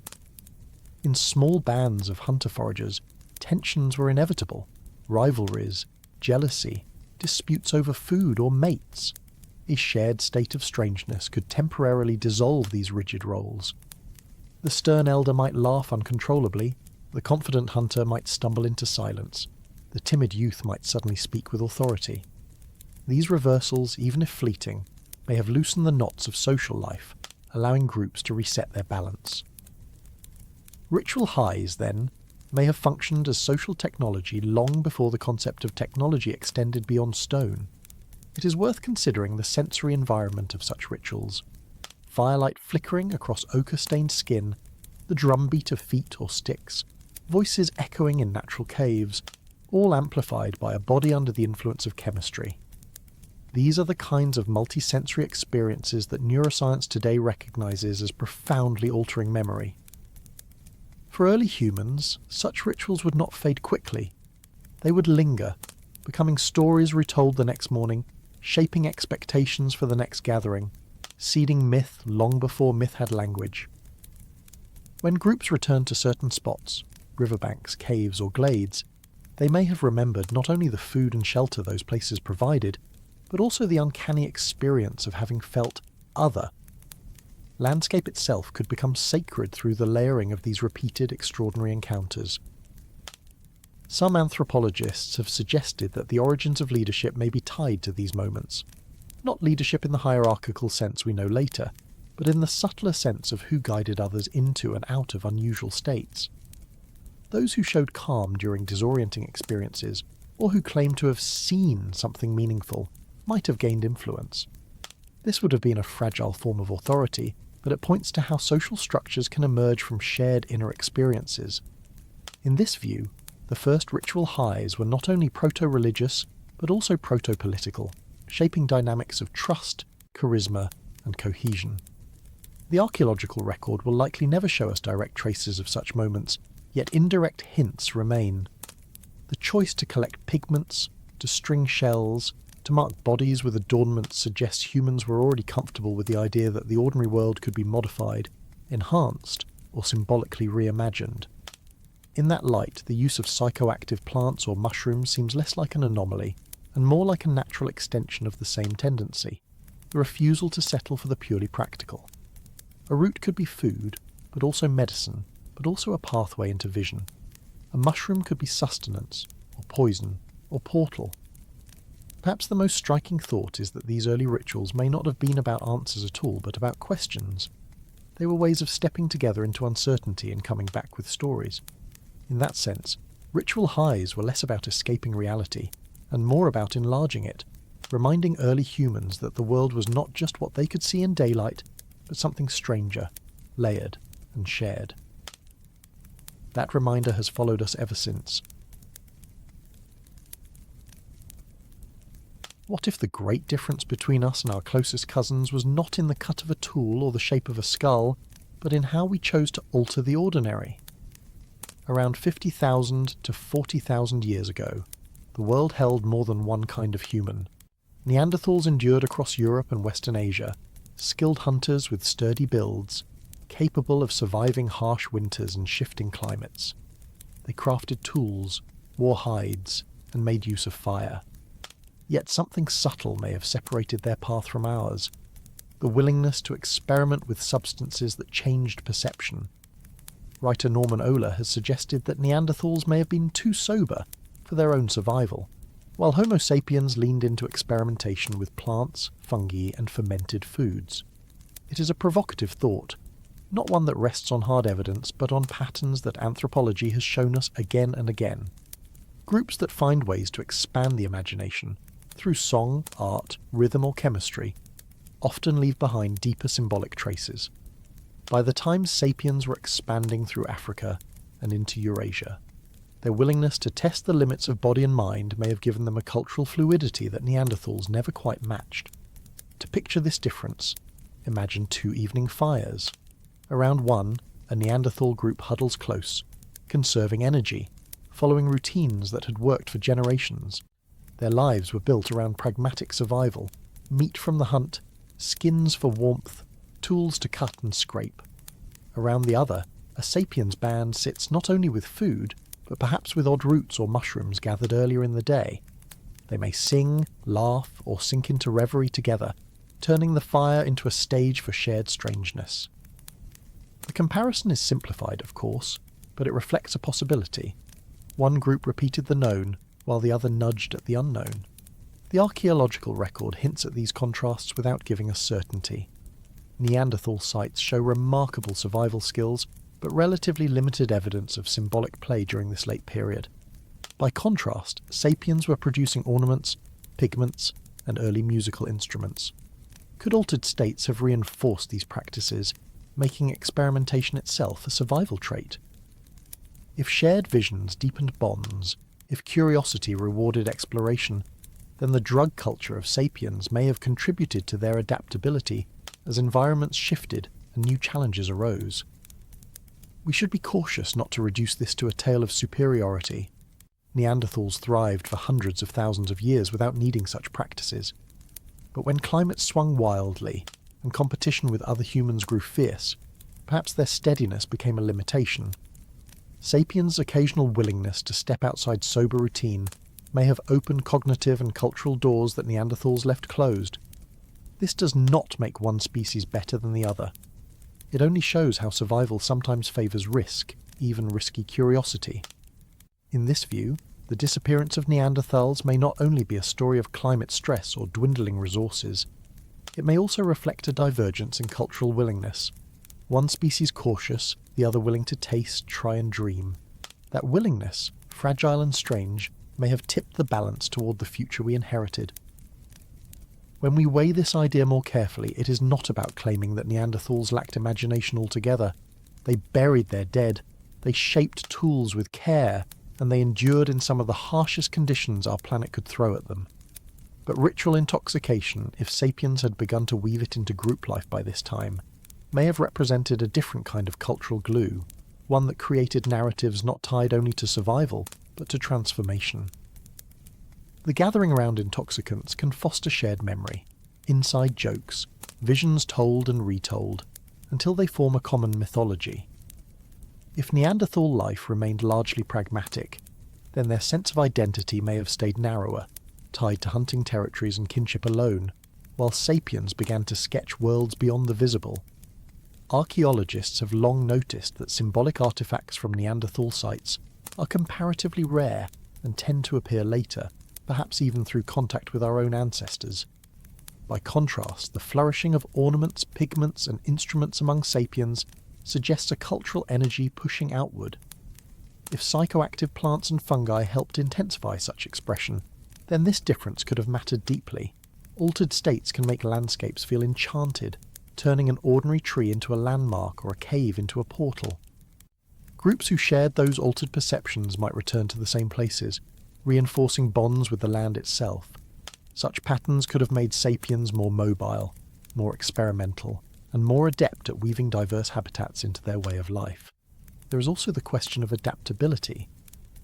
In small bands of hunter-foragers, tensions were inevitable. Rivalries, jealousy, disputes over food or mates. A shared state of strangeness could temporarily dissolve these rigid roles. The stern elder might laugh uncontrollably, the confident hunter might stumble into silence, the timid youth might suddenly speak with authority. These reversals, even if fleeting, may have loosened the knots of social life, allowing groups to reset their balance. Ritual highs, then, may have functioned as social technology long before the concept of technology extended beyond stone. It is worth considering the sensory environment of such rituals. Firelight flickering across ochre-stained skin, the drumbeat of feet or sticks, voices echoing in natural caves, all amplified by a body under the influence of chemistry. These are the kinds of multisensory experiences that neuroscience today recognizes as profoundly altering memory. For early humans, such rituals would not fade quickly. They would linger, becoming stories retold the next morning, shaping expectations for the next gathering, seeding myth long before myth had language. When groups returned to certain spots, riverbanks, caves or glades, they may have remembered not only the food and shelter those places provided, but also the uncanny experience of having felt other. Landscape itself could become sacred through the layering of these repeated extraordinary encounters. Some anthropologists have suggested that the origins of leadership may be tied to these moments. Not leadership in the hierarchical sense we know later, but in the subtler sense of who guided others into and out of unusual states. Those who showed calm during disorienting experiences, or who claimed to have seen something meaningful, might have gained influence. This would have been a fragile form of authority, but it points to how social structures can emerge from shared inner experiences. In this view, the first ritual highs were not only proto-religious, but also proto-political, shaping dynamics of trust, charisma, and cohesion. The archaeological record will likely never show us direct traces of such moments, yet indirect hints remain. The choice to collect pigments, to string shells, to mark bodies with adornments suggests humans were already comfortable with the idea that the ordinary world could be modified, enhanced, or symbolically reimagined. In that light, the use of psychoactive plants or mushrooms seems less like an anomaly, and more like a natural extension of the same tendency, the refusal to settle for the purely practical. A root could be food, but also medicine, but also a pathway into vision. A mushroom could be sustenance, or poison, or portal. Perhaps the most striking thought is that these early rituals may not have been about answers at all, but about questions. They were ways of stepping together into uncertainty and coming back with stories. In that sense, ritual highs were less about escaping reality, and more about enlarging it, reminding early humans that the world was not just what they could see in daylight, but something stranger, layered, and shared. That reminder has followed us ever since. What if the great difference between us and our closest cousins was not in the cut of a tool or the shape of a skull, but in how we chose to alter the ordinary? Around 50,000 to 40,000 years ago, the world held more than one kind of human. Neanderthals endured across Europe and Western Asia, skilled hunters with sturdy builds, capable of surviving harsh winters and shifting climates. They crafted tools, wore hides, and made use of fire. Yet something subtle may have separated their path from ours, the willingness to experiment with substances that changed perception. Writer Norman Ohler has suggested that Neanderthals may have been too sober for their own survival, while Homo sapiens leaned into experimentation with plants, fungi, and fermented foods. It is a provocative thought, not one that rests on hard evidence, but on patterns that anthropology has shown us again and again. Groups that find ways to expand the imagination, through song, art, rhythm, or chemistry, often leave behind deeper symbolic traces. By the time sapiens were expanding through Africa and into Eurasia, their willingness to test the limits of body and mind may have given them a cultural fluidity that Neanderthals never quite matched. To picture this difference, imagine two evening fires. Around one, a Neanderthal group huddles close, conserving energy, following routines that had worked for generations. Their lives were built around pragmatic survival, meat from the hunt, skins for warmth, tools to cut and scrape. Around the other, a sapiens band sits not only with food, but perhaps with odd roots or mushrooms gathered earlier in the day. They may sing, laugh, or sink into reverie together, turning the fire into a stage for shared strangeness. The comparison is simplified, of course, but it reflects a possibility. One group repeated the known, while the other nudged at the unknown. The archaeological record hints at these contrasts without giving us certainty. Neanderthal sites show remarkable survival skills, but relatively limited evidence of symbolic play during this late period. By contrast, sapiens were producing ornaments, pigments, and early musical instruments. Could altered states have reinforced these practices, making experimentation itself a survival trait? If shared visions deepened bonds, if curiosity rewarded exploration, then the drug culture of sapiens may have contributed to their adaptability as environments shifted and new challenges arose. We should be cautious not to reduce this to a tale of superiority. Neanderthals thrived for hundreds of thousands of years without needing such practices. But when climates swung wildly and competition with other humans grew fierce, perhaps their steadiness became a limitation. Sapiens' occasional willingness to step outside sober routine may have opened cognitive and cultural doors that Neanderthals left closed. This does not make one species better than the other. It only shows how survival sometimes favours risk, even risky curiosity. In this view, the disappearance of Neanderthals may not only be a story of climate stress or dwindling resources, it may also reflect a divergence in cultural willingness. One species cautious, the other willing to taste, try and dream. That willingness, fragile and strange, may have tipped the balance toward the future we inherited. When we weigh this idea more carefully, it is not about claiming that Neanderthals lacked imagination altogether. They buried their dead, they shaped tools with care, and they endured in some of the harshest conditions our planet could throw at them. But ritual intoxication, if sapiens had begun to weave it into group life by this time, may have represented a different kind of cultural glue, one that created narratives not tied only to survival, but to transformation. The gathering around intoxicants can foster shared memory, inside jokes, visions told and retold, until they form a common mythology. If Neanderthal life remained largely pragmatic, then their sense of identity may have stayed narrower, tied to hunting territories and kinship alone, while sapiens began to sketch worlds beyond the visible. Archaeologists have long noticed that symbolic artifacts from Neanderthal sites are comparatively rare and tend to appear later, perhaps even through contact with our own ancestors. By contrast, the flourishing of ornaments, pigments, and instruments among sapiens suggests a cultural energy pushing outward. If psychoactive plants and fungi helped intensify such expression, then this difference could have mattered deeply. Altered states can make landscapes feel enchanted, turning an ordinary tree into a landmark or a cave into a portal. Groups who shared those altered perceptions might return to the same places, reinforcing bonds with the land itself. Such patterns could have made sapiens more mobile, more experimental, and more adept at weaving diverse habitats into their way of life. There is also the question of adaptability.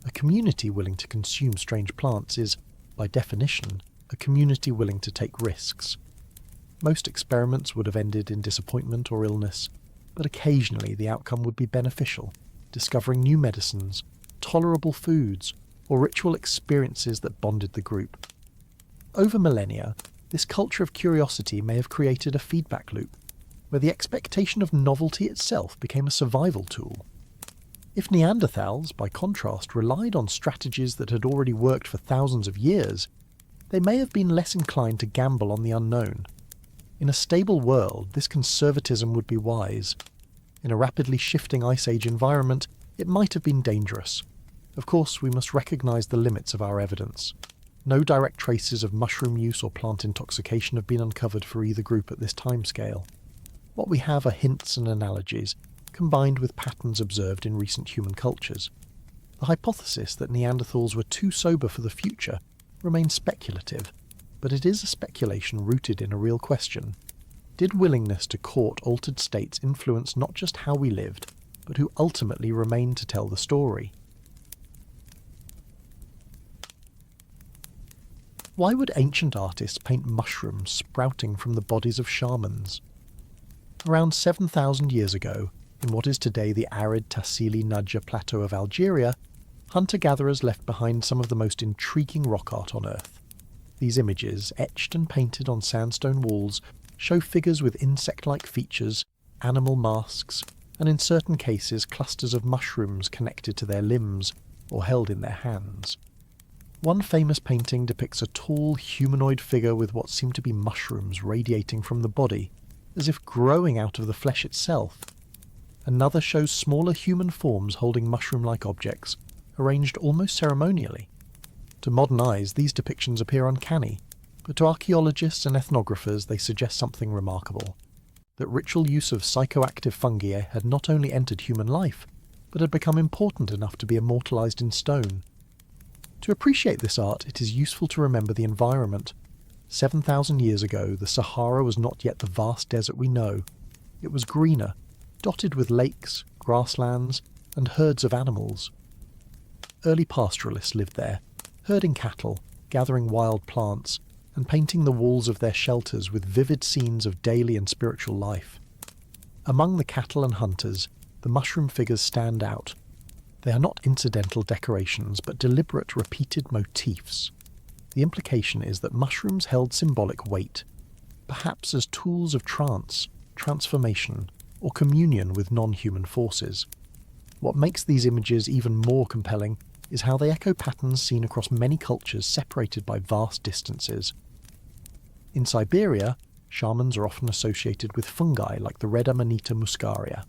A community willing to consume strange plants is, by definition, a community willing to take risks. Most experiments would have ended in disappointment or illness, but occasionally the outcome would be beneficial, discovering new medicines, tolerable foods, or ritual experiences that bonded the group. Over millennia, this culture of curiosity may have created a feedback loop, where the expectation of novelty itself became a survival tool. If Neanderthals, by contrast, relied on strategies that had already worked for thousands of years, they may have been less inclined to gamble on the unknown. In a stable world, this conservatism would be wise. In a rapidly shifting Ice Age environment, it might have been dangerous. Of course, we must recognise the limits of our evidence. No direct traces of mushroom use or plant intoxication have been uncovered for either group at this timescale. What we have are hints and analogies, combined with patterns observed in recent human cultures. The hypothesis that Neanderthals were too sober for the future remains speculative, but it is a speculation rooted in a real question. Did willingness to court altered states influence not just how we lived, but who ultimately remained to tell the story? Why would ancient artists paint mushrooms sprouting from the bodies of shamans? Around 7,000 years ago, in what is today the arid Tassili Nadja plateau of Algeria, hunter-gatherers left behind some of the most intriguing rock art on Earth. These images, etched and painted on sandstone walls, show figures with insect-like features, animal masks, and in certain cases clusters of mushrooms connected to their limbs or held in their hands. One famous painting depicts a tall, humanoid figure with what seem to be mushrooms radiating from the body, as if growing out of the flesh itself. Another shows smaller human forms holding mushroom-like objects, arranged almost ceremonially. To modern eyes, these depictions appear uncanny, but to archaeologists and ethnographers they suggest something remarkable. That ritual use of psychoactive fungi had not only entered human life, but had become important enough to be immortalized in stone. To appreciate this art, it is useful to remember the environment. 7,000 years ago, the Sahara was not yet the vast desert we know. It was greener, dotted with lakes, grasslands, and herds of animals. Early pastoralists lived there, herding cattle, gathering wild plants, and painting the walls of their shelters with vivid scenes of daily and spiritual life. Among the cattle and hunters, the mushroom figures stand out. They are not incidental decorations, but deliberate, repeated motifs. The implication is that mushrooms held symbolic weight, perhaps as tools of trance, transformation, or communion with non-human forces. What makes these images even more compelling is how they echo patterns seen across many cultures separated by vast distances. In Siberia, shamans are often associated with fungi like the red Amanita muscaria.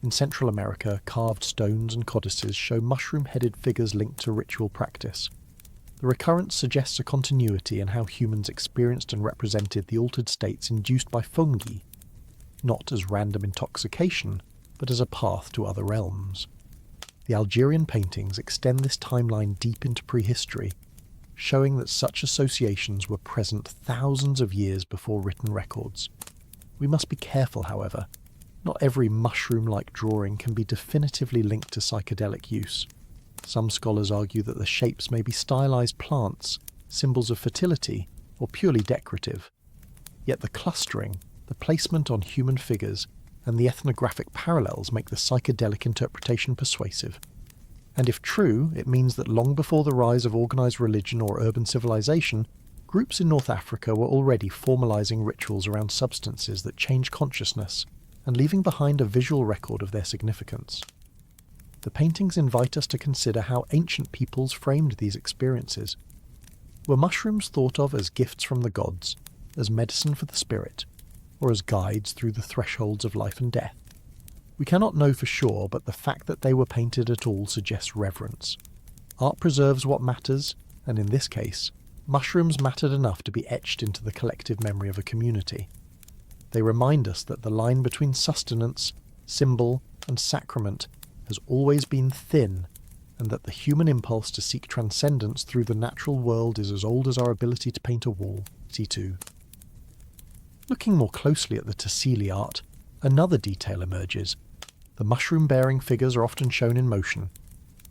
In Central America, carved stones and codices show mushroom-headed figures linked to ritual practice. The recurrence suggests a continuity in how humans experienced and represented the altered states induced by fungi, not as random intoxication, but as a path to other realms. The Algerian paintings extend this timeline deep into prehistory, showing that such associations were present thousands of years before written records. We must be careful, however. Not every mushroom-like drawing can be definitively linked to psychedelic use. Some scholars argue that the shapes may be stylized plants, symbols of fertility, or purely decorative. Yet the clustering, the placement on human figures, and the ethnographic parallels make the psychedelic interpretation persuasive. And if true, it means that long before the rise of organised religion or urban civilization, groups in North Africa were already formalising rituals around substances that change consciousness, and leaving behind a visual record of their significance. The paintings invite us to consider how ancient peoples framed these experiences. Were mushrooms thought of as gifts from the gods, as medicine for the spirit, or as guides through the thresholds of life and death? We cannot know for sure, but the fact that they were painted at all suggests reverence. Art preserves what matters, and in this case, mushrooms mattered enough to be etched into the collective memory of a community. They remind us that the line between sustenance, symbol, and sacrament has always been thin, and that the human impulse to seek transcendence through the natural world is as old as our ability to paint a wall. See 2. Looking more closely at the Tassili art, another detail emerges. The mushroom-bearing figures are often shown in motion.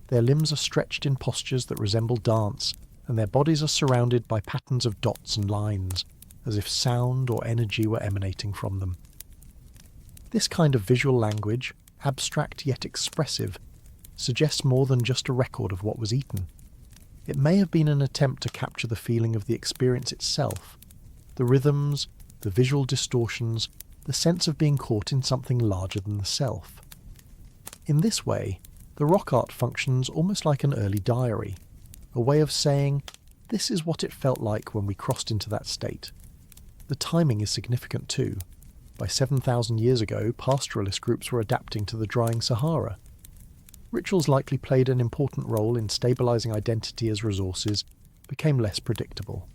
Their limbs are stretched in postures that resemble dance, and their bodies are surrounded by patterns of dots and lines, as if sound or energy were emanating from them. This kind of visual language, abstract yet expressive, suggests more than just a record of what was eaten. It may have been an attempt to capture the feeling of the experience itself, the rhythms, the visual distortions, the sense of being caught in something larger than the self. In this way, the rock art functions almost like an early diary, a way of saying, this is what it felt like when we crossed into that state. The timing is significant too. By 7,000 years ago, pastoralist groups were adapting to the drying Sahara. Rituals likely played an important role in stabilizing identity as resources became less predictable.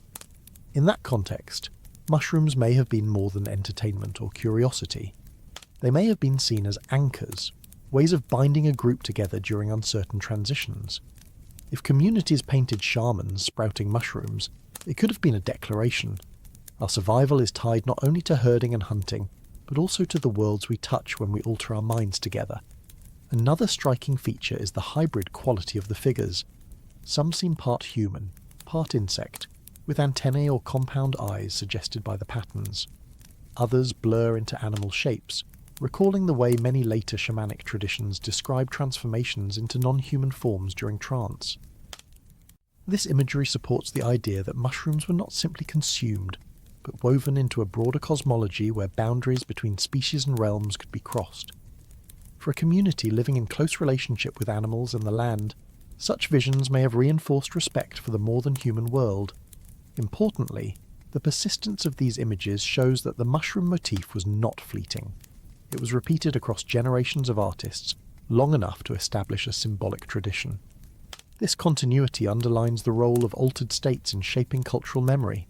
In that context, mushrooms may have been more than entertainment or curiosity. They may have been seen as anchors, ways of binding a group together during uncertain transitions. If communities painted shamans sprouting mushrooms, it could have been a declaration. Our survival is tied not only to herding and hunting, but also to the worlds we touch when we alter our minds together. Another striking feature is the hybrid quality of the figures. Some seem part human, part insect, with antennae or compound eyes suggested by the patterns. Others blur into animal shapes, recalling the way many later shamanic traditions describe transformations into non-human forms during trance. This imagery supports the idea that mushrooms were not simply consumed, but woven into a broader cosmology where boundaries between species and realms could be crossed. For a community living in close relationship with animals and the land, such visions may have reinforced respect for the more-than-human world. Importantly, the persistence of these images shows that the mushroom motif was not fleeting. It was repeated across generations of artists, long enough to establish a symbolic tradition. This continuity underlines the role of altered states in shaping cultural memory.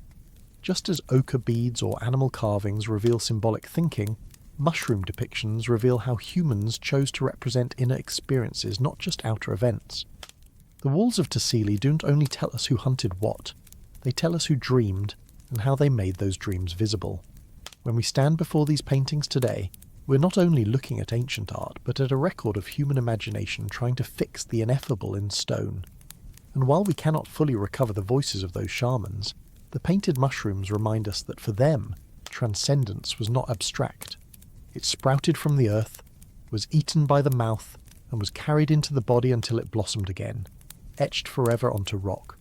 Just as ochre beads or animal carvings reveal symbolic thinking, mushroom depictions reveal how humans chose to represent inner experiences, not just outer events. The walls of Tassili don't only tell us who hunted what, they tell us who dreamed and how they made those dreams visible. When we stand before these paintings today, we're not only looking at ancient art, but at a record of human imagination trying to fix the ineffable in stone. And while we cannot fully recover the voices of those shamans, the painted mushrooms remind us that for them, transcendence was not abstract. It sprouted from the earth, was eaten by the mouth, and was carried into the body until it blossomed again, etched forever onto rock.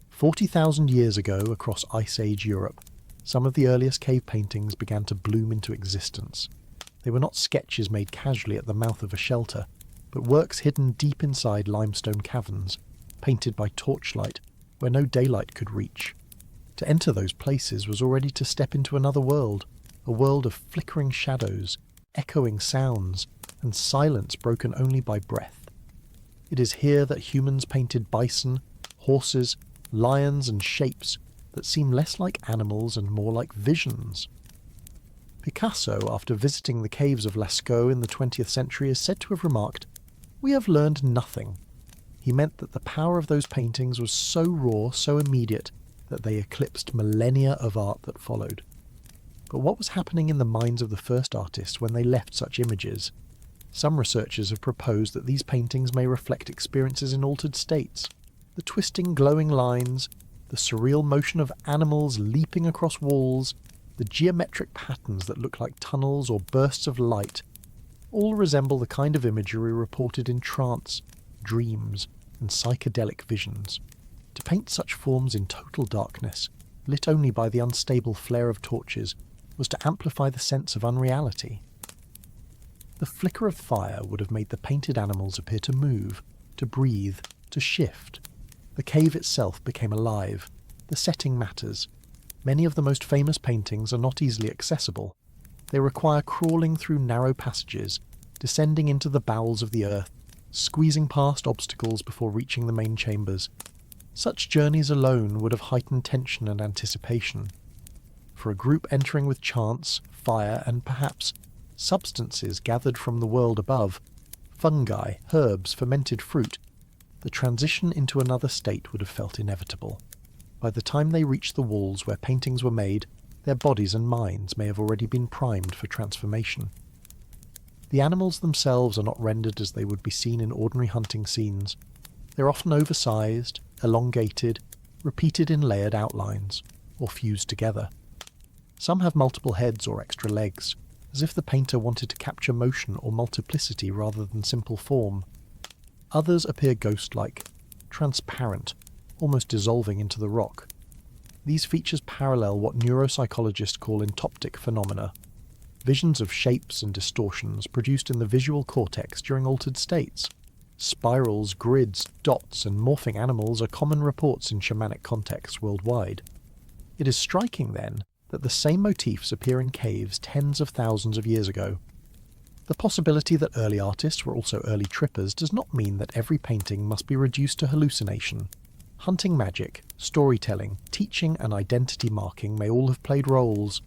40,000 years ago, across Ice Age Europe, some of the earliest cave paintings began to bloom into existence. They were not sketches made casually at the mouth of a shelter, but works hidden deep inside limestone caverns, painted by torchlight where no daylight could reach. To enter those places was already to step into another world, a world of flickering shadows, echoing sounds, and silence broken only by breath. It is here that humans painted bison, horses, lions and shapes that seem less like animals and more like visions. Picasso, after visiting the caves of Lascaux in the 20th century, is said to have remarked, "We have learned nothing." He meant that the power of those paintings was so raw, so immediate, that they eclipsed millennia of art that followed. But what was happening in the minds of the first artists when they left such images? Some researchers have proposed that these paintings may reflect experiences in altered states. The twisting, glowing lines, the surreal motion of animals leaping across walls, the geometric patterns that look like tunnels or bursts of light, all resemble the kind of imagery reported in trance, dreams, and psychedelic visions. To paint such forms in total darkness, lit only by the unstable flare of torches, was to amplify the sense of unreality. The flicker of fire would have made the painted animals appear to move, to breathe, to shift. The cave itself became alive. The setting matters. Many of the most famous paintings are not easily accessible. They require crawling through narrow passages, descending into the bowels of the earth, squeezing past obstacles before reaching the main chambers. Such journeys alone would have heightened tension and anticipation. For a group entering with chance, fire, and perhaps substances gathered from the world above, fungi, herbs, fermented fruit, the transition into another state would have felt inevitable. By the time they reached the walls where paintings were made, their bodies and minds may have already been primed for transformation. The animals themselves are not rendered as they would be seen in ordinary hunting scenes. They're often oversized, elongated, repeated in layered outlines, or fused together. Some have multiple heads or extra legs, as if the painter wanted to capture motion or multiplicity rather than simple form. Others appear ghost-like, transparent, almost dissolving into the rock. These features parallel what neuropsychologists call entoptic phenomena, visions of shapes and distortions produced in the visual cortex during altered states. Spirals, grids, dots, and morphing animals are common reports in shamanic contexts worldwide. It is striking, then, that the same motifs appear in caves tens of thousands of years ago. The possibility that early artists were also early trippers does not mean that every painting must be reduced to hallucination. Hunting magic, storytelling, teaching, and identity marking may all have played roles,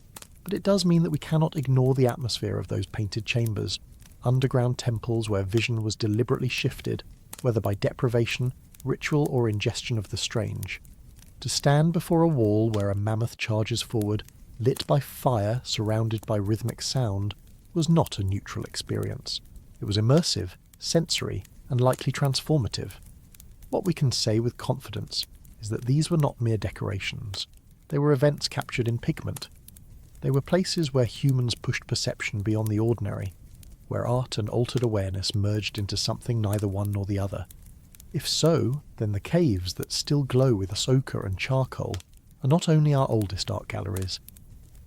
but it does mean that we cannot ignore the atmosphere of those painted chambers, underground temples where vision was deliberately shifted, whether by deprivation, ritual, or ingestion of the strange. To stand before a wall where a mammoth charges forward, lit by fire, surrounded by rhythmic sound, was not a neutral experience. It was immersive, sensory, and likely transformative. What we can say with confidence is that these were not mere decorations. They were events captured in pigment. They were places where humans pushed perception beyond the ordinary, where art and altered awareness merged into something neither one nor the other. If so, then the caves that still glow with ochre and charcoal are not only our oldest art galleries,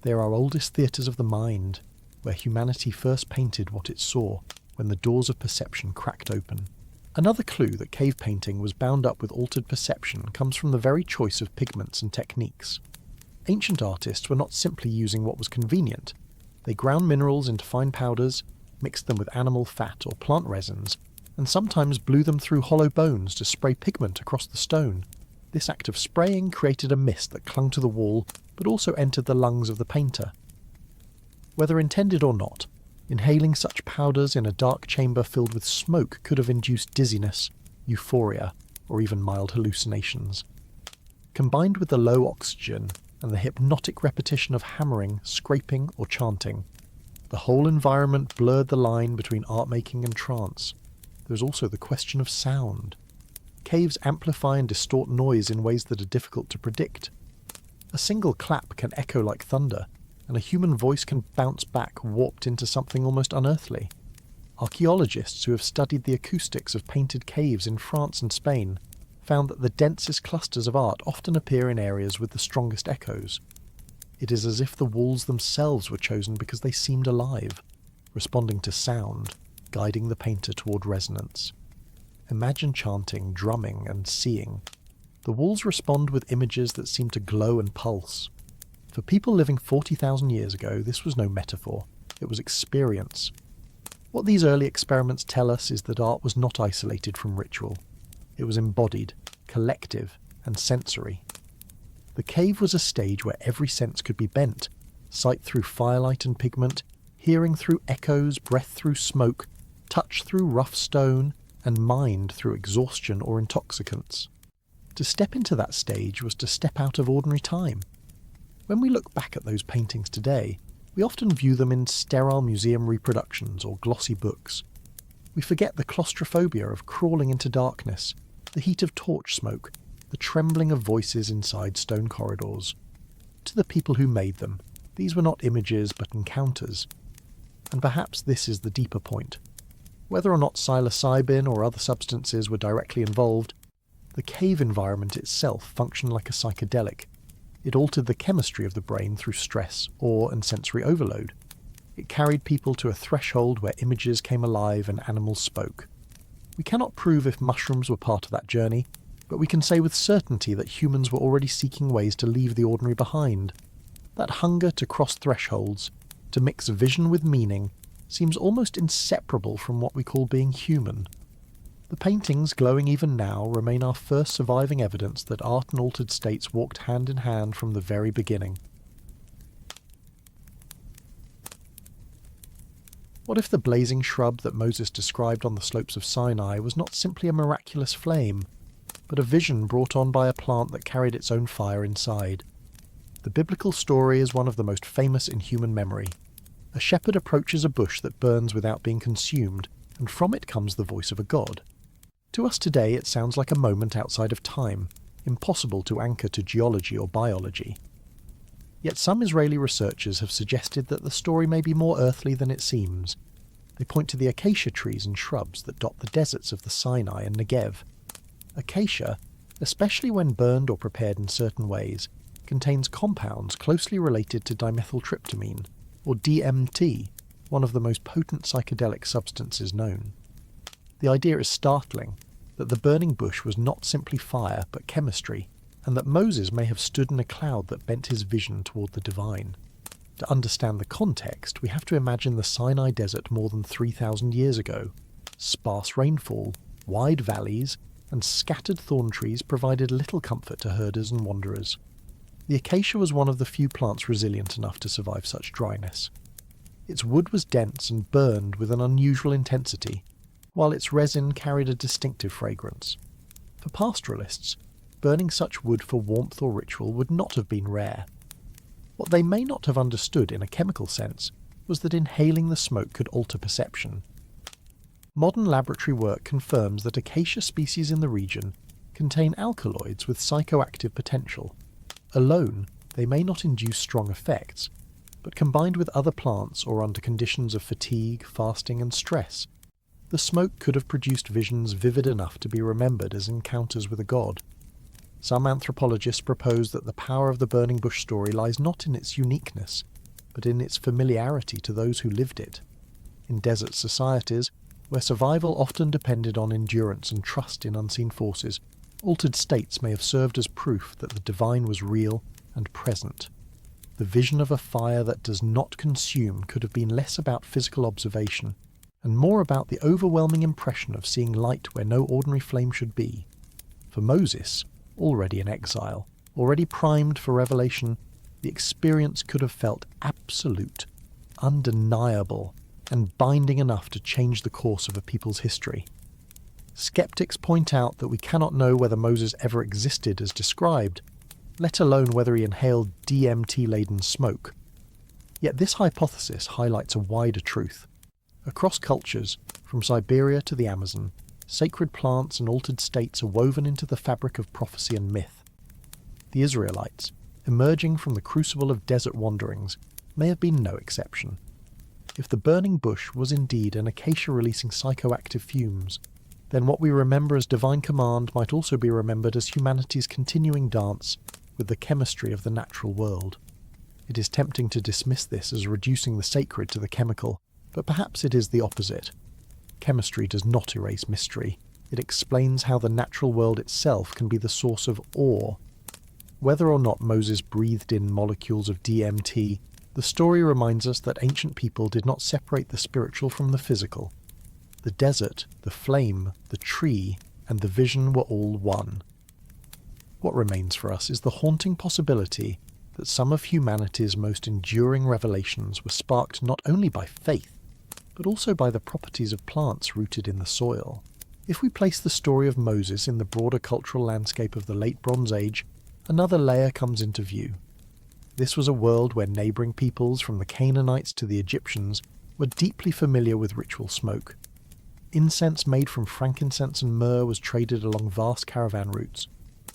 they are our oldest theatres of the mind, where humanity first painted what it saw when the doors of perception cracked open. Another clue that cave painting was bound up with altered perception comes from the very choice of pigments and techniques. Ancient artists were not simply using what was convenient. They ground minerals into fine powders, mixed them with animal fat or plant resins, and sometimes blew them through hollow bones to spray pigment across the stone. This act of spraying created a mist that clung to the wall, but also entered the lungs of the painter. Whether intended or not, inhaling such powders in a dark chamber filled with smoke could have induced dizziness, euphoria, or even mild hallucinations. Combined with the low oxygen and the hypnotic repetition of hammering, scraping, or chanting, the whole environment blurred the line between art-making and trance. There is also the question of sound. Caves amplify and distort noise in ways that are difficult to predict. A single clap can echo like thunder, and a human voice can bounce back warped into something almost unearthly. Archaeologists who have studied the acoustics of painted caves in France and Spain found that the densest clusters of art often appear in areas with the strongest echoes. It is as if the walls themselves were chosen because they seemed alive, responding to sound, guiding the painter toward resonance. Imagine chanting, drumming, and seeing. The walls respond with images that seem to glow and pulse. For people living 40,000 years ago, this was no metaphor. It was experience. What these early experiments tell us is that art was not isolated from ritual. It was embodied, collective, and sensory. The cave was a stage where every sense could be bent: sight through firelight and pigment, hearing through echoes, breath through smoke, touch through rough stone, and mind through exhaustion or intoxicants. To step into that stage was to step out of ordinary time. When we look back at those paintings today, we often view them in sterile museum reproductions or glossy books. We forget the claustrophobia of crawling into darkness, the heat of torch smoke, the trembling of voices inside stone corridors. To the people who made them, these were not images but encounters. And perhaps this is the deeper point. Whether or not psilocybin or other substances were directly involved, the cave environment itself functioned like a psychedelic. It altered the chemistry of the brain through stress, awe, and sensory overload. It carried people to a threshold where images came alive and animals spoke. We cannot prove if mushrooms were part of that journey, but we can say with certainty that humans were already seeking ways to leave the ordinary behind. That hunger to cross thresholds, to mix vision with meaning, seems almost inseparable from what we call being human. The paintings, glowing even now, remain our first surviving evidence that art and altered states walked hand in hand from the very beginning. What if the blazing shrub that Moses described on the slopes of Sinai was not simply a miraculous flame, but a vision brought on by a plant that carried its own fire inside? The biblical story is one of the most famous in human memory. A shepherd approaches a bush that burns without being consumed, and from it comes the voice of a god. To us today it sounds like a moment outside of time, impossible to anchor to geology or biology. Yet some Israeli researchers have suggested that the story may be more earthly than it seems. They point to the acacia trees and shrubs that dot the deserts of the Sinai and Negev. Acacia, especially when burned or prepared in certain ways, contains compounds closely related to dimethyltryptamine, or DMT, one of the most potent psychedelic substances known. The idea is startling, that the burning bush was not simply fire but chemistry, and that Moses may have stood in a cloud that bent his vision toward the divine. To understand the context, we have to imagine the Sinai desert more than 3,000 years ago. Sparse rainfall, wide valleys, and scattered thorn trees provided little comfort to herders and wanderers. The acacia was one of the few plants resilient enough to survive such dryness. Its wood was dense and burned with an unusual intensity, while its resin carried a distinctive fragrance. For pastoralists, burning such wood for warmth or ritual would not have been rare. What they may not have understood in a chemical sense was that inhaling the smoke could alter perception. Modern laboratory work confirms that acacia species in the region contain alkaloids with psychoactive potential. Alone, they may not induce strong effects, but combined with other plants or under conditions of fatigue, fasting, and stress, the smoke could have produced visions vivid enough to be remembered as encounters with a god. Some anthropologists propose that the power of the burning bush story lies not in its uniqueness, but in its familiarity to those who lived it. In desert societies, where survival often depended on endurance and trust in unseen forces, altered states may have served as proof that the divine was real and present. The vision of a fire that does not consume could have been less about physical observation, and more about the overwhelming impression of seeing light where no ordinary flame should be. For Moses, already in exile, already primed for revelation, the experience could have felt absolute, undeniable, and binding enough to change the course of a people's history. Skeptics point out that we cannot know whether Moses ever existed as described, let alone whether he inhaled DMT-laden smoke. Yet this hypothesis highlights a wider truth. Across cultures, from Siberia to the Amazon, sacred plants and altered states are woven into the fabric of prophecy and myth. The Israelites, emerging from the crucible of desert wanderings, may have been no exception. If the burning bush was indeed an acacia releasing psychoactive fumes, then what we remember as divine command might also be remembered as humanity's continuing dance with the chemistry of the natural world. It is tempting to dismiss this as reducing the sacred to the chemical, but perhaps it is the opposite. Chemistry does not erase mystery. It explains how the natural world itself can be the source of awe. Whether or not Moses breathed in molecules of DMT, The story reminds us that ancient people did not separate the spiritual from the physical. The desert, the flame, the tree, and the vision were all one. What remains for us is the haunting possibility that some of humanity's most enduring revelations were sparked not only by faith, but also by the properties of plants rooted in the soil. If we place the story of Moses in the broader cultural landscape of the Late Bronze Age, another layer comes into view. This was a world where neighbouring peoples, from the Canaanites to the Egyptians, were deeply familiar with ritual smoke. Incense made from frankincense and myrrh was traded along vast caravan routes,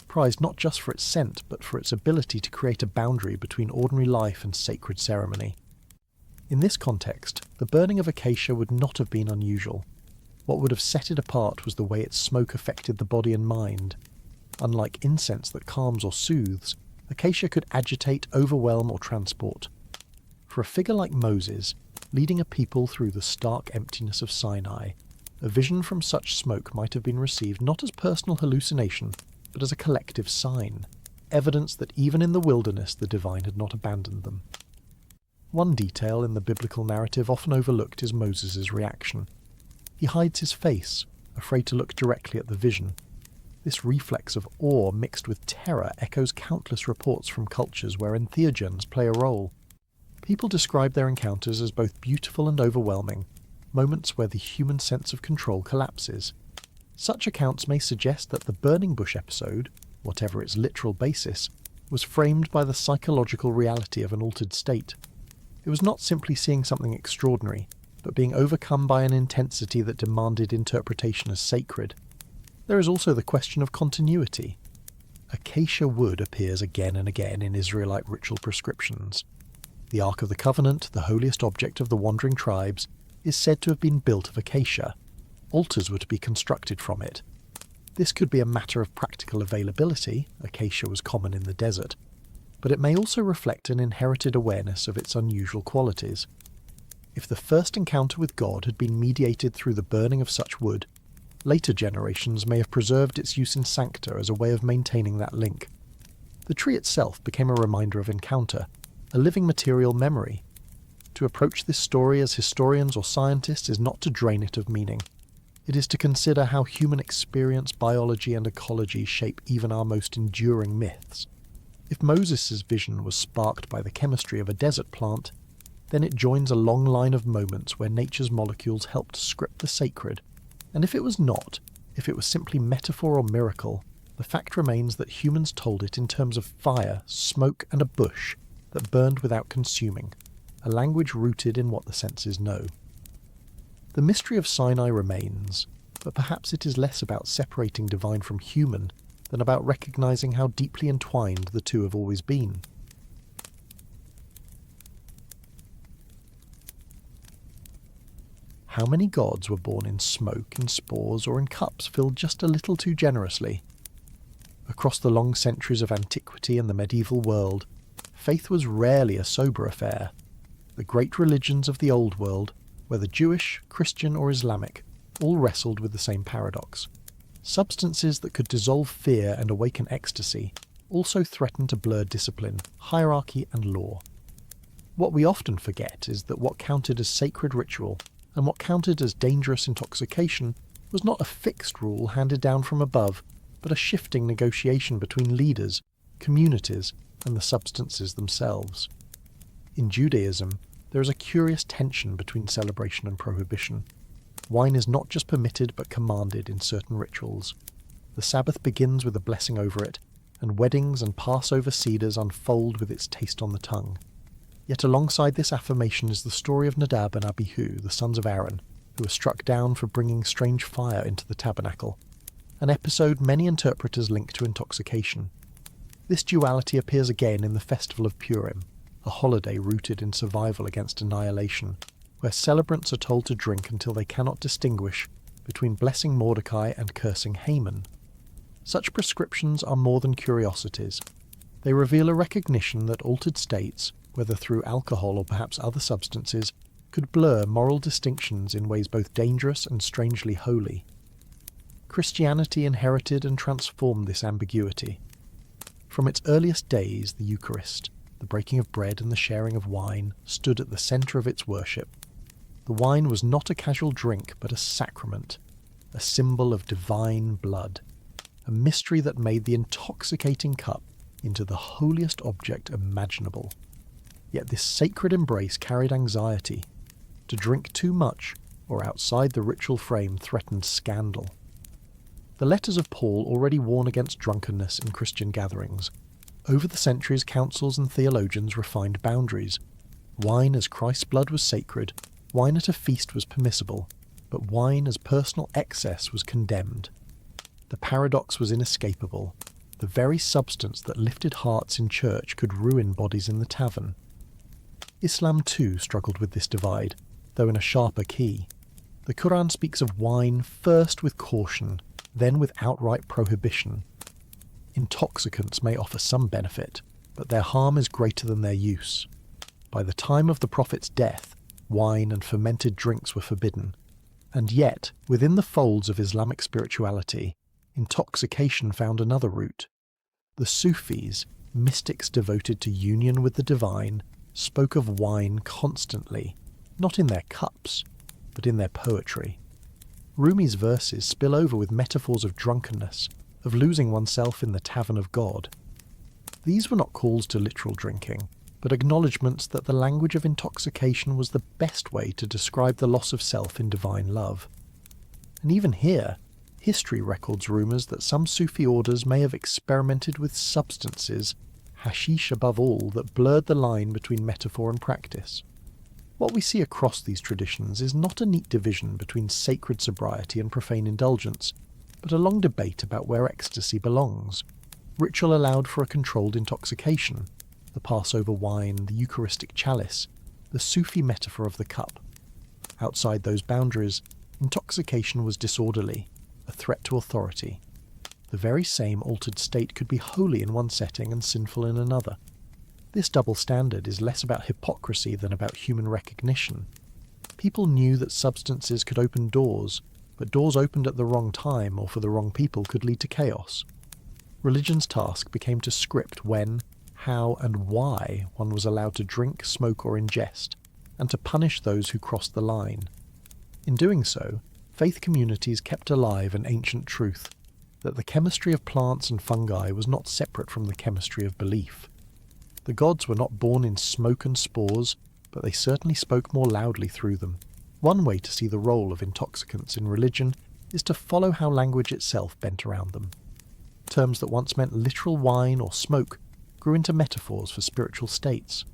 prized not just for its scent but for its ability to create a boundary between ordinary life and sacred ceremony. In this context, the burning of acacia would not have been unusual. What would have set it apart was the way its smoke affected the body and mind. Unlike incense that calms or soothes, acacia could agitate, overwhelm, or transport. For a figure like Moses, leading a people through the stark emptiness of Sinai, a vision from such smoke might have been received not as personal hallucination, but as a collective sign, evidence that even in the wilderness the divine had not abandoned them. One detail in the biblical narrative often overlooked is Moses' reaction. He hides his face, afraid to look directly at the vision. This reflex of awe mixed with terror echoes countless reports from cultures where entheogens play a role. People describe their encounters as both beautiful and overwhelming, moments where the human sense of control collapses. Such accounts may suggest that the burning bush episode, whatever its literal basis, was framed by the psychological reality of an altered state. It was not simply seeing something extraordinary, but being overcome by an intensity that demanded interpretation as sacred. There is also the question of continuity. Acacia wood appears again and again in Israelite ritual prescriptions. The Ark of the Covenant, the holiest object of the wandering tribes, is said to have been built of acacia. Altars were to be constructed from it. This could be a matter of practical availability, acacia was common in the desert, but it may also reflect an inherited awareness of its unusual qualities. If the first encounter with God had been mediated through the burning of such wood, later generations may have preserved its use in sancta as a way of maintaining that link. The tree itself became a reminder of encounter, a living material memory. To approach this story as historians or scientists is not to drain it of meaning. It is to consider how human experience, biology and ecology shape even our most enduring myths. If Moses' vision was sparked by the chemistry of a desert plant, then it joins a long line of moments where nature's molecules helped script the sacred. And if it was not, if it was simply metaphor or miracle, the fact remains that humans told it in terms of fire, smoke and a bush that burned without consuming, a language rooted in what the senses know. The mystery of Sinai remains, but perhaps it is less about separating divine from human than about recognizing how deeply entwined the two have always been. How many gods were born in smoke, in spores, or in cups filled just a little too generously? Across the long centuries of antiquity and the medieval world, faith was rarely a sober affair. The great religions of the Old World, whether Jewish, Christian or Islamic, all wrestled with the same paradox. Substances that could dissolve fear and awaken ecstasy also threatened to blur discipline, hierarchy and law. What we often forget is that what counted as sacred ritual and what counted as dangerous intoxication was not a fixed rule handed down from above, but a shifting negotiation between leaders, communities, and the substances themselves. In Judaism, there is a curious tension between celebration and prohibition. Wine is not just permitted but commanded in certain rituals. The Sabbath begins with a blessing over it, and weddings and Passover seders unfold with its taste on the tongue. Yet alongside this affirmation is the story of Nadab and Abihu, the sons of Aaron, who were struck down for bringing strange fire into the tabernacle, an episode many interpreters link to intoxication. This duality appears again in the festival of Purim, a holiday rooted in survival against annihilation, where celebrants are told to drink until they cannot distinguish between blessing Mordecai and cursing Haman. Such prescriptions are more than curiosities. They reveal a recognition that altered states, whether through alcohol or perhaps other substances, could blur moral distinctions in ways both dangerous and strangely holy. Christianity inherited and transformed this ambiguity. From its earliest days, the Eucharist, the breaking of bread and the sharing of wine, stood at the centre of its worship. The wine was not a casual drink, but a sacrament, a symbol of divine blood, a mystery that made the intoxicating cup into the holiest object imaginable. Yet this sacred embrace carried anxiety. To drink too much or outside the ritual frame threatened scandal. The letters of Paul already warn against drunkenness in Christian gatherings. Over the centuries, councils and theologians refined boundaries. Wine as Christ's blood was sacred, wine at a feast was permissible, but wine as personal excess was condemned. The paradox was inescapable. The very substance that lifted hearts in church could ruin bodies in the tavern. Islam too struggled with this divide, though in a sharper key. The Quran speaks of wine first with caution, then with outright prohibition. Intoxicants may offer some benefit, but their harm is greater than their use. By the time of the Prophet's death, wine and fermented drinks were forbidden. And yet, within the folds of Islamic spirituality, intoxication found another route. The Sufis, mystics devoted to union with the divine, spoke of wine constantly, not in their cups, but in their poetry. Rumi's verses spill over with metaphors of drunkenness, of losing oneself in the tavern of God. These were not calls to literal drinking, but acknowledgments that the language of intoxication was the best way to describe the loss of self in divine love. And even here, history records rumours that some Sufi orders may have experimented with substances, hashish above all, that blurred the line between metaphor and practice. What we see across these traditions is not a neat division between sacred sobriety and profane indulgence, but a long debate about where ecstasy belongs. Ritual allowed for a controlled intoxication, the Passover wine, the Eucharistic chalice, the Sufi metaphor of the cup. Outside those boundaries, intoxication was disorderly, a threat to authority. The very same altered state could be holy in one setting and sinful in another. This double standard is less about hypocrisy than about human recognition. People knew that substances could open doors, but doors opened at the wrong time or for the wrong people could lead to chaos. Religion's task became to script when, how, and why one was allowed to drink, smoke, or ingest, and to punish those who crossed the line. In doing so, faith communities kept alive an ancient truth, that the chemistry of plants and fungi was not separate from the chemistry of belief. The gods were not born in smoke and spores, but they certainly spoke more loudly through them. One way to see the role of intoxicants in religion is to follow how language itself bent around them. Terms that once meant literal wine or smoke grew into metaphors for spiritual states.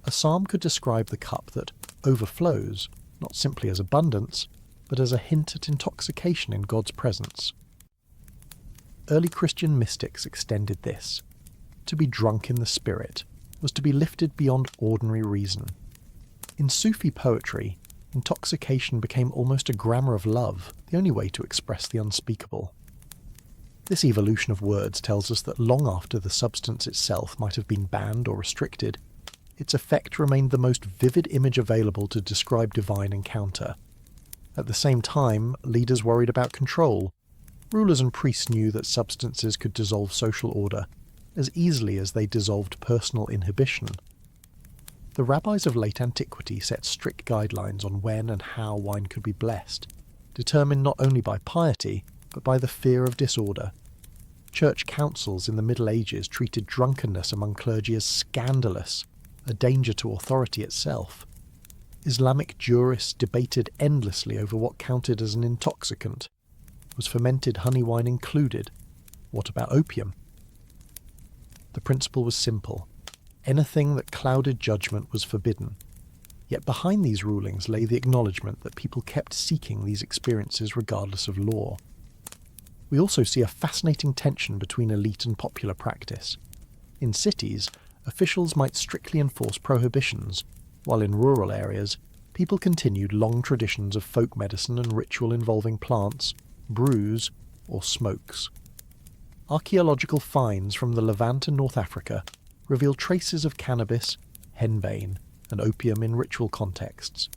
A psalm could describe the cup that overflows, not simply as abundance, but as a hint at intoxication in God's presence. Early Christian mystics extended this. To be drunk in the spirit was to be lifted beyond ordinary reason. In Sufi poetry, intoxication became almost a grammar of love, the only way to express the unspeakable. This evolution of words tells us that long after the substance itself might have been banned or restricted, its effect remained the most vivid image available to describe divine encounter. At the same time, leaders worried about control. Rulers and priests knew that substances could dissolve social order as easily as they dissolved personal inhibition. The rabbis of late antiquity set strict guidelines on when and how wine could be blessed, determined not only by piety, but by the fear of disorder. Church councils in the Middle Ages treated drunkenness among clergy as scandalous, a danger to authority itself. Islamic jurists debated endlessly over what counted as an intoxicant. Was fermented honey wine included? What about opium? The principle was simple. Anything that clouded judgment was forbidden. Yet behind these rulings lay the acknowledgement that people kept seeking these experiences regardless of law. We also see a fascinating tension between elite and popular practice. In cities, officials might strictly enforce prohibitions, while in rural areas, people continued long traditions of folk medicine and ritual involving plants, brews, or smokes. Archaeological finds from the Levant and North Africa reveal traces of cannabis, henbane, and opium in ritual contexts,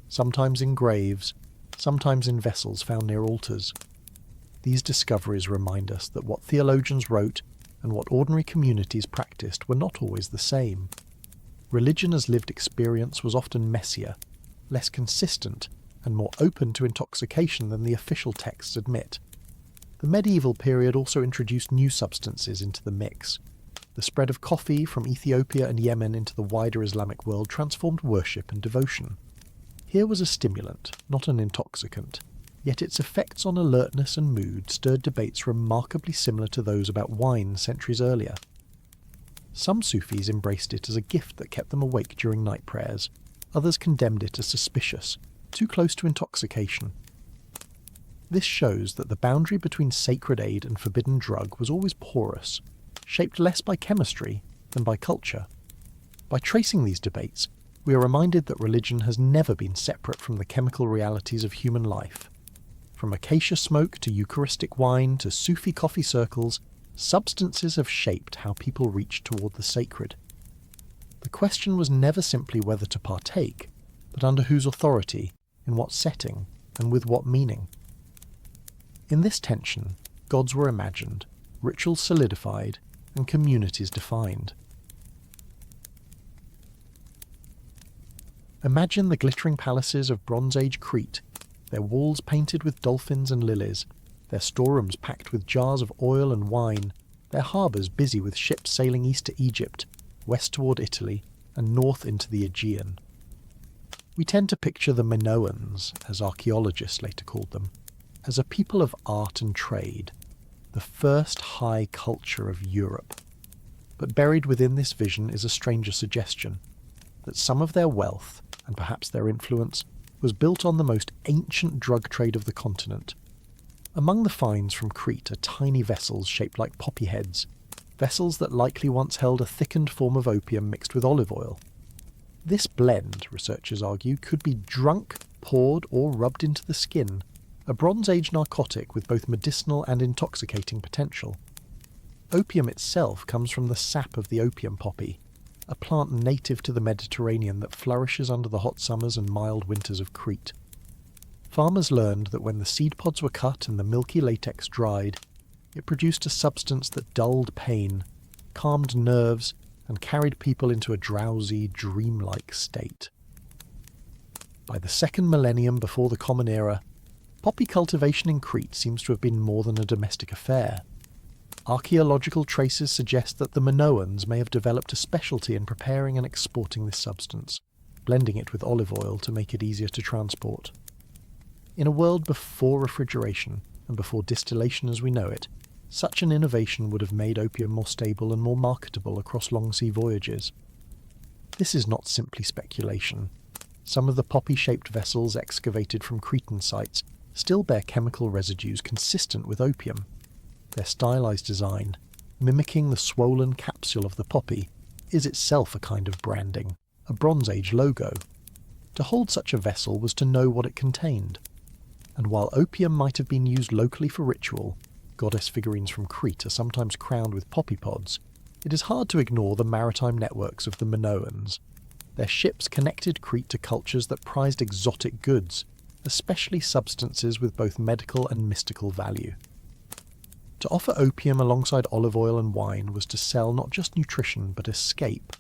sometimes in graves, sometimes in vessels found near altars. These discoveries remind us that what theologians wrote and what ordinary communities practiced were not always the same. religion as lived experience was often messier, less consistent, and more open to intoxication than the official texts admit. The medieval period also introduced new substances into the mix. The spread of coffee from Ethiopia and Yemen into the wider Islamic world transformed worship and devotion. Here was a stimulant, not an intoxicant, yet its effects on alertness and mood stirred debates remarkably similar to those about wine centuries earlier. Some Sufis embraced it as a gift that kept them awake during night prayers. Others condemned it as suspicious, too close to intoxication. This shows that the boundary between sacred aid and forbidden drug was always porous, shaped less by chemistry than by culture. By tracing these debates, we are reminded that religion has never been separate from the chemical realities of human life. From acacia smoke to Eucharistic wine to Sufi coffee circles, substances have shaped how people reach toward the sacred. The question was never simply whether to partake, but under whose authority, in what setting, and with what meaning. In this tension, gods were imagined, rituals solidified, and communities defined. Imagine the glittering palaces of Bronze Age Crete, their walls painted with dolphins and lilies, their storerooms packed with jars of oil and wine, their harbours busy with ships sailing east to Egypt, west toward Italy, and north into the Aegean. We tend to picture the Minoans, as archaeologists later called them, as a people of art and trade, the first high culture of Europe. But buried within this vision is a stranger suggestion, that some of their wealth, and perhaps their influence, was built on the most ancient drug trade of the continent. Among the finds from Crete are tiny vessels shaped like poppy heads, vessels that likely once held a thickened form of opium mixed with olive oil. This blend, researchers argue, could be drunk, poured, or rubbed into the skin, a Bronze Age narcotic with both medicinal and intoxicating potential. Opium itself comes from the sap of the opium poppy, a plant native to the Mediterranean that flourishes under the hot summers and mild winters of Crete. Farmers learned that when the seed pods were cut and the milky latex dried, it produced a substance that dulled pain, calmed nerves, and carried people into a drowsy, dreamlike state. By the second millennium before the Common Era, poppy cultivation in Crete seems to have been more than a domestic affair. Archaeological traces suggest that the Minoans may have developed a specialty in preparing and exporting this substance, blending it with olive oil to make it easier to transport. In a world before refrigeration and before distillation as we know it, such an innovation would have made opium more stable and more marketable across long sea voyages. This is not simply speculation. Some of the poppy-shaped vessels excavated from Cretan sites still bear chemical residues consistent with opium. Their stylized design, mimicking the swollen capsule of the poppy, is itself a kind of branding, a Bronze Age logo. To hold such a vessel was to know what it contained. And while opium might have been used locally for ritual, goddess figurines from Crete are sometimes crowned with poppy pods, it is hard to ignore the maritime networks of the Minoans. Their ships connected Crete to cultures that prized exotic goods, especially substances with both medical and mystical value. To offer opium alongside olive oil and wine was to sell not just nutrition but escape,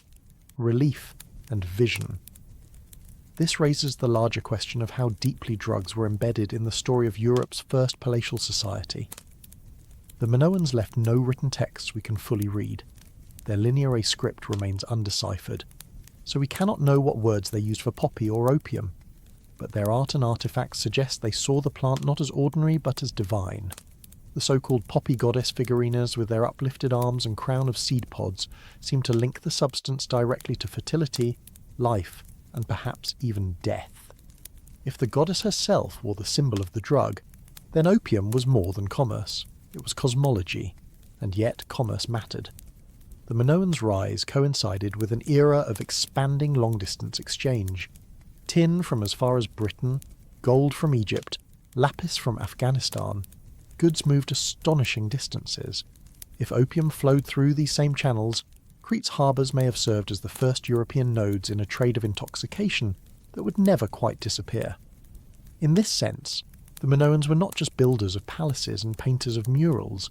relief, and vision. This raises the larger question of how deeply drugs were embedded in the story of Europe's first palatial society. The Minoans left no written texts we can fully read. Their linear script remains undeciphered, so we cannot know what words they used for poppy or opium, but their art and artifacts suggest they saw the plant not as ordinary but as divine. The so-called poppy goddess figurinas with their uplifted arms and crown of seed pods seem to link the substance directly to fertility, life, and perhaps even death. If the goddess herself wore the symbol of the drug, then opium was more than commerce. It was cosmology, and yet commerce mattered. The Minoans' rise coincided with an era of expanding long-distance exchange. Tin from as far as Britain, gold from Egypt, lapis from Afghanistan. Goods moved astonishing distances. If opium flowed through these same channels, Crete's harbours may have served as the first European nodes in a trade of intoxication that would never quite disappear. In this sense, the Minoans were not just builders of palaces and painters of murals.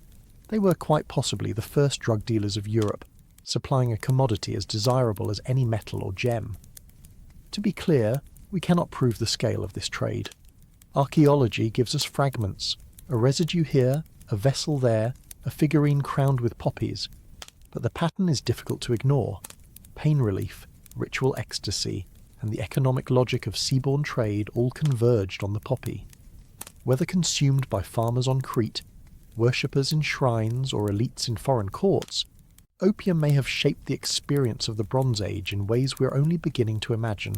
They were quite possibly the first drug dealers of Europe, supplying a commodity as desirable as any metal or gem. To be clear, we cannot prove the scale of this trade. Archaeology gives us fragments, a residue here, a vessel there, a figurine crowned with poppies, but the pattern is difficult to ignore. Pain relief, ritual ecstasy, and the economic logic of seaborne trade all converged on the poppy. Whether consumed by farmers on Crete, worshippers in shrines, or elites in foreign courts, opium may have shaped the experience of the Bronze Age in ways we are only beginning to imagine.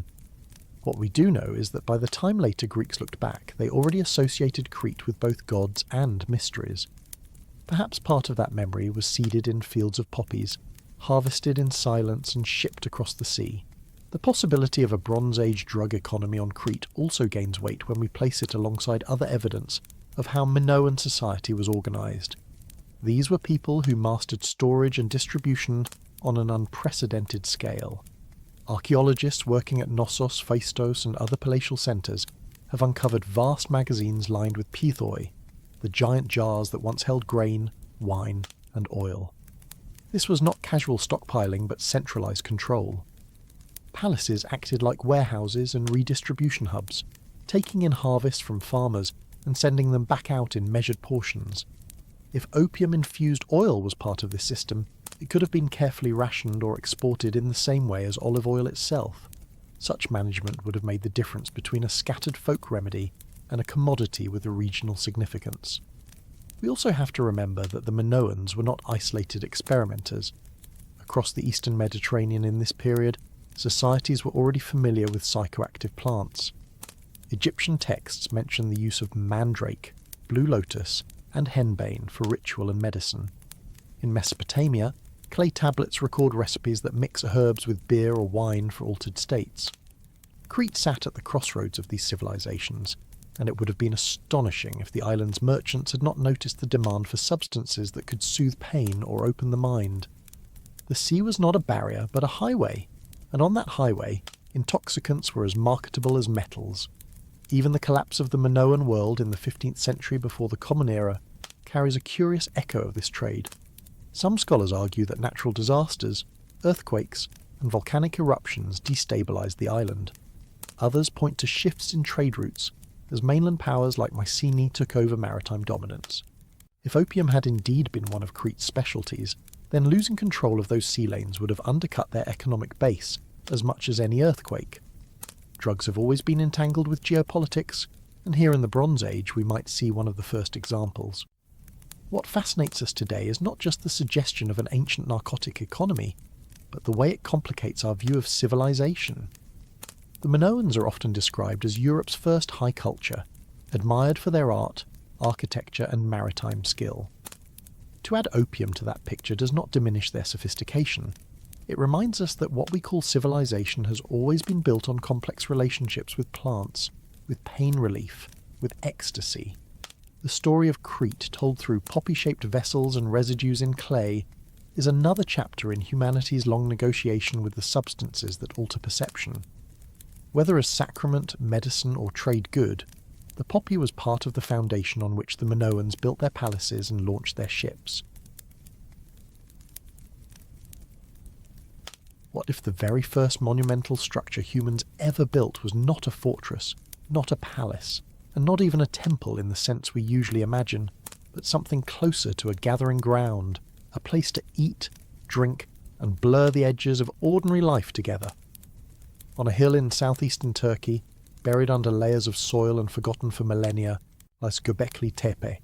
What we do know is that by the time later Greeks looked back, they already associated Crete with both gods and mysteries. Perhaps part of that memory was seeded in fields of poppies, harvested in silence and shipped across the sea. The possibility of a Bronze Age drug economy on Crete also gains weight when we place it alongside other evidence of how Minoan society was organised. These were people who mastered storage and distribution on an unprecedented scale. Archaeologists working at Knossos, Phaistos and other palatial centres have uncovered vast magazines lined with pithoi, the giant jars that once held grain, wine and oil. This was not casual stockpiling but centralised control. Palaces acted like warehouses and redistribution hubs, taking in harvests from farmers and sending them back out in measured portions. If opium-infused oil was part of this system, it could have been carefully rationed or exported in the same way as olive oil itself. Such management would have made the difference between a scattered folk remedy and a commodity with a regional significance. We also have to remember that the Minoans were not isolated experimenters. Across the eastern Mediterranean in this period, societies were already familiar with psychoactive plants. Egyptian texts mention the use of mandrake, blue lotus, and henbane for ritual and medicine. In Mesopotamia, clay tablets record recipes that mix herbs with beer or wine for altered states. Crete sat at the crossroads of these civilizations, and it would have been astonishing if the island's merchants had not noticed the demand for substances that could soothe pain or open the mind. The sea was not a barrier, but a highway, and on that highway, intoxicants were as marketable as metals. Even the collapse of the Minoan world in the 15th century before the Common Era carries a curious echo of this trade. Some scholars argue that natural disasters, earthquakes, and volcanic eruptions destabilized the island. Others point to shifts in trade routes, as mainland powers like Mycenae took over maritime dominance. If opium had indeed been one of Crete's specialties, then losing control of those sea lanes would have undercut their economic base as much as any earthquake. Drugs have always been entangled with geopolitics, and here in the Bronze Age we might see one of the first examples. What fascinates us today is not just the suggestion of an ancient narcotic economy, but the way it complicates our view of civilization. The Minoans are often described as Europe's first high culture, admired for their art, architecture and maritime skill. To add opium to that picture does not diminish their sophistication. It reminds us that what we call civilization has always been built on complex relationships with plants, with pain relief, with ecstasy. The story of Crete, told through poppy-shaped vessels and residues in clay, is another chapter in humanity's long negotiation with the substances that alter perception. Whether as sacrament, medicine or trade good, the poppy was part of the foundation on which the Minoans built their palaces and launched their ships. What if the very first monumental structure humans ever built was not a fortress, not a palace, and not even a temple in the sense we usually imagine, but something closer to a gathering ground, a place to eat, drink, and blur the edges of ordinary life together? On a hill in southeastern Turkey, buried under layers of soil and forgotten for millennia, lies Göbekli Tepe,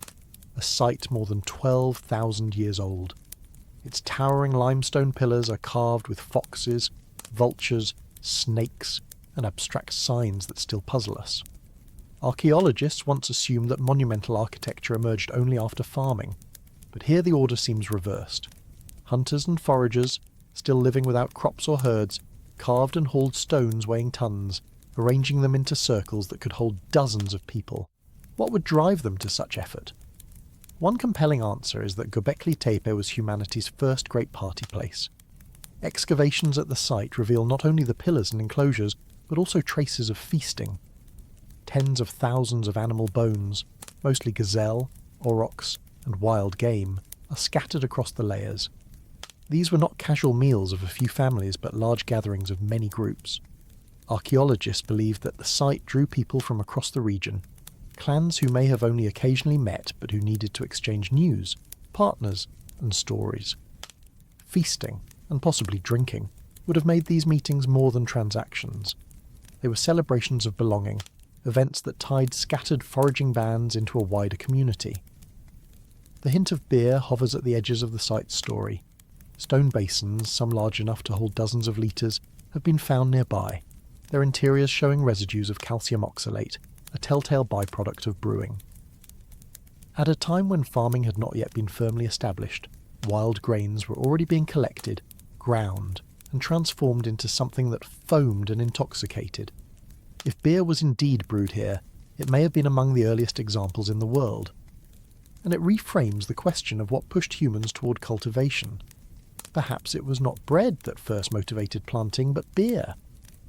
a site more than 12,000 years old. Its towering limestone pillars are carved with foxes, vultures, snakes, and abstract signs that still puzzle us. Archaeologists once assumed that monumental architecture emerged only after farming, but here the order seems reversed. Hunters and foragers, still living without crops or herds, carved and hauled stones weighing tons, arranging them into circles that could hold dozens of people. What would drive them to such effort? One compelling answer is that Göbekli Tepe was humanity's first great party place. Excavations at the site reveal not only the pillars and enclosures, but also traces of feasting. Tens of thousands of animal bones, mostly gazelle, aurochs, and wild game, are scattered across the layers. These were not casual meals of a few families, but large gatherings of many groups. Archaeologists believe that the site drew people from across the region, clans who may have only occasionally met but who needed to exchange news, partners, and stories. Feasting, and possibly drinking, would have made these meetings more than transactions. They were celebrations of belonging, events that tied scattered foraging bands into a wider community. The hint of beer hovers at the edges of the site's story. Stone basins, some large enough to hold dozens of litres, have been found nearby, their interiors showing residues of calcium oxalate, a telltale byproduct of brewing. At a time when farming had not yet been firmly established, wild grains were already being collected, ground, and transformed into something that foamed and intoxicated. If beer was indeed brewed here, it may have been among the earliest examples in the world. And it reframes the question of what pushed humans toward cultivation. Perhaps it was not bread that first motivated planting, but beer.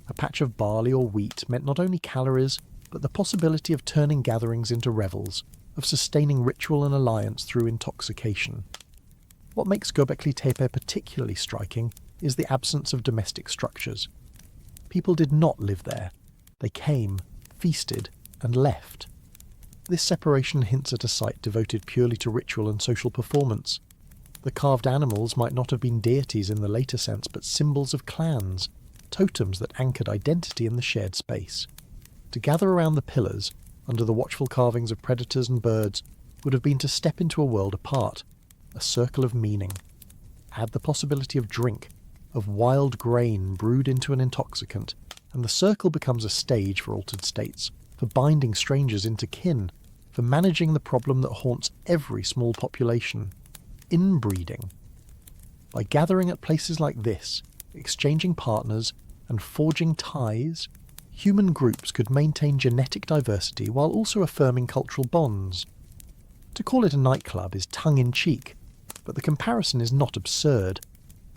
A patch of barley or wheat meant not only calories, but the possibility of turning gatherings into revels, of sustaining ritual and alliance through intoxication. What makes Göbekli Tepe particularly striking is the absence of domestic structures. People did not live there. They came, feasted, and left. This separation hints at a site devoted purely to ritual and social performance. The carved animals might not have been deities in the later sense, but symbols of clans, totems that anchored identity in the shared space. To gather around the pillars, under the watchful carvings of predators and birds, would have been to step into a world apart, a circle of meaning. Add the possibility of drink, of wild grain brewed into an intoxicant, and the circle becomes a stage for altered states, for binding strangers into kin, for managing the problem that haunts every small population, inbreeding. By gathering at places like this, exchanging partners, and forging ties, human groups could maintain genetic diversity while also affirming cultural bonds. To call it a nightclub is tongue-in-cheek, but the comparison is not absurd.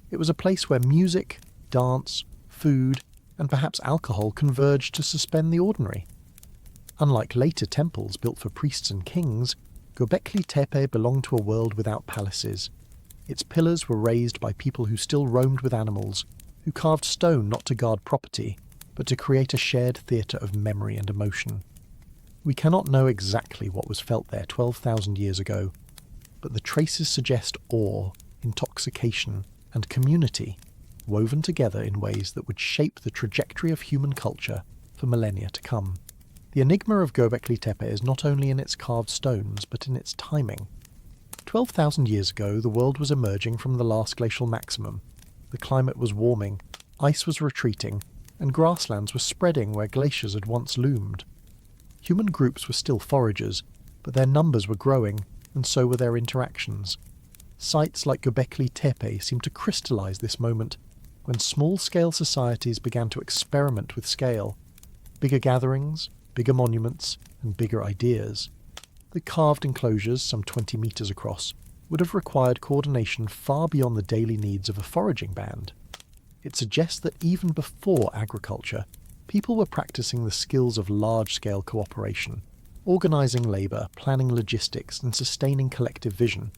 It was a place where music, dance, food, and perhaps alcohol converged to suspend the ordinary. Unlike later temples built for priests and kings, Göbekli Tepe belonged to a world without palaces. Its pillars were raised by people who still roamed with animals, who carved stone not to guard property, but to create a shared theatre of memory and emotion. We cannot know exactly what was felt there 12,000 years ago, but the traces suggest awe, intoxication, and community, woven together in ways that would shape the trajectory of human culture for millennia to come. The enigma of Göbekli Tepe is not only in its carved stones, but in its timing. 12,000 years ago, the world was emerging from the last glacial maximum. The climate was warming, ice was retreating, and grasslands were spreading where glaciers had once loomed. Human groups were still foragers, but their numbers were growing, and so were their interactions. Sites like Göbekli Tepe seem to crystallize this moment, when small-scale societies began to experiment with scale. Bigger gatherings, bigger monuments, and bigger ideas. The carved enclosures, some 20 metres across, would have required coordination far beyond the daily needs of a foraging band. It suggests that even before agriculture, people were practicing the skills of large-scale cooperation, organising labour, planning logistics, and sustaining collective vision.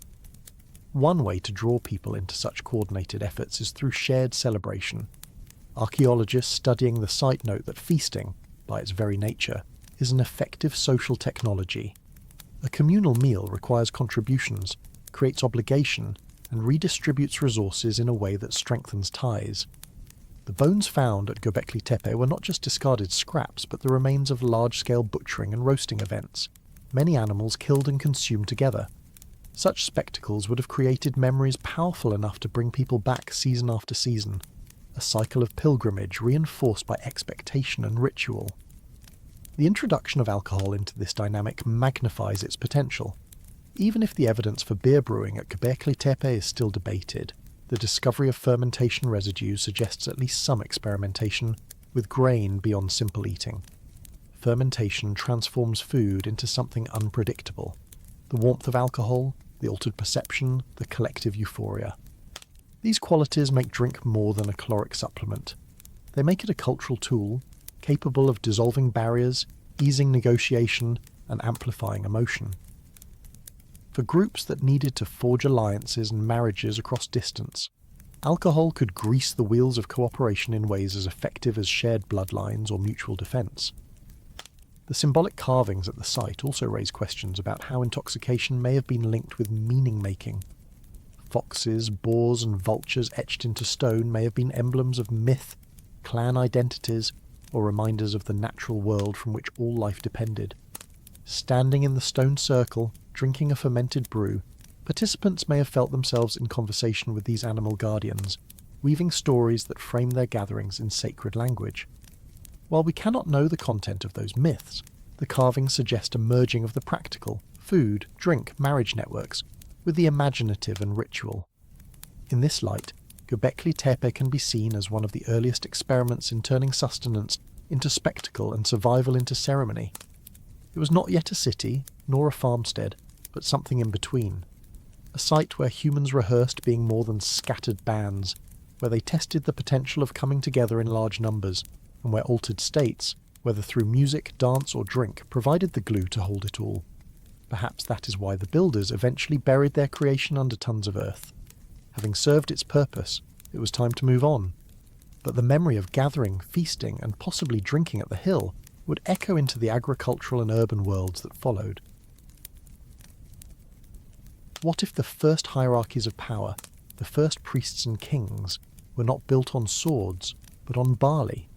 One way to draw people into such coordinated efforts is through shared celebration. Archaeologists studying the site note that feasting, by its very nature, is an effective social technology. A communal meal requires contributions, creates obligation, and redistributes resources in a way that strengthens ties. The bones found at Göbekli Tepe were not just discarded scraps, but the remains of large-scale butchering and roasting events, many animals killed and consumed together. Such spectacles would have created memories powerful enough to bring people back season after season, a cycle of pilgrimage reinforced by expectation and ritual. The introduction of alcohol into this dynamic magnifies its potential. Even if the evidence for beer brewing at Göbekli Tepe is still debated, the discovery of fermentation residues suggests at least some experimentation with grain beyond simple eating. Fermentation transforms food into something unpredictable. The warmth of alcohol, the altered perception, the collective euphoria. These qualities make drink more than a caloric supplement. They make it a cultural tool, capable of dissolving barriers, easing negotiation, and amplifying emotion. For groups that needed to forge alliances and marriages across distance, Alcohol could grease the wheels of cooperation in ways as effective as shared bloodlines or mutual defence. The symbolic carvings at the site also raise questions about how intoxication may have been linked with meaning-making. Foxes, boars and vultures etched into stone may have been emblems of myth, clan identities, or reminders of the natural world from which all life depended. Standing in the stone circle, drinking a fermented brew, participants may have felt themselves in conversation with these animal guardians, weaving stories that frame their gatherings in sacred language. While we cannot know the content of those myths, the carvings suggest a merging of the practical, food, drink, marriage networks, with the imaginative and ritual. In this light, Göbekli Tepe can be seen as one of the earliest experiments in turning sustenance into spectacle and survival into ceremony. It was not yet a city, nor a farmstead, but something in between. A site where humans rehearsed being more than scattered bands, where they tested the potential of coming together in large numbers, and where altered states, whether through music, dance or drink, provided the glue to hold it all. Perhaps that is why the builders eventually buried their creation under tons of earth. Having served its purpose, it was time to move on. But the memory of gathering, feasting and possibly drinking at the hill would echo into the agricultural and urban worlds that followed. What if the first hierarchies of power, the first priests and kings, were not built on swords, but on barley?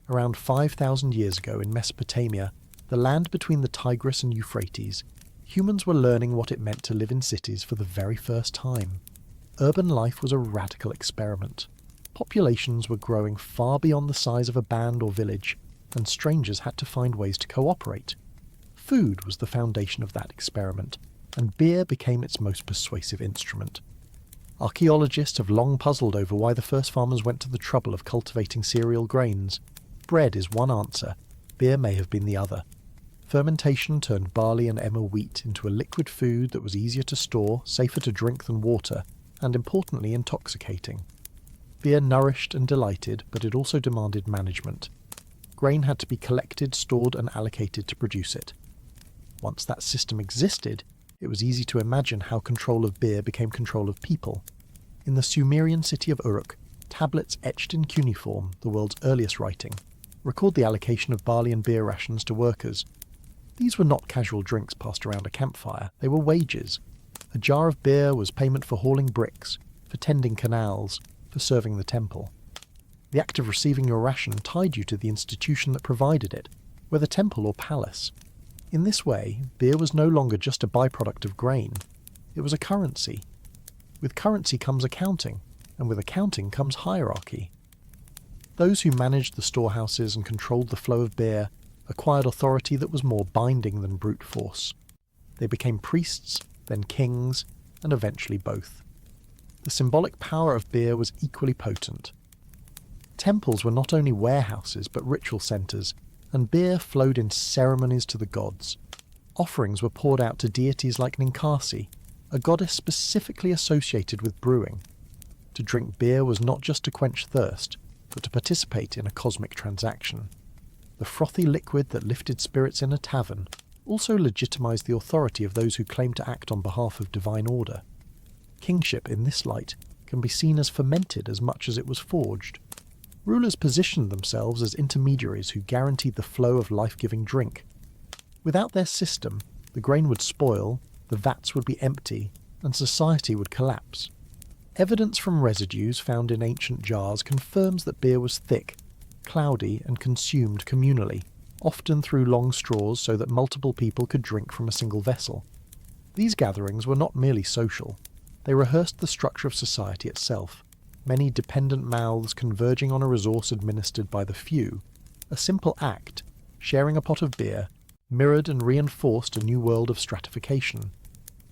Around 5,000 years ago in Mesopotamia, the land between the Tigris and Euphrates, humans were learning what it meant to live in cities for the very first time. Urban life was a radical experiment. Populations were growing far beyond the size of a band or village, and strangers had to find ways to cooperate. Food was the foundation of that experiment, and beer became its most persuasive instrument. Archaeologists have long puzzled over why the first farmers went to the trouble of cultivating cereal grains. Bread is one answer, beer may have been the other. Fermentation turned barley and emmer wheat into a liquid food that was easier to store, safer to drink than water, and importantly intoxicating. Beer nourished and delighted, but it also demanded management. Grain had to be collected, stored and allocated to produce it. Once that system existed, it was easy to imagine how control of beer became control of people. In the Sumerian city of Uruk, tablets etched in cuneiform, the world's earliest writing, record the allocation of barley and beer rations to workers. These were not casual drinks passed around a campfire, they were wages. A jar of beer was payment for hauling bricks, for tending canals, for serving the temple. The act of receiving your ration tied you to the institution that provided it, whether temple or palace. In this way, beer was no longer just a byproduct of grain. It was a currency. With currency comes accounting, and with accounting comes hierarchy. Those who managed the storehouses and controlled the flow of beer acquired authority that was more binding than brute force. They became priests, then kings, and eventually both. The symbolic power of beer was equally potent. Temples were not only warehouses but ritual centres, and beer flowed in ceremonies to the gods. Offerings were poured out to deities like Ninkasi, a goddess specifically associated with brewing. To drink beer was not just to quench thirst, but to participate in a cosmic transaction. The frothy liquid that lifted spirits in a tavern also legitimised the authority of those who claimed to act on behalf of divine order. Kingship, in this light, can be seen as fermented as much as it was forged. Rulers positioned themselves as intermediaries who guaranteed the flow of life-giving drink. Without their system, the grain would spoil, the vats would be empty, and society would collapse. Evidence from residues found in ancient jars confirms that beer was thick, cloudy, and consumed communally, often through long straws so that multiple people could drink from a single vessel. These gatherings were not merely social. They rehearsed the structure of society itself, many dependent mouths converging on a resource administered by the few. A simple act, sharing a pot of beer, mirrored and reinforced a new world of stratification.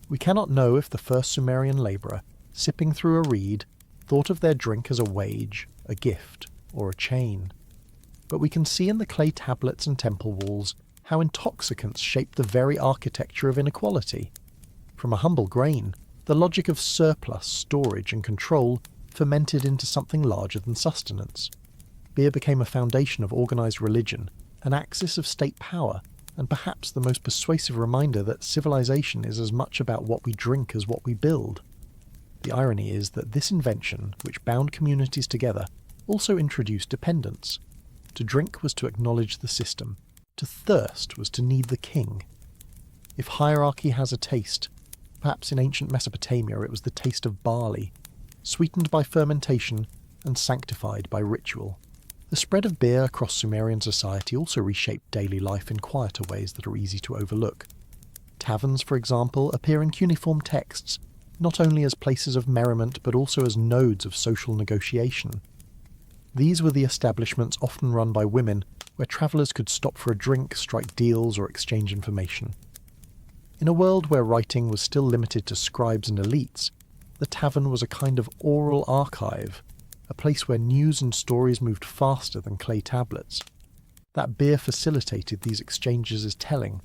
We cannot know if the first Sumerian labourer, sipping through a reed, thought of their drink as a wage, a gift, or a chain. But we can see in the clay tablets and temple walls how intoxicants shaped the very architecture of inequality. From a humble grain, the logic of surplus, storage and control fermented into something larger than sustenance. Beer became a foundation of organised religion, an axis of state power, and perhaps the most persuasive reminder that civilization is as much about what we drink as what we build. The irony is that this invention, which bound communities together, also introduced dependence. To drink was to acknowledge the system. To thirst was to need the king. If hierarchy has a taste, perhaps in ancient Mesopotamia it was the taste of barley, sweetened by fermentation and sanctified by ritual. The spread of beer across Sumerian society also reshaped daily life in quieter ways that are easy to overlook. Taverns, for example, appear in cuneiform texts, not only as places of merriment but also as nodes of social negotiation. These were the establishments often run by women, where travellers could stop for a drink, strike deals, or exchange information. In a world where writing was still limited to scribes and elites, the tavern was a kind of oral archive, a place where news and stories moved faster than clay tablets. That beer facilitated these exchanges is telling.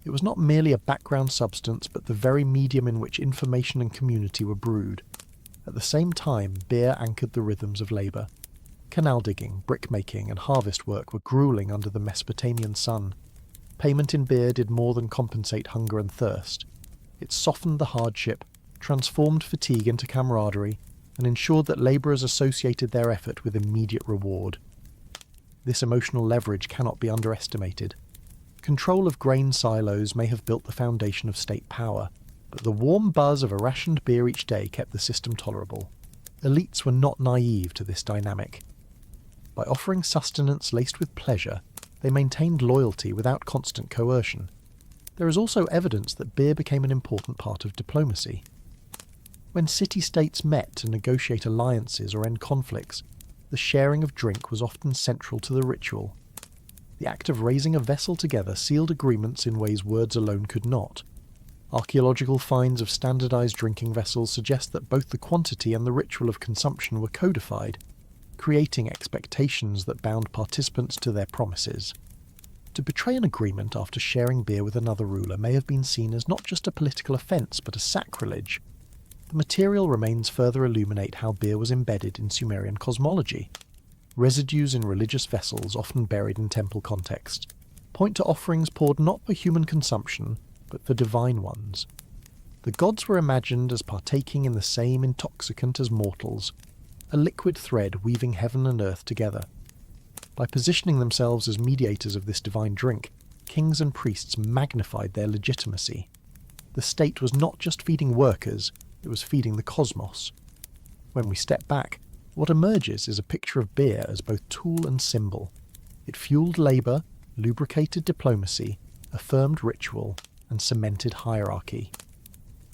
It was not merely a background substance, but the very medium in which information and community were brewed. At the same time, beer anchored the rhythms of labour. Canal digging, brick-making, and harvest work were gruelling under the Mesopotamian sun. Payment in beer did more than compensate hunger and thirst. It softened the hardship, transformed fatigue into camaraderie, and ensured that labourers associated their effort with immediate reward. This emotional leverage cannot be underestimated. Control of grain silos may have built the foundation of state power, but the warm buzz of a rationed beer each day kept the system tolerable. Elites were not naive to this dynamic. By offering sustenance laced with pleasure, they maintained loyalty without constant coercion. There is also evidence that beer became an important part of diplomacy. When city-states met to negotiate alliances or end conflicts, the sharing of drink was often central to the ritual. The act of raising a vessel together sealed agreements in ways words alone could not. Archaeological finds of standardized drinking vessels suggest that both the quantity and the ritual of consumption were codified, creating expectations that bound participants to their promises. To betray an agreement after sharing beer with another ruler may have been seen as not just a political offence but a sacrilege. The material remains further illuminate how beer was embedded in Sumerian cosmology. Residues in religious vessels, often buried in temple context, point to offerings poured not for human consumption, but for divine ones. The gods were imagined as partaking in the same intoxicant as mortals, a liquid thread weaving heaven and earth together. By positioning themselves as mediators of this divine drink, kings and priests magnified their legitimacy. The state was not just feeding workers, it was feeding the cosmos. When we step back, what emerges is a picture of beer as both tool and symbol. It fueled labour, lubricated diplomacy, affirmed ritual, and cemented hierarchy.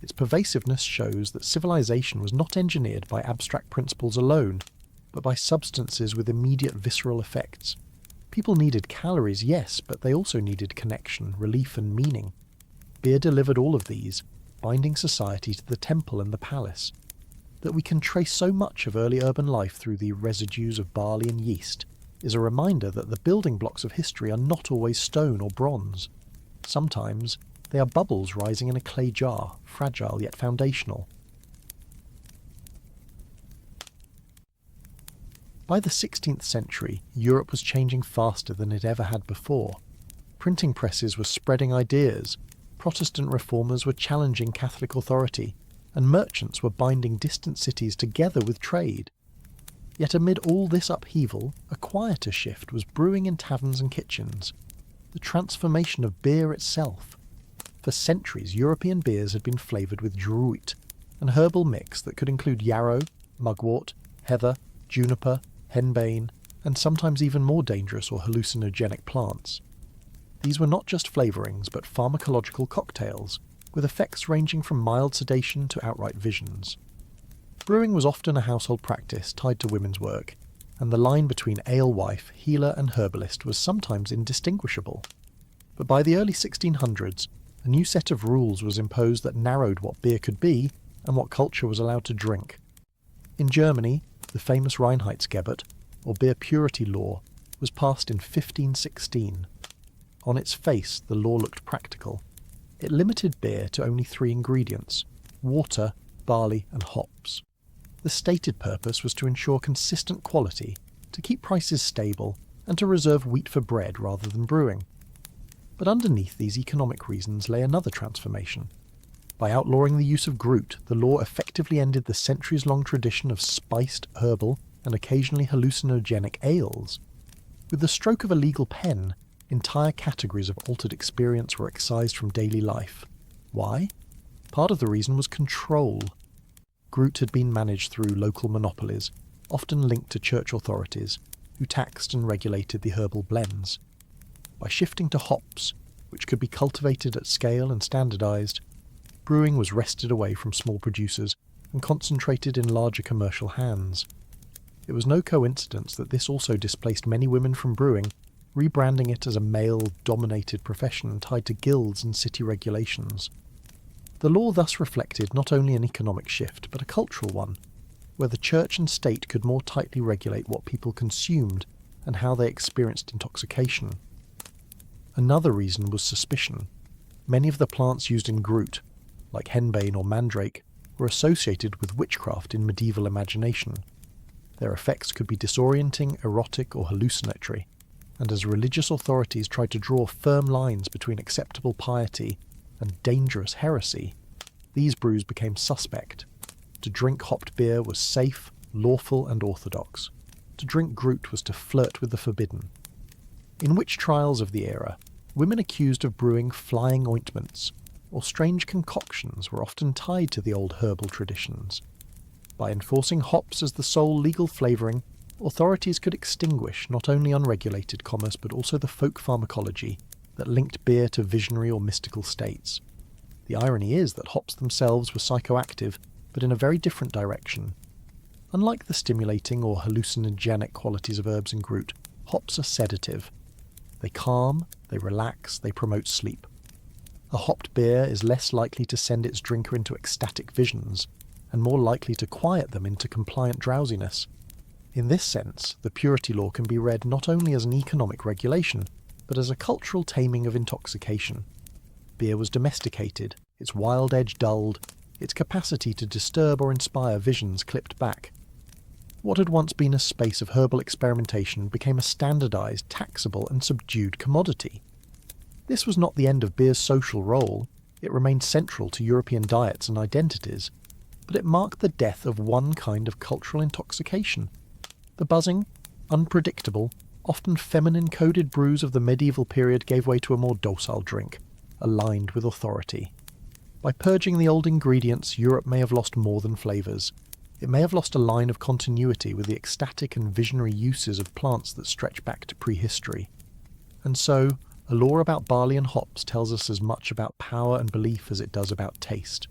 Its pervasiveness shows that civilization was not engineered by abstract principles alone, but by substances with immediate visceral effects. People needed calories, yes, but they also needed connection, relief, and meaning. Beer delivered all of these, binding society to the temple and the palace. That we can trace so much of early urban life through the residues of barley and yeast is a reminder that the building blocks of history are not always stone or bronze. Sometimes they are bubbles rising in a clay jar, fragile yet foundational. By the 16th century, Europe was changing faster than it ever had before. Printing presses were spreading ideas, Protestant reformers were challenging Catholic authority, and merchants were binding distant cities together with trade. Yet amid all this upheaval, a quieter shift was brewing in taverns and kitchens, the transformation of beer itself. For centuries, European beers had been flavoured with druit, an herbal mix that could include yarrow, mugwort, heather, juniper, henbane, and sometimes even more dangerous or hallucinogenic plants. These were not just flavourings, but pharmacological cocktails, with effects ranging from mild sedation to outright visions. Brewing was often a household practice tied to women's work, and the line between alewife, healer and herbalist was sometimes indistinguishable. But by the early 1600s, a new set of rules was imposed that narrowed what beer could be and what culture was allowed to drink. In Germany, the famous Reinheitsgebot, or beer purity law, was passed in 1516. On its face, the law looked practical. It limited beer to only 3 ingredients: water, barley and hops. The stated purpose was to ensure consistent quality, to keep prices stable, and to reserve wheat for bread rather than brewing. But underneath these economic reasons lay another transformation. By By outlawing the use of Groot, the law effectively ended the centuries-long tradition of spiced, herbal, and occasionally hallucinogenic ales. With the stroke of a legal pen, entire categories of altered experience were excised from daily life. Why? Part of the reason was control. Groot had been managed through local monopolies, often linked to church authorities, who taxed and regulated the herbal blends. By shifting to hops, which could be cultivated at scale and standardized, brewing was wrested away from small producers and concentrated in larger commercial hands. It was no coincidence that this also displaced many women from brewing, rebranding it as a male-dominated profession tied to guilds and city regulations. The law thus reflected not only an economic shift, but a cultural one, where the church and state could more tightly regulate what people consumed and how they experienced intoxication. Another reason was suspicion. Many of the plants used in Groot, like henbane or mandrake, were associated with witchcraft in medieval imagination. Their effects could be disorienting, erotic, or hallucinatory, and as religious authorities tried to draw firm lines between acceptable piety and dangerous heresy, these brews became suspect. To drink hopped beer was safe, lawful, and orthodox. To drink Groot was to flirt with the forbidden. In witch trials of the era, women accused of brewing flying ointments or strange concoctions were often tied to the old herbal traditions. By enforcing hops as the sole legal flavouring, authorities could extinguish not only unregulated commerce but also the folk pharmacology that linked beer to visionary or mystical states. The irony is that hops themselves were psychoactive, but in a very different direction. Unlike the stimulating or hallucinogenic qualities of herbs and Groot, hops are sedative. They calm, they relax, they promote sleep. A hopped beer is less likely to send its drinker into ecstatic visions, and more likely to quiet them into compliant drowsiness. In this sense, the purity law can be read not only as an economic regulation, but as a cultural taming of intoxication. Beer was domesticated, its wild edge dulled, its capacity to disturb or inspire visions clipped back. What had once been a space of herbal experimentation became a standardized, taxable, and subdued commodity. This was not the end of beer's social role. It remained central to European diets and identities, but it marked the death of one kind of cultural intoxication. The buzzing, unpredictable, often feminine-coded brews of the medieval period gave way to a more docile drink, aligned with authority. By purging the old ingredients, Europe may have lost more than flavours. It may have lost a line of continuity with the ecstatic and visionary uses of plants that stretch back to prehistory. And so, a law about barley and hops tells us as much about power and belief as it does about taste.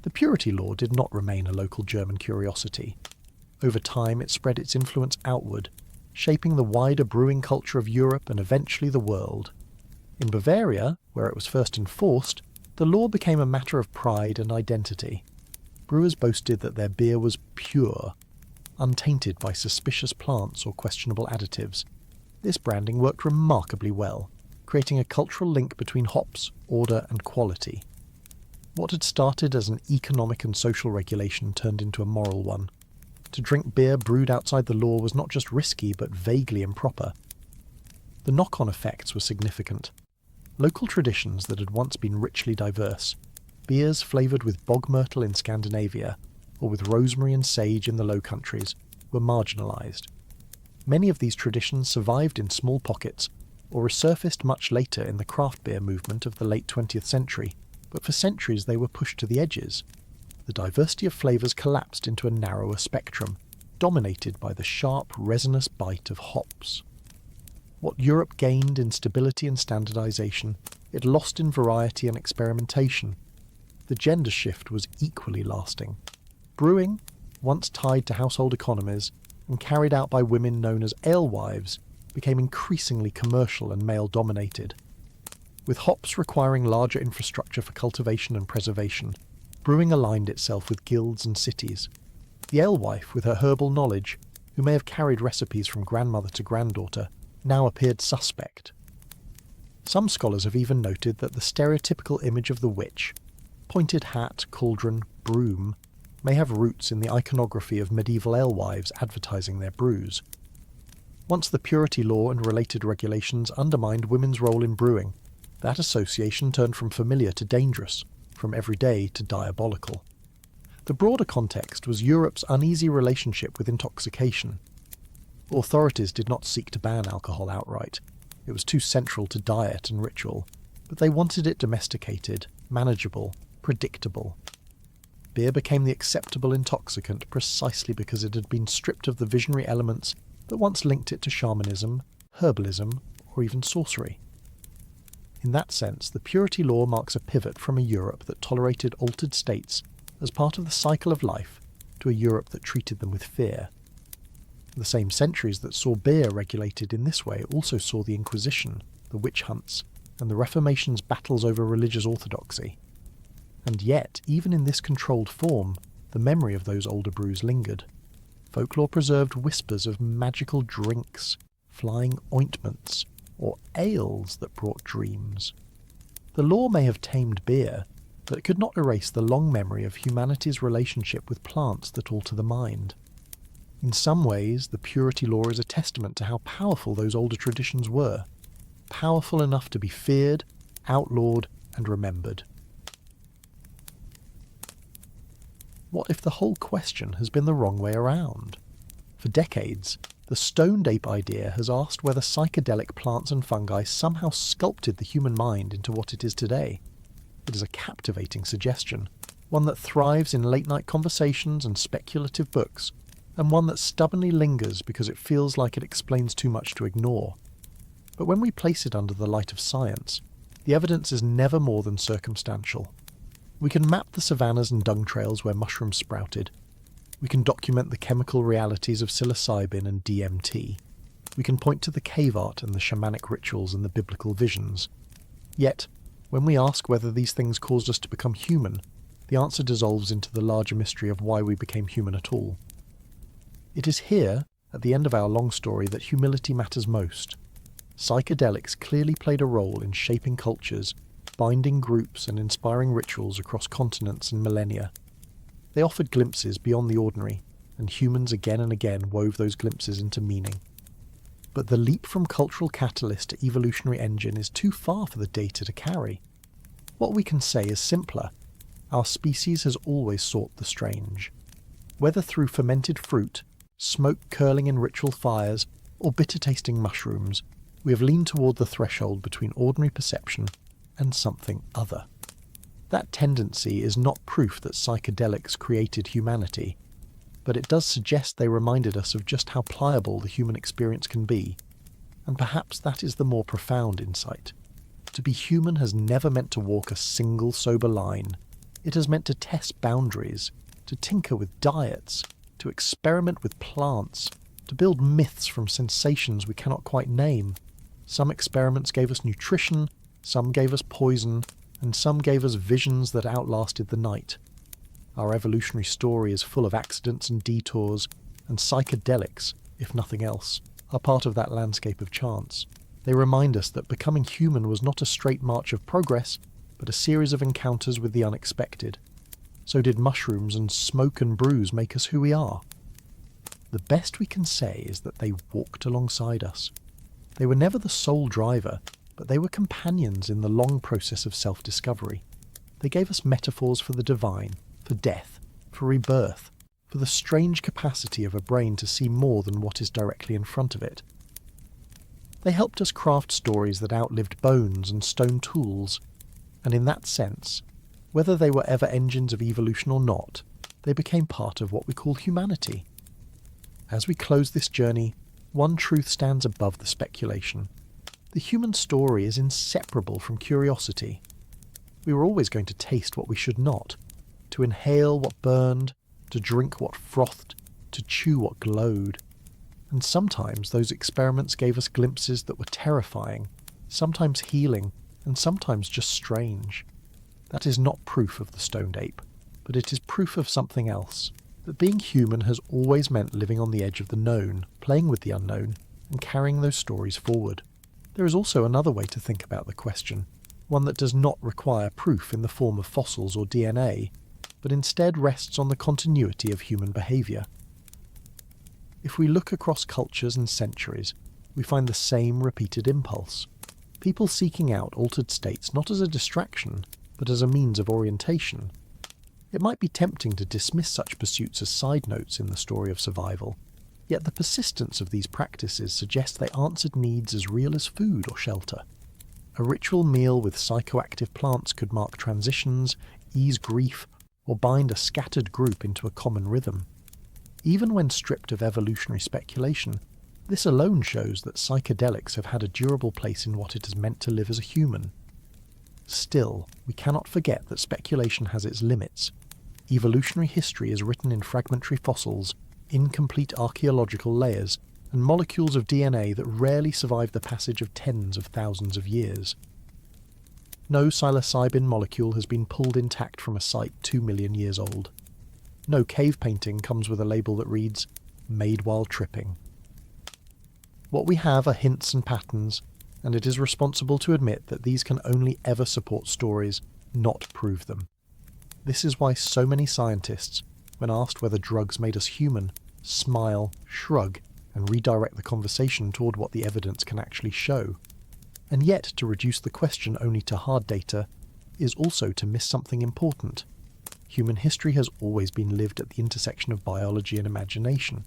The purity law did not remain a local German curiosity. Over time, it spread its influence outward, shaping the wider brewing culture of Europe and eventually the world. In Bavaria, where it was first enforced, the law became a matter of pride and identity. Brewers boasted that their beer was pure, untainted by suspicious plants or questionable additives. This branding worked remarkably well, creating a cultural link between hops, order, and quality. What had started as an economic and social regulation turned into a moral one. To drink beer brewed outside the law was not just risky, but vaguely improper. The knock-on effects were significant. Local traditions that had once been richly diverse, beers flavoured with bog myrtle in Scandinavia, or with rosemary and sage in the Low Countries, were marginalised. Many of these traditions survived in small pockets, or resurfaced much later in the craft beer movement of the late 20th century, but for centuries they were pushed to the edges. The diversity of flavours collapsed into a narrower spectrum, dominated by the sharp, resinous bite of hops. What Europe gained in stability and standardisation, it lost in variety and experimentation. The gender shift was equally lasting. Brewing, once tied to household economies and carried out by women known as alewives, became increasingly commercial and male-dominated. With hops requiring larger infrastructure for cultivation and preservation, brewing aligned itself with guilds and cities. The alewife, with her herbal knowledge, who may have carried recipes from grandmother to granddaughter, now appeared suspect. Some scholars have even noted that the stereotypical image of the witch, pointed hat, cauldron, broom, may have roots in the iconography of medieval alewives advertising their brews. Once the purity law and related regulations undermined women's role in brewing, that association turned from familiar to dangerous. from everyday to diabolical. The broader context was Europe's uneasy relationship with intoxication. Authorities did not seek to ban alcohol outright. It was too central to diet and ritual, but they wanted it domesticated, manageable, predictable. Beer became the acceptable intoxicant precisely because it had been stripped of the visionary elements that once linked it to shamanism, herbalism, or even sorcery. In that sense, the purity law marks a pivot from a Europe that tolerated altered states as part of the cycle of life to a Europe that treated them with fear. The same centuries that saw beer regulated in this way also saw the Inquisition, the witch hunts, and the Reformation's battles over religious orthodoxy. And yet, even in this controlled form, the memory of those older brews lingered. Folklore preserved whispers of magical drinks, flying ointments, or ales that brought dreams. The law may have tamed beer, but it could not erase the long memory of humanity's relationship with plants that alter the mind. In some ways, the purity law is a testament to how powerful those older traditions were, powerful enough to be feared, outlawed, and remembered. What if the whole question has been the wrong way around? For decades, the stoned ape idea has asked whether psychedelic plants and fungi somehow sculpted the human mind into what it is today. It is a captivating suggestion, one that thrives in late-night conversations and speculative books, and one that stubbornly lingers because it feels like it explains too much to ignore. But when we place it under the light of science, the evidence is never more than circumstantial. We can map the savannahs and dung trails where mushrooms sprouted. We can document the chemical realities of psilocybin and DMT. We can point to the cave art and the shamanic rituals and the biblical visions. Yet, when we ask whether these things caused us to become human, the answer dissolves into the larger mystery of why we became human at all. It is here, at the end of our long story, that humility matters most. Psychedelics clearly played a role in shaping cultures, binding groups and inspiring rituals across continents and millennia. They offered glimpses beyond the ordinary, and humans again and again wove those glimpses into meaning. But the leap from cultural catalyst to evolutionary engine is too far for the data to carry. What we can say is simpler. Our species has always sought the strange. Whether through fermented fruit, smoke curling in ritual fires, or bitter-tasting mushrooms, we have leaned toward the threshold between ordinary perception and something other. That tendency is not proof that psychedelics created humanity, but it does suggest they reminded us of just how pliable the human experience can be, and perhaps that is the more profound insight. To be human has never meant to walk a single sober line. It has meant to test boundaries, to tinker with diets, to experiment with plants, to build myths from sensations we cannot quite name. Some experiments gave us nutrition, some gave us poison, and some gave us visions that outlasted the night. Our evolutionary story is full of accidents and detours, and psychedelics, if nothing else, are part of that landscape of chance. They remind us that becoming human was not a straight march of progress, but a series of encounters with the unexpected. So did mushrooms and smoke and brews make us who we are? The best we can say is that they walked alongside us. They were never the sole driver, but they were companions in the long process of self-discovery. They gave us metaphors for the divine, for death, for rebirth, for the strange capacity of a brain to see more than what is directly in front of it. They helped us craft stories that outlived bones and stone tools, and in that sense, whether they were ever engines of evolution or not, they became part of what we call humanity. As we close this journey, one truth stands above the speculation. The human story is inseparable from curiosity. We were always going to taste what we should not, to inhale what burned, to drink what frothed, to chew what glowed. And sometimes those experiments gave us glimpses that were terrifying, sometimes healing, and sometimes just strange. That is not proof of the stoned ape, but it is proof of something else, that being human has always meant living on the edge of the known, playing with the unknown, and carrying those stories forward. There is also another way to think about the question, one that does not require proof in the form of fossils or DNA, but instead rests on the continuity of human behaviour. If we look across cultures and centuries, we find the same repeated impulse. People seeking out altered states not as a distraction, but as a means of orientation. It might be tempting to dismiss such pursuits as side notes in the story of survival, yet the persistence of these practices suggests they answered needs as real as food or shelter. A ritual meal with psychoactive plants could mark transitions, ease grief, or bind a scattered group into a common rhythm. Even when stripped of evolutionary speculation, this alone shows that psychedelics have had a durable place in what it has meant to live as a human. Still, we cannot forget that speculation has its limits. Evolutionary history is written in fragmentary fossils, incomplete archaeological layers, and molecules of DNA that rarely survive the passage of tens of thousands of years. No psilocybin molecule has been pulled intact from a site 2 million years old. No cave painting comes with a label that reads, "Made while tripping." What we have are hints and patterns, and it is responsible to admit that these can only ever support stories, not prove them. This is why so many scientists, when asked whether drugs made us human, smile, shrug, and redirect the conversation toward what the evidence can actually show. And yet, to reduce the question only to hard data is also to miss something important. Human history has always been lived at the intersection of biology and imagination.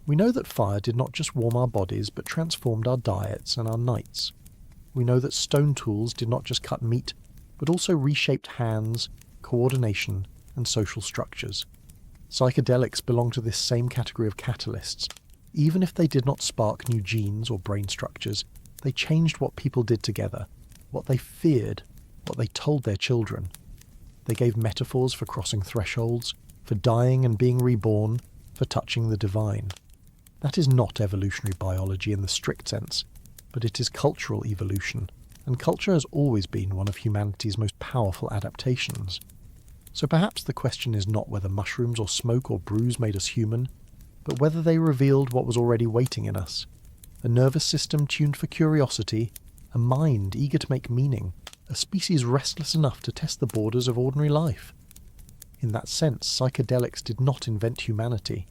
We know that fire did not just warm our bodies, but transformed our diets and our nights. We know that stone tools did not just cut meat, but also reshaped hands, coordination, and social structures. Psychedelics belong to this same category of catalysts. Even if they did not spark new genes or brain structures, they changed what people did together, what they feared, what they told their children. They gave metaphors for crossing thresholds, for dying and being reborn, for touching the divine. That is not evolutionary biology in the strict sense, but it is cultural evolution, and culture has always been one of humanity's most powerful adaptations. So perhaps the question is not whether mushrooms or smoke or brews made us human, but whether they revealed what was already waiting in us. A nervous system tuned for curiosity, a mind eager to make meaning, a species restless enough to test the borders of ordinary life. In that sense, psychedelics did not invent humanity,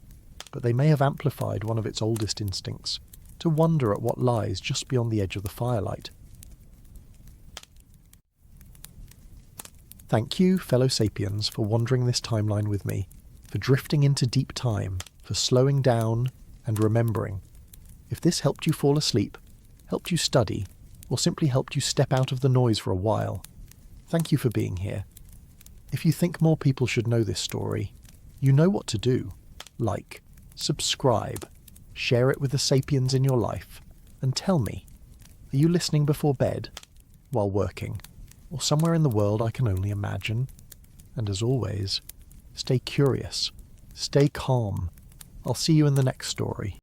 but they may have amplified one of its oldest instincts, to wonder at what lies just beyond the edge of the firelight. Thank you, fellow sapiens, for wandering this timeline with me, for drifting into deep time, for slowing down and remembering. If this helped you fall asleep, helped you study, or simply helped you step out of the noise for a while, thank you for being here. If you think more people should know this story, you know what to do. Like, subscribe, share it with the sapiens in your life, and tell me, are you listening before bed, while working, or somewhere in the world I can only imagine? And as always, stay curious, stay calm. I'll see you in the next story.